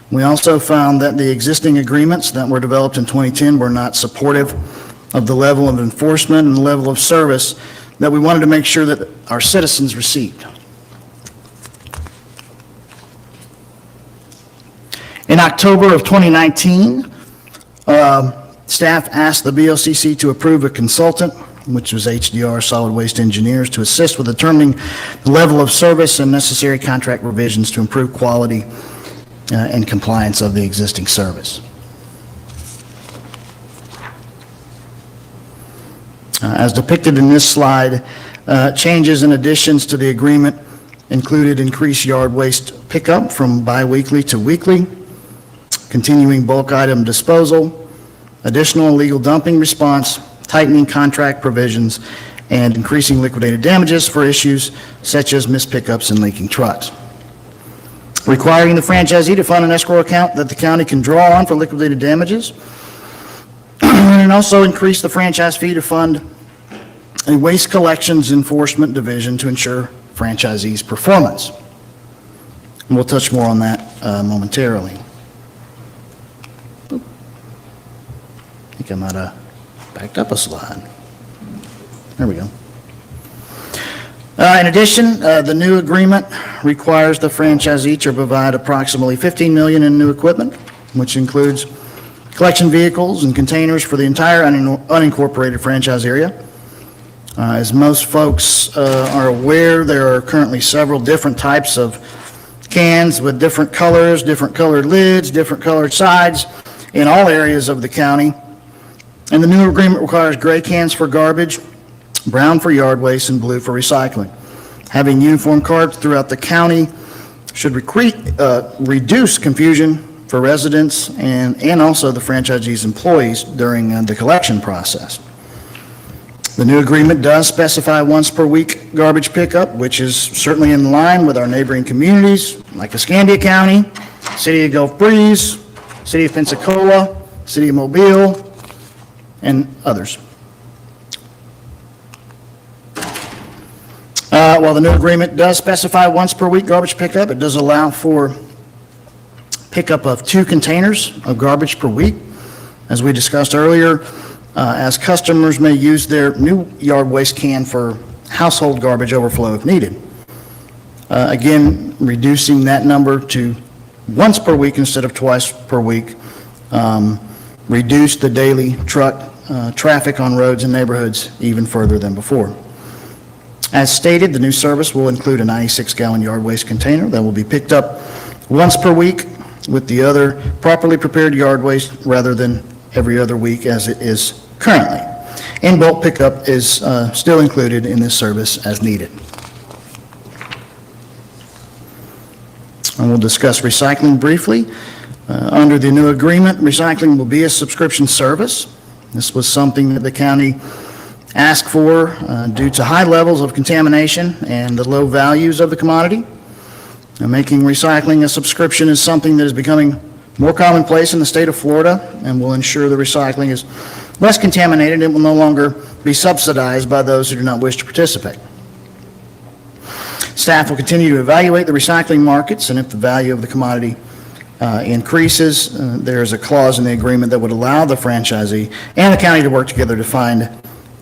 Speaker 12: We also found that the existing agreements that were developed in 2010 were not supportive of the level of enforcement and the level of service that we wanted to make sure that our citizens received. In October of 2019, Staff asked the BOCC to approve a consultant, which was HDR Solid Waste Engineers, to assist with determining the level of service and necessary contract revisions to improve quality and compliance of the existing service. As depicted in this slide, changes and additions to the agreement included increased yard waste pickup from biweekly to weekly, continuing bulk item disposal, additional illegal dumping response, tightening contract provisions, and increasing liquidated damages for issues such as missed pickups and leaking trucks. Requiring the franchisee to fund an escrow account that the county can draw on for liquidated damages, and also increase the franchise fee to fund a waste collections enforcement division to ensure franchisees' performance. And we'll touch more on that momentarily. I think I might have backed up a slide. There we go. In addition, the new agreement requires the franchisee to provide approximately $15 million in new equipment, which includes collection vehicles and containers for the entire unincorporated franchise area. As most folks are aware, there are currently several different types of cans with different colors, different colored lids, different colored sides in all areas of the county. And the new agreement requires gray cans for garbage, brown for yard waste, and blue for recycling. Having uniform cards throughout the county should reduce confusion for residents and also the franchisee's employees during the collection process. The new agreement does specify once per week garbage pickup, which is certainly in line with our neighboring communities like Escambia County, City of Gulf Breeze, City of Pensacola, City of Mobile, and others. While the new agreement does specify once per week garbage pickup, it does allow for pickup of 2 containers of garbage per week. As we discussed earlier, as customers may use their new yard waste can for household garbage overflow if needed. Again, reducing that number to once per week instead of twice per week, reduce the daily truck traffic on roads and neighborhoods even further than before. As stated, the new service will include a 96-gallon yard waste container that will be picked up once per week with the other properly prepared yard waste rather than every other week as it is currently. And bulk pickup is still included in this service as needed. And we'll discuss recycling briefly. Under the new agreement, recycling will be a subscription service. This was something that the county asked for due to high levels of contamination and the low values of the commodity. Now, making recycling a subscription is something that is becoming more commonplace in the state of Florida and will ensure the recycling is less contaminated and will no longer be subsidized by those who do not wish to participate. Staff will continue to evaluate the recycling markets, and if the value of the commodity increases, there is a clause in the agreement that would allow the franchisee and the county to work together to find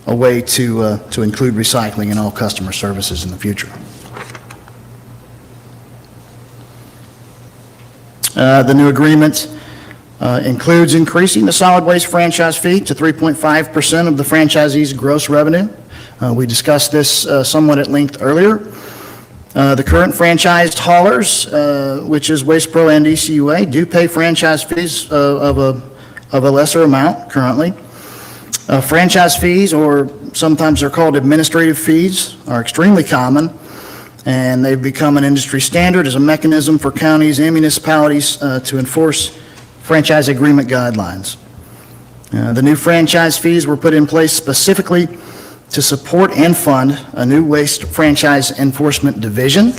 Speaker 12: a way to include recycling in all customer services in the future. The new agreement includes increasing the solid waste franchise fee to 3.5% of the franchisee's gross revenue. We discussed this somewhat at length earlier. The current franchised haulers, which is Waste Pro and ECUA, do pay franchise fees of a lesser amount currently. Franchise fees, or sometimes they're called administrative fees, are extremely common, and they've become an industry standard as a mechanism for counties and municipalities to enforce franchise agreement guidelines. The new franchise fees were put in place specifically to support and fund a new waste franchise enforcement division.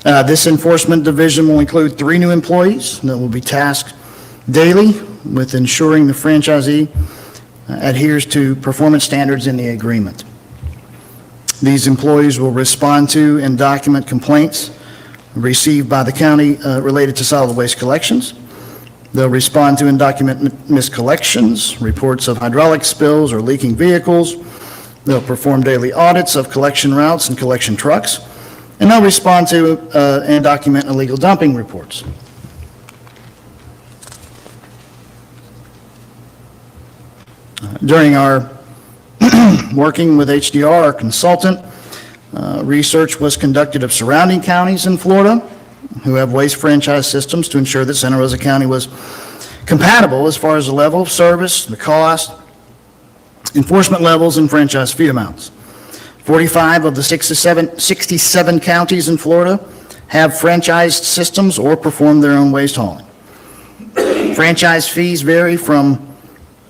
Speaker 12: This enforcement division will include 3 new employees that will be tasked daily with ensuring the franchisee adheres to performance standards in the agreement. These employees will respond to and document complaints received by the county related to solid waste collections. They'll respond to and document miscollections, reports of hydraulic spills or leaking vehicles. They'll perform daily audits of collection routes and collection trucks. And they'll respond to and document illegal dumping reports. During our working with HDR, our consultant, research was conducted of surrounding counties in Florida who have waste franchise systems to ensure that Santa Rosa County was compatible as far as the level of service, the cost, enforcement levels, and franchise fee amounts. 45 of the 67 counties in Florida have franchised systems or perform their own waste hauling. Franchise fees vary from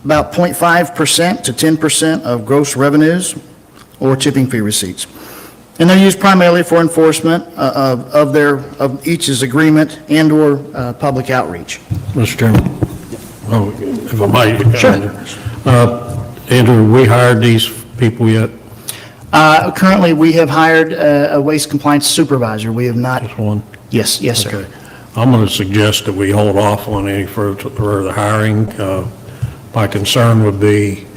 Speaker 12: about 0.5% to 10% of gross revenues or tipping fee receipts. And they're used primarily for enforcement of each's agreement and/or public outreach.
Speaker 9: Mr. Chairman? Oh, if I might. Sure. Andrew, we hired these people yet?
Speaker 12: Currently, we have hired a waste compliance supervisor. We have not.
Speaker 9: Just one?
Speaker 12: Yes, sir.
Speaker 9: Okay. I'm going to suggest that we hold off on any further hiring. My concern would be,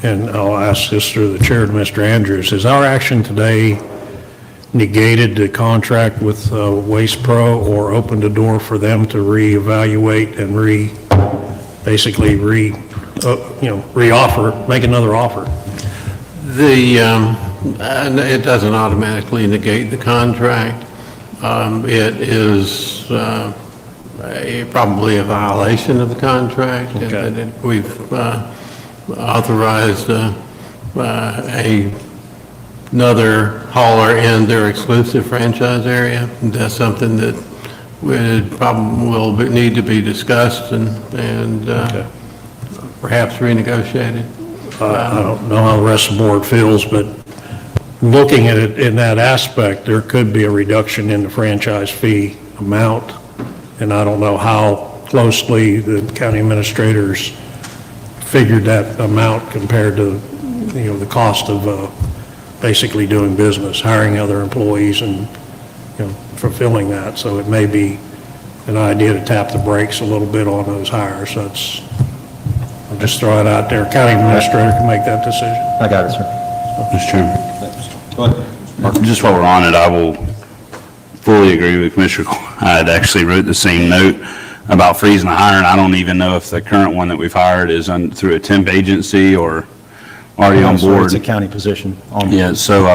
Speaker 9: and I'll ask this through the chair to Mr. Andrews, has our action today negated the contract with Waste Pro or opened the door for them to reevaluate and reoffer, make another offer?
Speaker 3: And it doesn't automatically negate the contract. It is probably a violation of the contract.
Speaker 9: Okay.
Speaker 3: And we've authorized another hauler in their exclusive franchise area. That's something that will need to be discussed and perhaps renegotiated.
Speaker 9: I don't know how the rest of the board feels, but looking at it in that aspect, there could be a reduction in the franchise fee amount, and I don't know how closely the county administrators figured that amount compared to, the cost of basically doing business, hiring other employees and, fulfilling that. So it may be an idea to tap the brakes a little bit on those hires. I'll just throw it out there. County administrator can make that decision.
Speaker 7: I got it, sir.
Speaker 6: Mr. Chairman. Just while we're on it, I will fully agree with Commissioner. I had actually wrote the same note about freezing the hiring. I don't even know if the current one that we've hired is through a temp agency or already on board.
Speaker 7: It's a county position.
Speaker 6: Yeah, so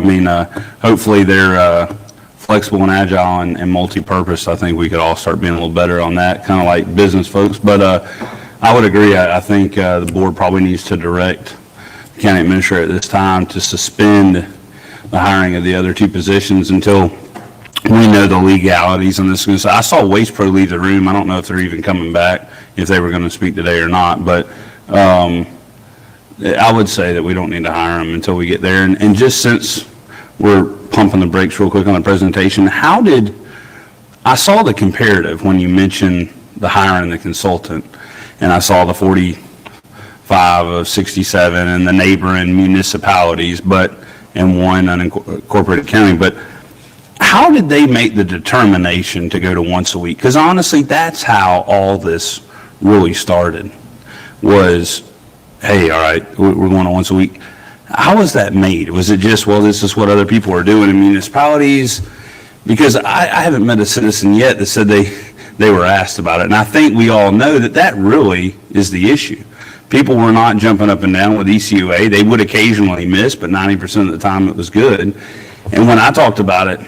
Speaker 6: hopefully they're flexible and agile and multi-purpose. I think we could all start being a little better on that, kind of like business folks. But I would agree. I think the board probably needs to direct the county administrator at this time to suspend the hiring of the other two positions until we know the legalities on this. I saw Waste Pro leave the room. I don't know if they're even coming back, if they were going to speak today or not. But I would say that we don't need to hire them until we get there. And just since we're pumping the brakes real quick on the presentation, I saw the comparative when you mentioned the hiring the consultant, and I saw the 45 of 67 and the neighboring municipalities, and one unincorporated county. But how did they make the determination to go to once a week? Because honestly, that's how all this really started, was, hey, all right, we're going to once a week. How was that made? Was it just, well, this is what other people are doing in municipalities? Because I haven't met a citizen yet that said they were asked about it. And I think we all know that really is the issue. People were not jumping up and down with ECUA. They would occasionally miss, but 90% of the time it was good. And when I talked about it,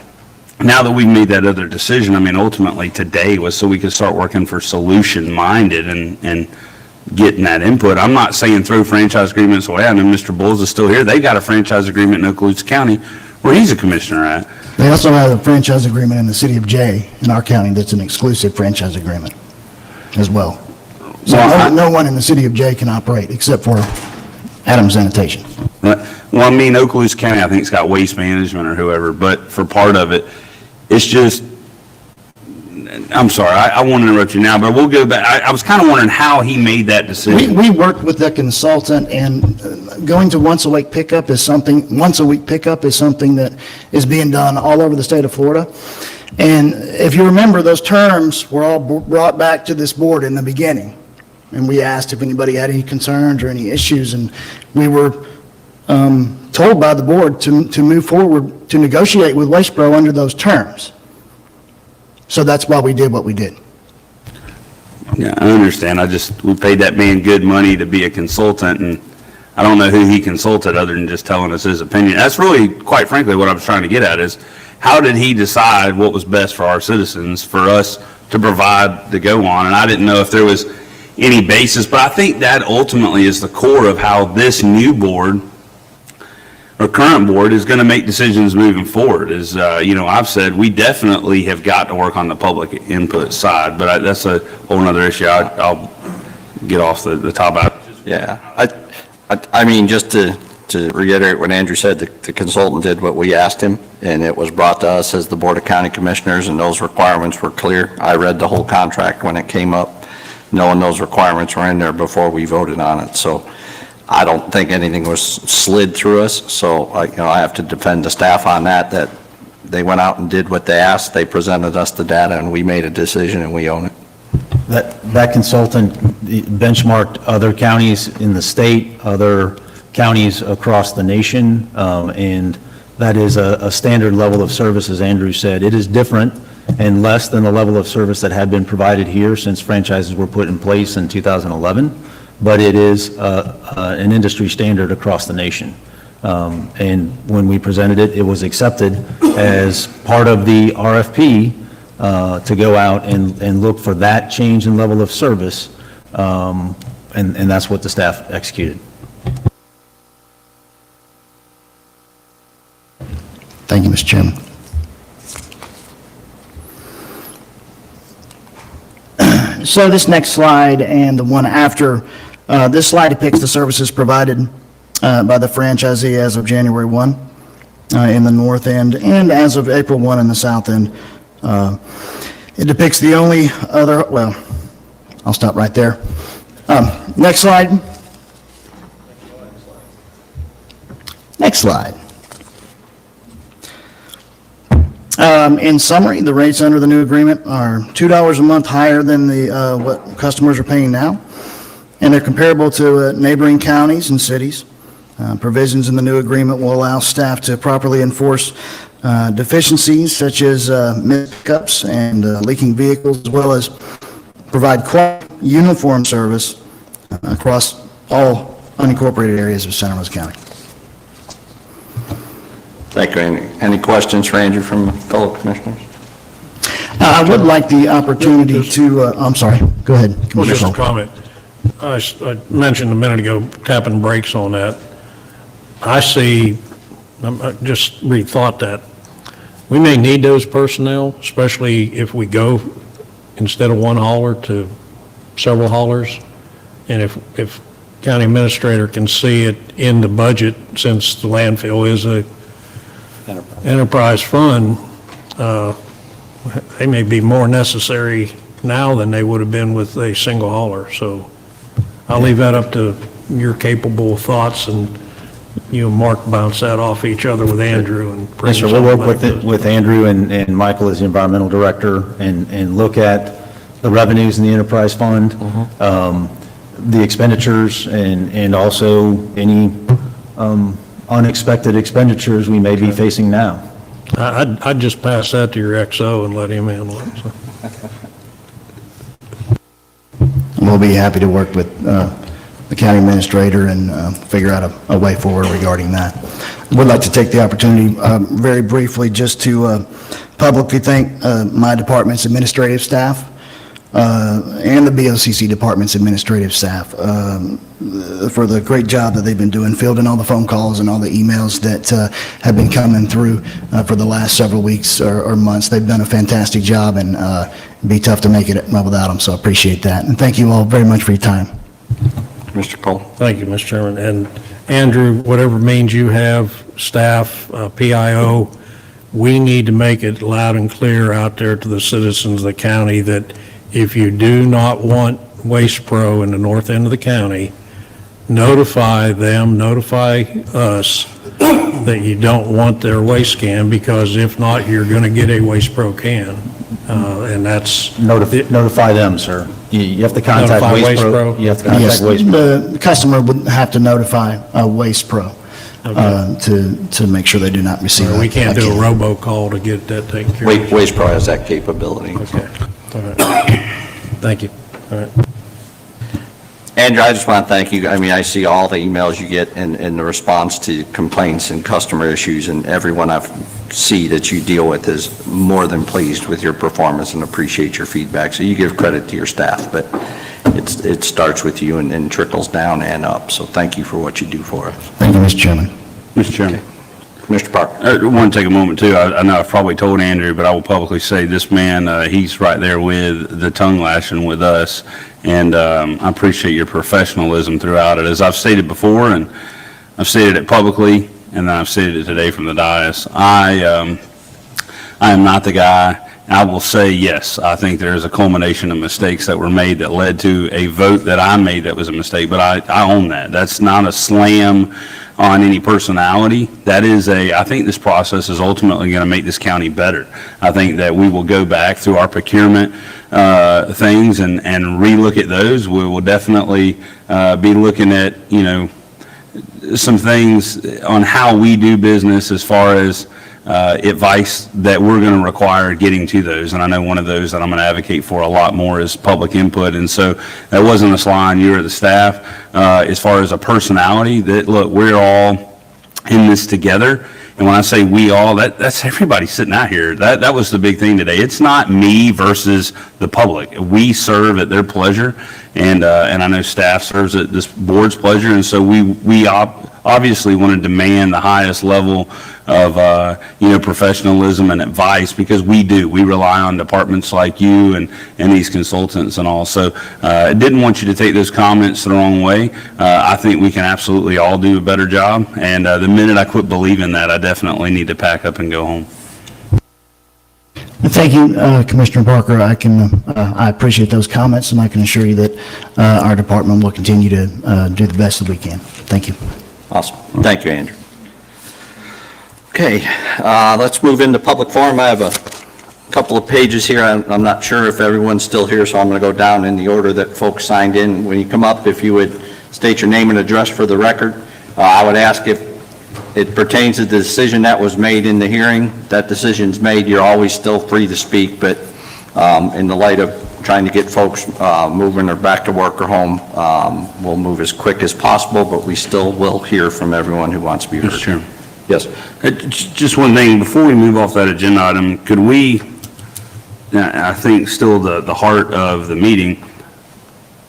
Speaker 6: now that we've made that other decision, ultimately today was so we could start working for solution-minded and getting that input. I'm not saying throw franchise agreements away. I know Mr. Bulls is still here. They got a franchise agreement in Okaloosa County where he's a commissioner at.
Speaker 12: They also have a franchise agreement in the city of Jay in our county that's an exclusive franchise agreement as well. So no one in the city of Jay can operate except for Adams Sanitation.
Speaker 6: Well, Okaloosa County, I think it's got waste management or whoever, but for part of it, it's just, I'm sorry, I won't interrupt you now, but we'll go back. I was kind of wondering how he made that decision.
Speaker 12: We worked with the consultant, and going to once a week pickup is something that is being done all over the state of Florida. And if you remember, those terms were all brought back to this board in the beginning. And we asked if anybody had any concerns or any issues, and we were told by the board to move forward to negotiate with Waste Pro under those terms. So that's why we did what we did.
Speaker 6: Yeah, I understand. We paid that man good money to be a consultant, and I don't know who he consulted other than just telling us his opinion. That's really, quite frankly, what I was trying to get at is, how did he decide what was best for our citizens, for us to provide to go on? And I didn't know if there was any basis, but I think that ultimately is the core of how this new board or current board is going to make decisions moving forward. Is, I've said we definitely have got to work on the public input side, but that's a whole nother issue. I'll get off the top of it.
Speaker 4: Yeah, I mean, just to reiterate what Andrew said, the consultant did what we asked him, and it was brought to us as the Board of County Commissioners, and those requirements were clear. I read the whole contract when it came up, knowing those requirements were in there before we voted on it. So I don't think anything was slid through us, so I have to defend the staff on that they went out and did what they asked, they presented us the data, and we made a decision, and we own it.
Speaker 7: That consultant benchmarked other counties in the state, other counties across the nation, and that is a standard level of service, as Andrew said. It is different and less than the level of service that had been provided here since franchises were put in place in 2011, but it is an industry standard across the nation. And when we presented it, it was accepted as part of the RFP to go out and look for that change in level of service, and that's what the staff executed.
Speaker 12: Thank you, Mr. Chairman. So this next slide and the one after, this slide depicts the services provided by the franchisee as of January 1 in the north end and as of April 1 in the south end. It depicts the only other, well, I'll stop right there. Next slide. Next slide. In summary, the rates under the new agreement are $2 a month higher than what customers are paying now, and they're comparable to neighboring counties and cities. Provisions in the new agreement will allow staff to properly enforce deficiencies such as mix-ups and leaking vehicles, as well as provide quality, uniform service across all unincorporated areas of Santa Rosa County.
Speaker 4: Thank you. Any questions for Andrew from fellow commissioners?
Speaker 12: I would like the opportunity to, I'm sorry, go ahead.
Speaker 9: Well, just a
Speaker 12: Commissioner.
Speaker 9: comment. I mentioned a minute ago tapping brakes on that. I see, I just rethought that. We may need those personnel, especially if we go instead of one hauler to several haulers. And if county administrator can see it in the budget, since the landfill is a enterprise fund, they may be more necessary now than they would have been with a single hauler. So I'll leave that up to your capable thoughts, and you and Mark bounce that off each other with Andrew. And
Speaker 7: Yes, sir, we'll work with Andrew and Michael as the environmental director and look at the revenues in the enterprise fund, the expenditures, and also any unexpected expenditures we may be facing now.
Speaker 9: I'd just pass that to your XO and let him handle it. So.
Speaker 12: We'll be happy to work with the county administrator and figure out a way forward regarding that. Would like to take the opportunity very briefly just to publicly thank my department's administrative staff and the BOCC department's administrative staff for the great job that they've been doing, fielding all the phone calls and all the emails that have been coming through for the last several weeks or months. They've done a fantastic job, and it'd be tough to make it without them, so I appreciate that. And thank you all very much for your time.
Speaker 4: Mr. Cole?
Speaker 9: Thank you, Mr. Chairman. And Andrew, whatever means you have, staff, PIO, we need to make it loud and clear out there to the citizens of the county that if you do not want Waste Pro in the north end of the county, notify them, notify us that you don't want their waste can, because if not, you're going to get a Waste Pro can. And that's...
Speaker 7: Notify them, sir. You have to contact
Speaker 9: Notify
Speaker 7: Waste
Speaker 9: Waste
Speaker 7: Pro.
Speaker 9: Pro?
Speaker 7: You have to contact
Speaker 12: Yes,
Speaker 7: Waste Pro.
Speaker 12: the customer would have to notify Waste Pro to make sure they do not receive
Speaker 9: We can't do a
Speaker 12: can.
Speaker 9: robocall to get that taken care of.
Speaker 4: Waste Pro has that capability.
Speaker 9: Okay. All right. Thank you. All right.
Speaker 4: Andrew, I just want to thank you. I mean, I see all the emails you get and the response to complaints and customer issues, and everyone I see that you deal with is more than pleased with your performance and appreciate your feedback. So you give credit to your staff, but it starts with you and trickles down and up. So thank you for what you do for us.
Speaker 12: Thank you, Mr. Chairman.
Speaker 6: Mr. Chairman.
Speaker 4: Mr. Parker.
Speaker 6: I want to take a moment, too. I know I've probably told Andrew, but I will publicly say this man, he's right there with the tongue lashing with us, and I appreciate your professionalism throughout it. As I've stated before, and I've stated it publicly, and then I've stated it today from the dais, I am not the guy. I will say, yes, I think there is a culmination of mistakes that were made that led to a vote that I made that was a mistake, but I own that. That's not a slam on any personality. That is I think this process is ultimately going to make this county better. I think that we will go back through our procurement things and relook at those. We will definitely be looking at, some things on how we do business as far as advice that we're going to require getting to those. And I know one of those that I'm going to advocate for a lot more is public input. And so that wasn't a sly on you or the staff. As far as a personality, that look, we're all in this together. And when I say we all, that's everybody sitting out here. That was the big thing today. It's not me versus the public. We serve at their pleasure, and I know staff serves at this board's pleasure. And so we obviously want to demand the highest level of professionalism and advice, because we rely on departments like you and these consultants and all. So I didn't want you to take those comments the wrong way. I think we can absolutely all do a better job, and the minute I quit believing that, I definitely need to pack up and go home.
Speaker 12: Thank you, Commissioner Parker. I appreciate those comments, and I can assure you that our department will continue to do the best that we can. Thank you.
Speaker 4: Awesome. Thank you, Andrew. Okay, let's move into public forum. I have a couple of pages here. I'm not sure if everyone's still here, so I'm going to go down in the order that folks signed in. When you come up, if you would state your name and address for the record. I would ask if it pertains to the decision that was made in the hearing. That decision's made. You're always still free to speak, but in the light of trying to get folks moving or back to work or home, we'll move as quick as possible, but we still will hear from everyone who wants to be heard.
Speaker 6: Mr. Chairman.
Speaker 4: Yes.
Speaker 6: Just one thing, before we move off that agenda item, could we, I think still the heart of the meeting,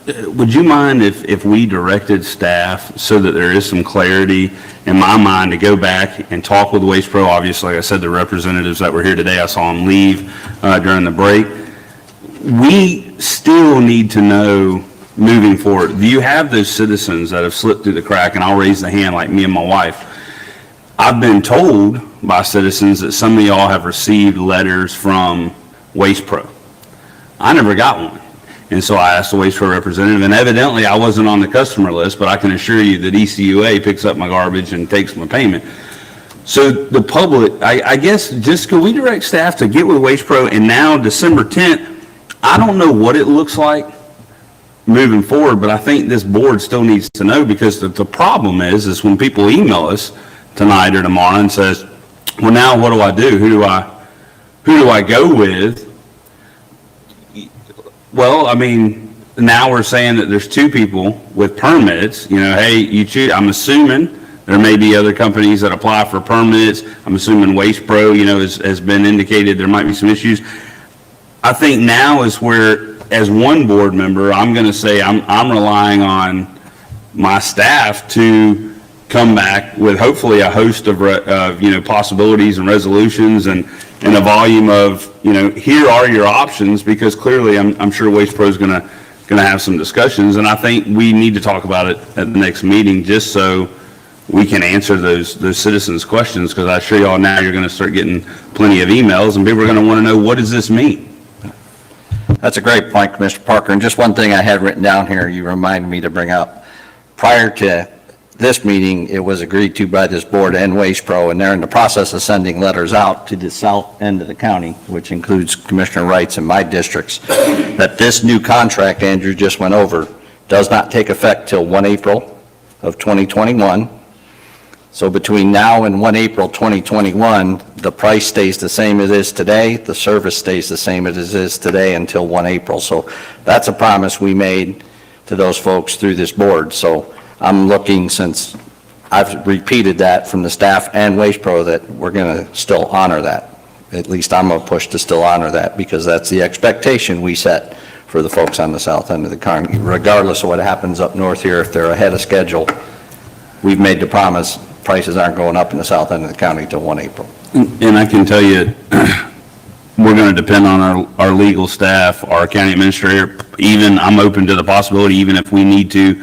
Speaker 6: would you mind if we directed staff so that there is some clarity in my mind to go back and talk with Waste Pro? Obviously, like I said, the representatives that were here today, I saw them leave during the break. We still need to know moving forward. Do you have those citizens that have slipped through the crack? And I'll raise the hand like me and my wife. I've been told by citizens that some of y'all have received letters from Waste Pro. I never got one. And so I asked the Waste Pro representative, and evidently I wasn't on the customer list, but I can assure you that ECUA picks up my garbage and takes my payment. So the public, I guess, just could we direct staff to get with Waste Pro? And now December 10th, I don't know what it looks like moving forward, but I think this board still needs to know, because the problem is when people email us tonight or tomorrow and says, well, now what do I do? Who do I go with? Well, I mean, now we're saying that there's two people with permits, hey, you choose. I'm assuming there may be other companies that apply for permits. I'm assuming Waste Pro, has been indicated there might be some issues. I think now is where, as one board member, I'm going to say I'm relying on my staff to come back with hopefully a host of possibilities and resolutions and a volume of, here are your options, because clearly I'm sure Waste Pro is going to have some discussions, and I think we need to talk about it at the next meeting just so we can answer those citizens' questions, because I assure y'all now you're going to start getting plenty of emails and people are going to want to know, what does this mean?
Speaker 4: That's a great point, Mr. Parker. And just one thing I had written down here, you reminded me to bring up. Prior to this meeting, it was agreed to by this board and Waste Pro, and they're in the process of sending letters out to the south end of the county, which includes Commissioner Wright's and my districts, that this new contract Andrew just went over does not take effect till 1 April of 2021. So between now and 1 April 2021, the price stays the same as it is today. The service stays the same as it is today until 1 April. So that's a promise we made to those folks through this board. So I'm looking, since I've repeated that from the staff and Waste Pro, that we're going to still honor that. At least I'm going to push to still honor that, because that's the expectation we set for the folks on the south end of the county. Regardless of what happens up north here, if they're ahead of schedule, we've made the promise, prices aren't going up in the south end of the county till 1 April.
Speaker 6: And I can tell you, we're going to depend on our legal staff, our county administrator. Even, I'm open to the possibility, even if we need to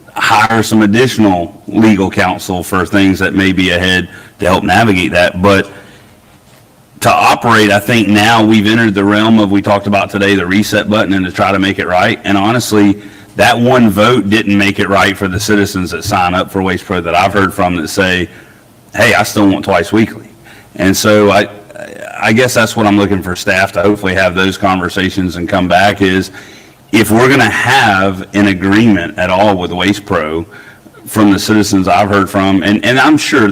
Speaker 6: hire some additional legal counsel for things that may be ahead to help navigate that. But to operate, I think now we've entered the realm of, we talked about today, the reset button and to try to make it right. And honestly, that one vote didn't make it right for the citizens that sign up for Waste Pro that I've heard from that say, hey, I still want twice weekly. And so I guess that's what I'm looking for staff to hopefully have those conversations and come back is, if we're going to have an agreement at all with Waste Pro, from the citizens I've heard from, and I'm sure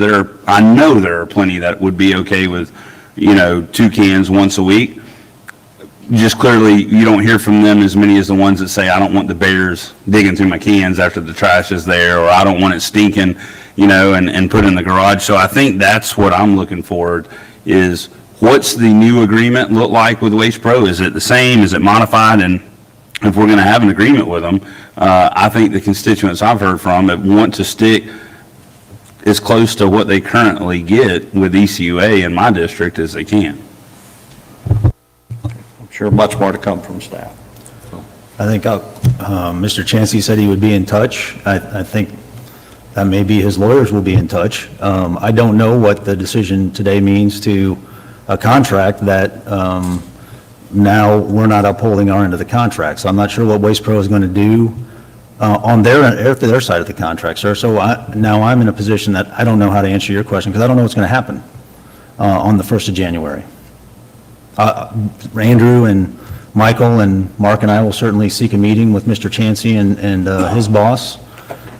Speaker 6: I know there are plenty that would be okay with, 2 cans once a week. Just clearly, you don't hear from them as many as the ones that say, I don't want the bears digging through my cans after the trash is there, or I don't want it stinking, and put in the garage. So I think that's what I'm looking forward is, what's the new agreement look like with Waste Pro? Is it the same? Is it modified? And if we're going to have an agreement with them, I think the constituents I've heard from that want to stick as close to what they currently get with ECUA in my district as they can.
Speaker 4: I'm sure much more to come from staff.
Speaker 7: I think Mr. Chansey said he would be in touch. I think that maybe his lawyers will be in touch. I don't know what the decision today means to a contract that now we're not upholding our end of the contract. So I'm not sure what Waste Pro is going to do on their side of the contract, sir. So now I'm in a position that I don't know how to answer your question, because I don't know what's going to happen on the 1st of January. Andrew and Michael and Mark and I will certainly seek a meeting with Mr. Chansey and his boss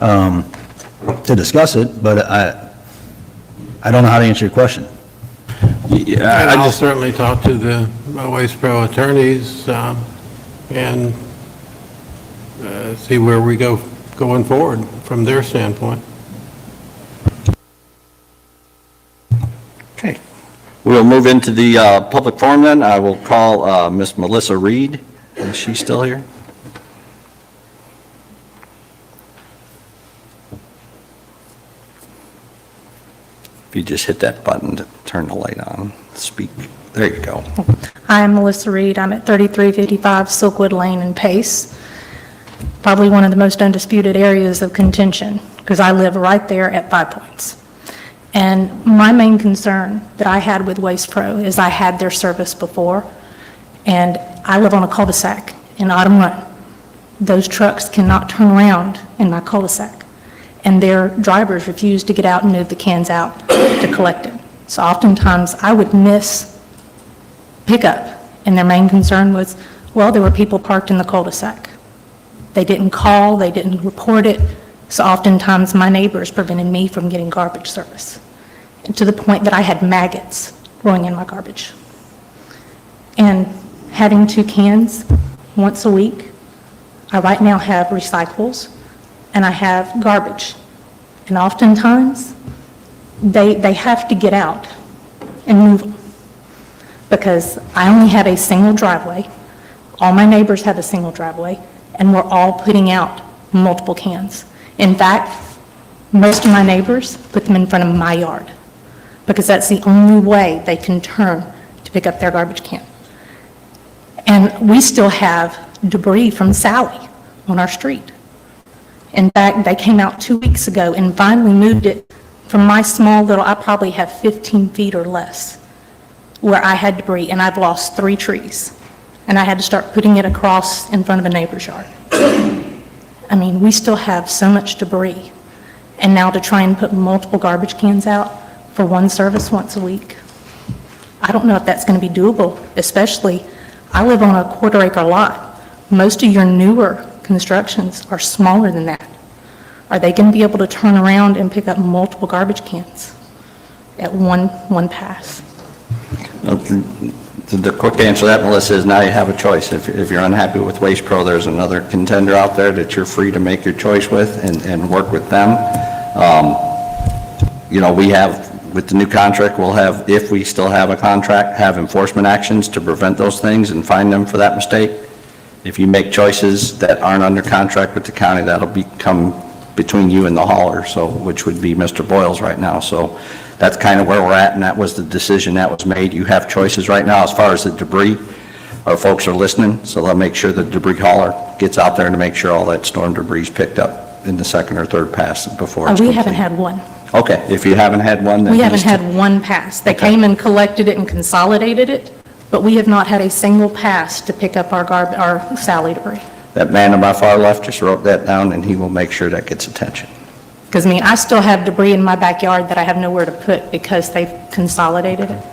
Speaker 7: to discuss it, but I don't know how to answer your question.
Speaker 6: Yeah,
Speaker 3: And I'll certainly talk to the Waste Pro attorneys and see where we go going forward from their standpoint.
Speaker 4: Okay. We'll move into the public forum then. I will call Miss Melissa Reed. Is she still here? If you just hit that button to turn the light on, speak. There you go.
Speaker 13: Hi, I'm Melissa Reed. I'm at 3355 Silkwood Lane in Pace. Probably one of the most undisputed areas of contention, because I live right there at 5 Points. And my main concern that I had with Waste Pro is I had their service before, and I live on a cul-de-sac in Autumn Run. Those trucks cannot turn around in my cul-de-sac, and their drivers refuse to get out and move the cans out to collect it. So oftentimes I would miss pickup, and their main concern was, well, there were people parked in the cul-de-sac. They didn't call, they didn't report it, so oftentimes my neighbors prevented me from getting garbage service, and to the point that I had maggots growing in my garbage. And having 2 cans once a week, I right now have recyclables and I have garbage. And oftentimes, they have to get out and move them, because I only have a single driveway, all my neighbors have a single driveway, and we're all putting out multiple cans. In fact, most of my neighbors put them in front of my yard, because that's the only way they can turn to pick up their garbage can. And we still have debris from Sally on our street. In fact, they came out 2 weeks ago and finally moved it from my small little, I probably have 15 feet or less, where I had debris, and I've lost 3 trees. And I had to start putting it across in front of a neighbor's yard. I mean, we still have so much debris. And now to try and put multiple garbage cans out for one service once a week, I don't know if that's going to be doable, especially, I live on a 1/4 acre lot. Most of your newer constructions are smaller than that. Are they going to be able to turn around and pick up multiple garbage cans at one pass?
Speaker 4: The quick answer to that, Melissa, is now you have a choice. If you're unhappy with Waste Pro, there's another contender out there that you're free to make your choice with and work with them. We have, with the new contract, we'll have, if we still have a contract, have enforcement actions to prevent those things and fine them for that mistake. If you make choices that aren't under contract with the county, that'll become between you and the hauler, which would be Mr. Boyles right now. So that's kind of where we're at, and that was the decision that was made. You have choices right now as far as the debris. Our folks are listening, so they'll make sure the debris hauler gets out there to make sure all that storm debris is picked up in the second or third pass before it's
Speaker 13: We
Speaker 4: complete.
Speaker 13: haven't had one.
Speaker 4: Okay, if you haven't had one, then...
Speaker 13: We haven't had one pass. They came and collected it and consolidated it, but we have not had a single pass to pick up our Sally debris.
Speaker 4: That man on my far left just wrote that down, and he will make sure that gets attention.
Speaker 13: Because, I still have debris in my backyard that I have nowhere to put because they've consolidated it.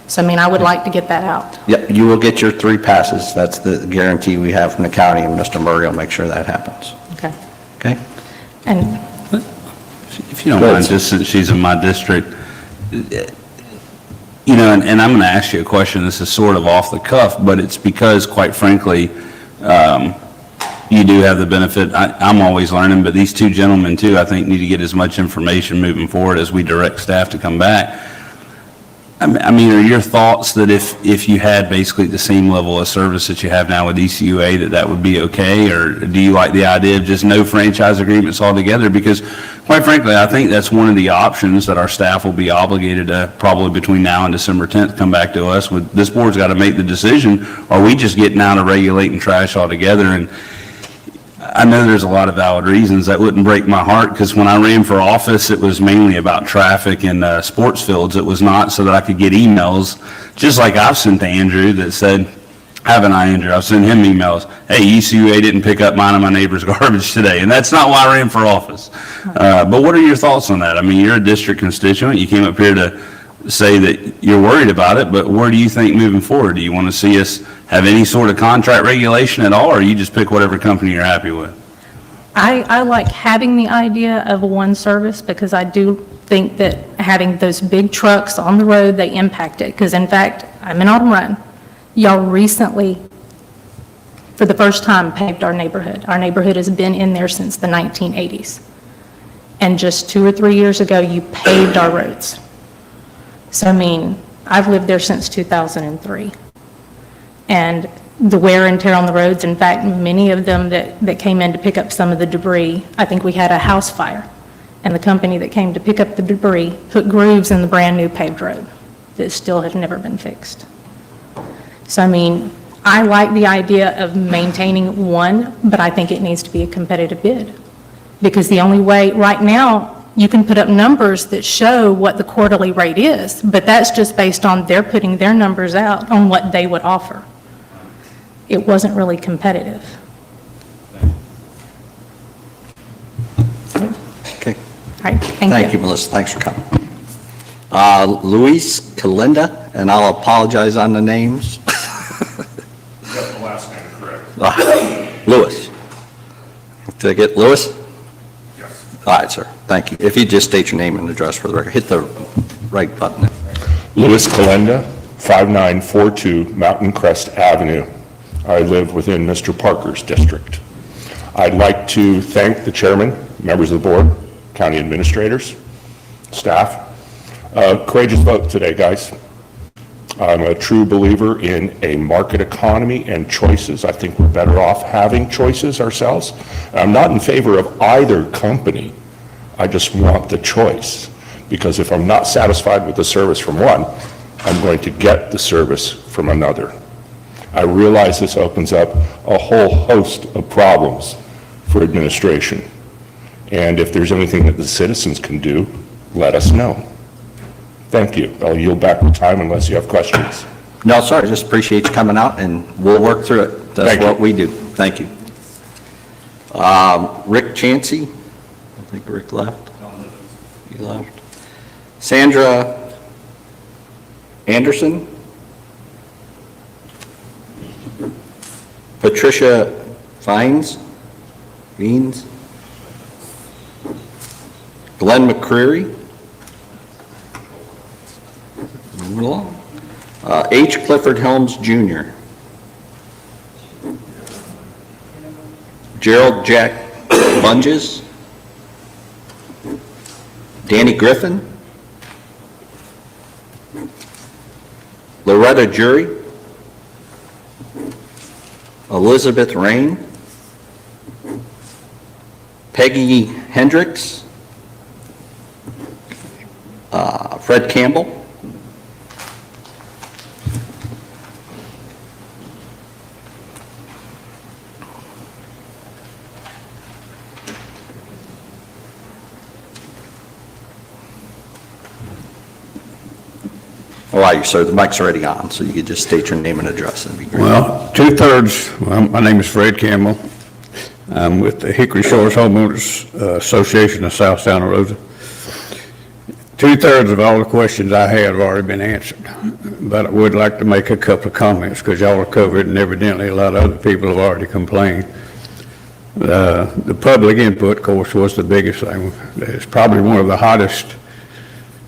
Speaker 13: So, I would like to get that out.
Speaker 4: Yep, you will get your 3 passes. That's the guarantee we have from the county, and Mr. Murray will make sure that happens.
Speaker 13: Okay.
Speaker 4: Okay?
Speaker 13: And
Speaker 6: If you don't mind, just since she's in my district, and I'm going to ask you a question, this is sort of off the cuff, but it's because, quite frankly, you do have the benefit, I'm always learning, but these 2 gentlemen too, I think, need to get as much information moving forward as we direct staff to come back. Are your thoughts that if you had basically the same level of service that you have now with ECUA, that would be okay? Or do you like the idea of just no franchise agreements altogether? Because quite frankly, I think that's one of the options that our staff will be obligated to, probably between now and December 10th, come back to us with. This board's got to make the decision, are we just getting out of regulating trash altogether? And I know there's a lot of valid reasons. That wouldn't break my heart, because when I ran for office, it was mainly about traffic and sports fields. It was not so that I could get emails, just like I've sent to Andrew that said, haven't I, Andrew? I've sent him emails, hey, ECUA didn't pick up mine and my neighbor's garbage today. And that's not why I ran for office. But what are your thoughts on that? You're a district constituent. You came up here to say that you're worried about it, but where do you think moving forward? Do you want to see us have any sort of contract regulation at all, or you just pick whatever company you're happy with?
Speaker 13: I like having the idea of one service, because I do think that having those big trucks on the road, they impact it. Because in fact, I'm in Autumn Run. Y'all recently, for the first time, paved our neighborhood. Our neighborhood has been in there since the 1980s. And just 2 or 3 years ago, you paved our roads. So, I've lived there since 2003. And the wear and tear on the roads, in fact, many of them that came in to pick up some of the debris, I think we had a house fire. And the company that came to pick up the debris put grooves in the brand-new paved road that still have never been fixed. So, I like the idea of maintaining one, but I think it needs to be a competitive bid. Because the only way, right now, you can put up numbers that show what the quarterly rate is, but that's just based on their putting their numbers out on what they would offer. It wasn't really competitive.
Speaker 4: Okay.
Speaker 13: All right,
Speaker 4: Thank you, Melissa. Thanks for coming. Luis Kalinda, and I'll apologize on the names.
Speaker 14: You got the last name correct.
Speaker 4: Lewis. Did I get Lewis?
Speaker 14: Yes.
Speaker 4: All right, sir. Thank you. If you just state your name and address for the record, hit the right button.
Speaker 14: Louis Kalenda, 5942 Mountain Crest Avenue. I live within Mr. Parker's district. I'd like to thank the chairman, members of the board, county administrators, staff. Courageous vote today, guys. I'm a true believer in a market economy and choices. I think we're better off having choices ourselves. I'm not in favor of either company. I just want the choice, because if I'm not satisfied with the service from one, I'm going to get the service from another. I realize this opens up a whole host of problems for administration. And if there's anything that the citizens can do, let us know. Thank you. I'll yield back the time unless you have questions.
Speaker 4: No, sorry, just appreciate you coming out, and we'll work through it. That's what we do. Thank you. Rick Chansey? I think Rick left. You left. Sandra Anderson? Patricia Vines? Glenn McCreary? Moving along. H. Clifford Helms Jr. Gerald Jack Bunges. Danny Griffin. Loretta Jury. Elizabeth Rain. Peggy Hendricks. Fred Campbell. All right, so the mic's already on, so you could just state your name and address. That'd be great.
Speaker 15: Well, my name is Fred Campbell. I'm with the Hickory Shores Homeowners Association of South Santa Rosa. 2/3 of all the questions I had have already been answered, but I would like to make a couple of comments because y'all are covered and evidently a lot of other people have already complained. The public input, of course, was the biggest thing. It's probably one of the hottest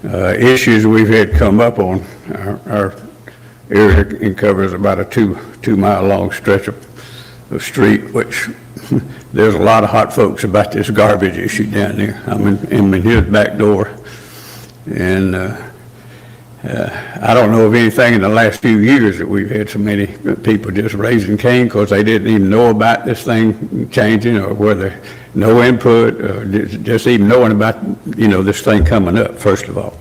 Speaker 15: issues we've had come up on our area. It covers about a two-mile long stretch of street, which there's a lot of hot folks about this garbage issue down there. I'm in his back door, and I don't know of anything in the last few years that we've had so many people just raising Cain because they didn't even know about this thing changing, or whether no input, or just even knowing about, this thing coming up, first of all.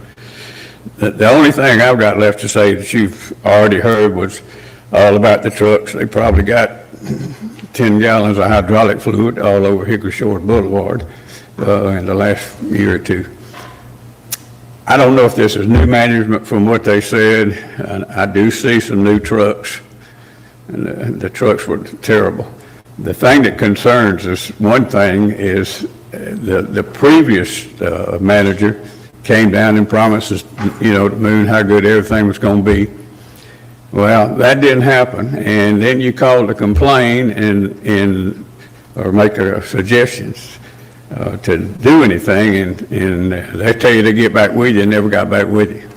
Speaker 15: The only thing I've got left to say that you've already heard was all about the trucks. They probably got 10 gallons of hydraulic fluid all over Hickory Shores Boulevard in the last year or two. I don't know if this is new management from what they said. I do see some new trucks, and the trucks were terrible. The thing that concerns us, one thing is the previous manager came down and promised us, the moon, how good everything was going to be. Well, that didn't happen, and then you called to complain or make suggestions to do anything, and they tell you to get back with you and never got back with you.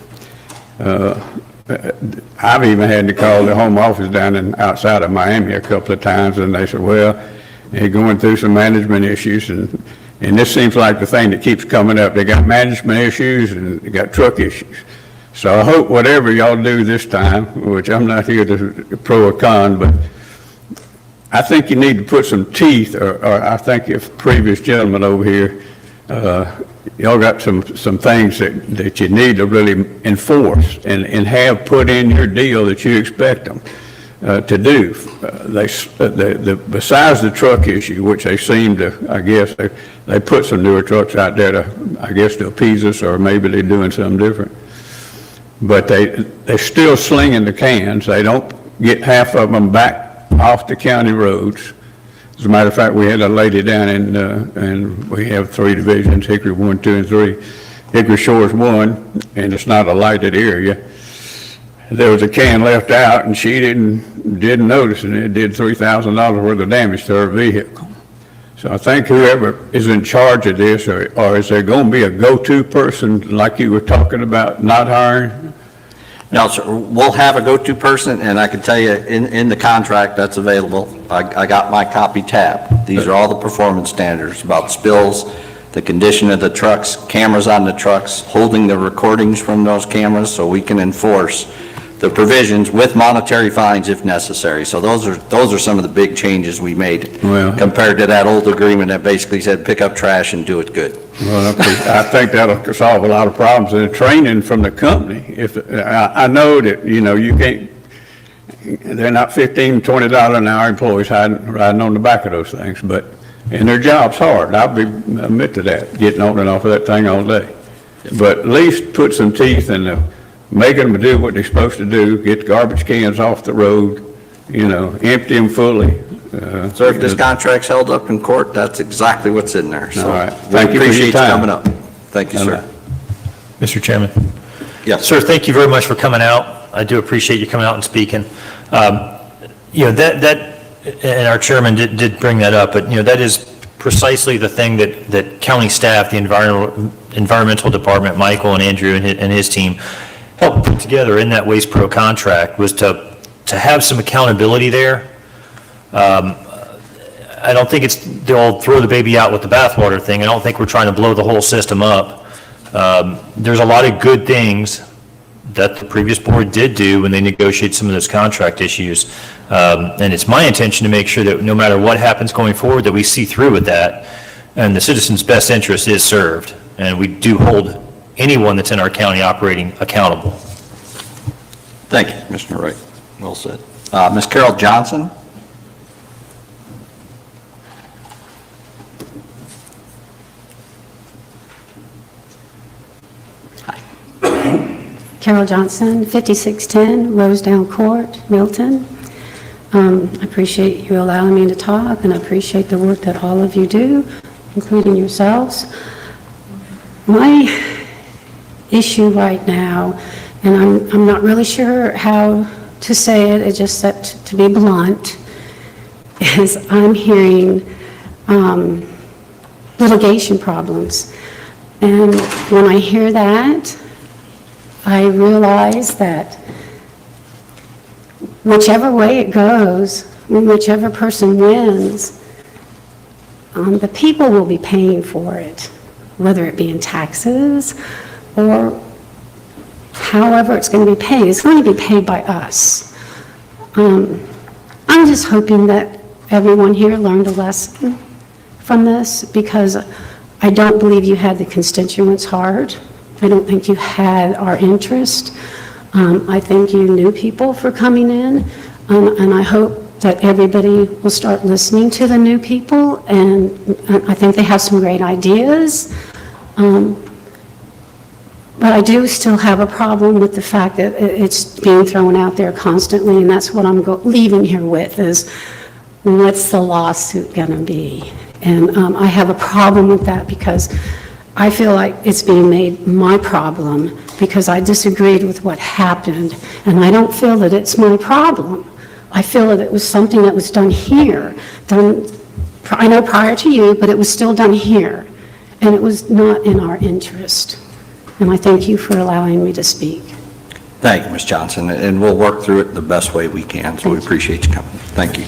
Speaker 15: I've even had to call the home office down outside of Miami a couple of times, and they said, well, they're going through some management issues, and this seems like the thing that keeps coming up. They got management issues and they got truck issues. So I hope whatever y'all do this time, which I'm not here to pro or con, but I think you need to put some teeth, or I think if previous gentleman over here, y'all got some things that you need to really enforce and have put in your deal that you expect them to do. Besides the truck issue, which they seem to, I guess, they put some newer trucks out there to, I guess, to appease us, or maybe they're doing something different. But they're still slinging the cans. They don't get half of them back off the county roads. As a matter of fact, we had a lady down and we have 3 divisions, Hickory 1, 2, and 3. Hickory Shores 1, and it's not a lighted area. There was a can left out, and she didn't notice, and it did $3,000 worth of damage to her vehicle. So I think whoever is in charge of this, or is there going to be a go-to person like you were talking about not hiring?
Speaker 4: No, sir, we'll have a go-to person, and I can tell you, in the contract that's available, I got my copy tab. These are all the performance standards about spills, the condition of the trucks, cameras on the trucks, holding the recordings from those cameras so we can enforce the provisions with monetary fines if necessary. So those are some of the big changes we made compared to that old agreement that basically said pick up trash and do it good.
Speaker 15: Well, I think that'll solve a lot of problems. And the training from the company, if I know that, you can't, they're not $15, $20 an hour employees riding on the back of those things, and their job's hard. I'll admit to that, getting on and off of that thing all day. But at least put some teeth in making them do what they're supposed to do, get the garbage cans off the road, empty them fully.
Speaker 4: So if this contract's held up in court, that's exactly what's in there. So
Speaker 15: all right.
Speaker 4: Thank you for your time. Coming up. Thank you, sir.
Speaker 11: Mr. Chairman.
Speaker 4: Yes.
Speaker 11: Sir, thank you very much for coming out. I do appreciate you coming out and speaking. That and our chairman did bring that up, but that is precisely the thing that county staff, the environmental department, Michael and Andrew and his team helped put together in that Waste Pro contract was to have some accountability there. I don't think it's they'll throw the baby out with the bathwater thing. I don't think we're trying to blow the whole system up. There's a lot of good things that the previous board did do when they negotiated some of those contract issues. And it's my intention to make sure that no matter what happens going forward, that we see through with that, and the citizens' best interest is served. And we do hold anyone that's in our county operating accountable.
Speaker 4: Thank you, Commissioner Wright. Well said. Ms. Carol Johnson?
Speaker 16: Carol Johnson, 5610 Rosedale Court, Milton. I appreciate you allowing me to talk, and I appreciate the work that all of you do, including yourselves. My issue right now, and I'm not really sure how to say it, it's just that, to be blunt, is I'm hearing litigation problems. And when I hear that, I realize that whichever way it goes, whichever person wins, the people will be paying for it, whether it be in taxes or however it's going to be paid. It's going to be paid by us. I'm just hoping that everyone here learned a lesson from this, because I don't believe you had the constituents' heart. I don't think you had our interest. I think you knew people for coming in, and I hope that everybody will start listening to the new people, and I think they have some great ideas. But I do still have a problem with the fact that it's being thrown out there constantly, and that's what I'm leaving here with, is what's the lawsuit going to be? And I have a problem with that, because I feel like it's being made my problem because I disagreed with what happened, and I don't feel that it's my problem. I feel that it was something that was done here, I know prior to you, but it was still done here, and it was not in our interest. And I thank you for allowing me to speak.
Speaker 4: Thank you, Ms. Johnson, and we'll work through it the best way we can, so we appreciate you coming. Thank you.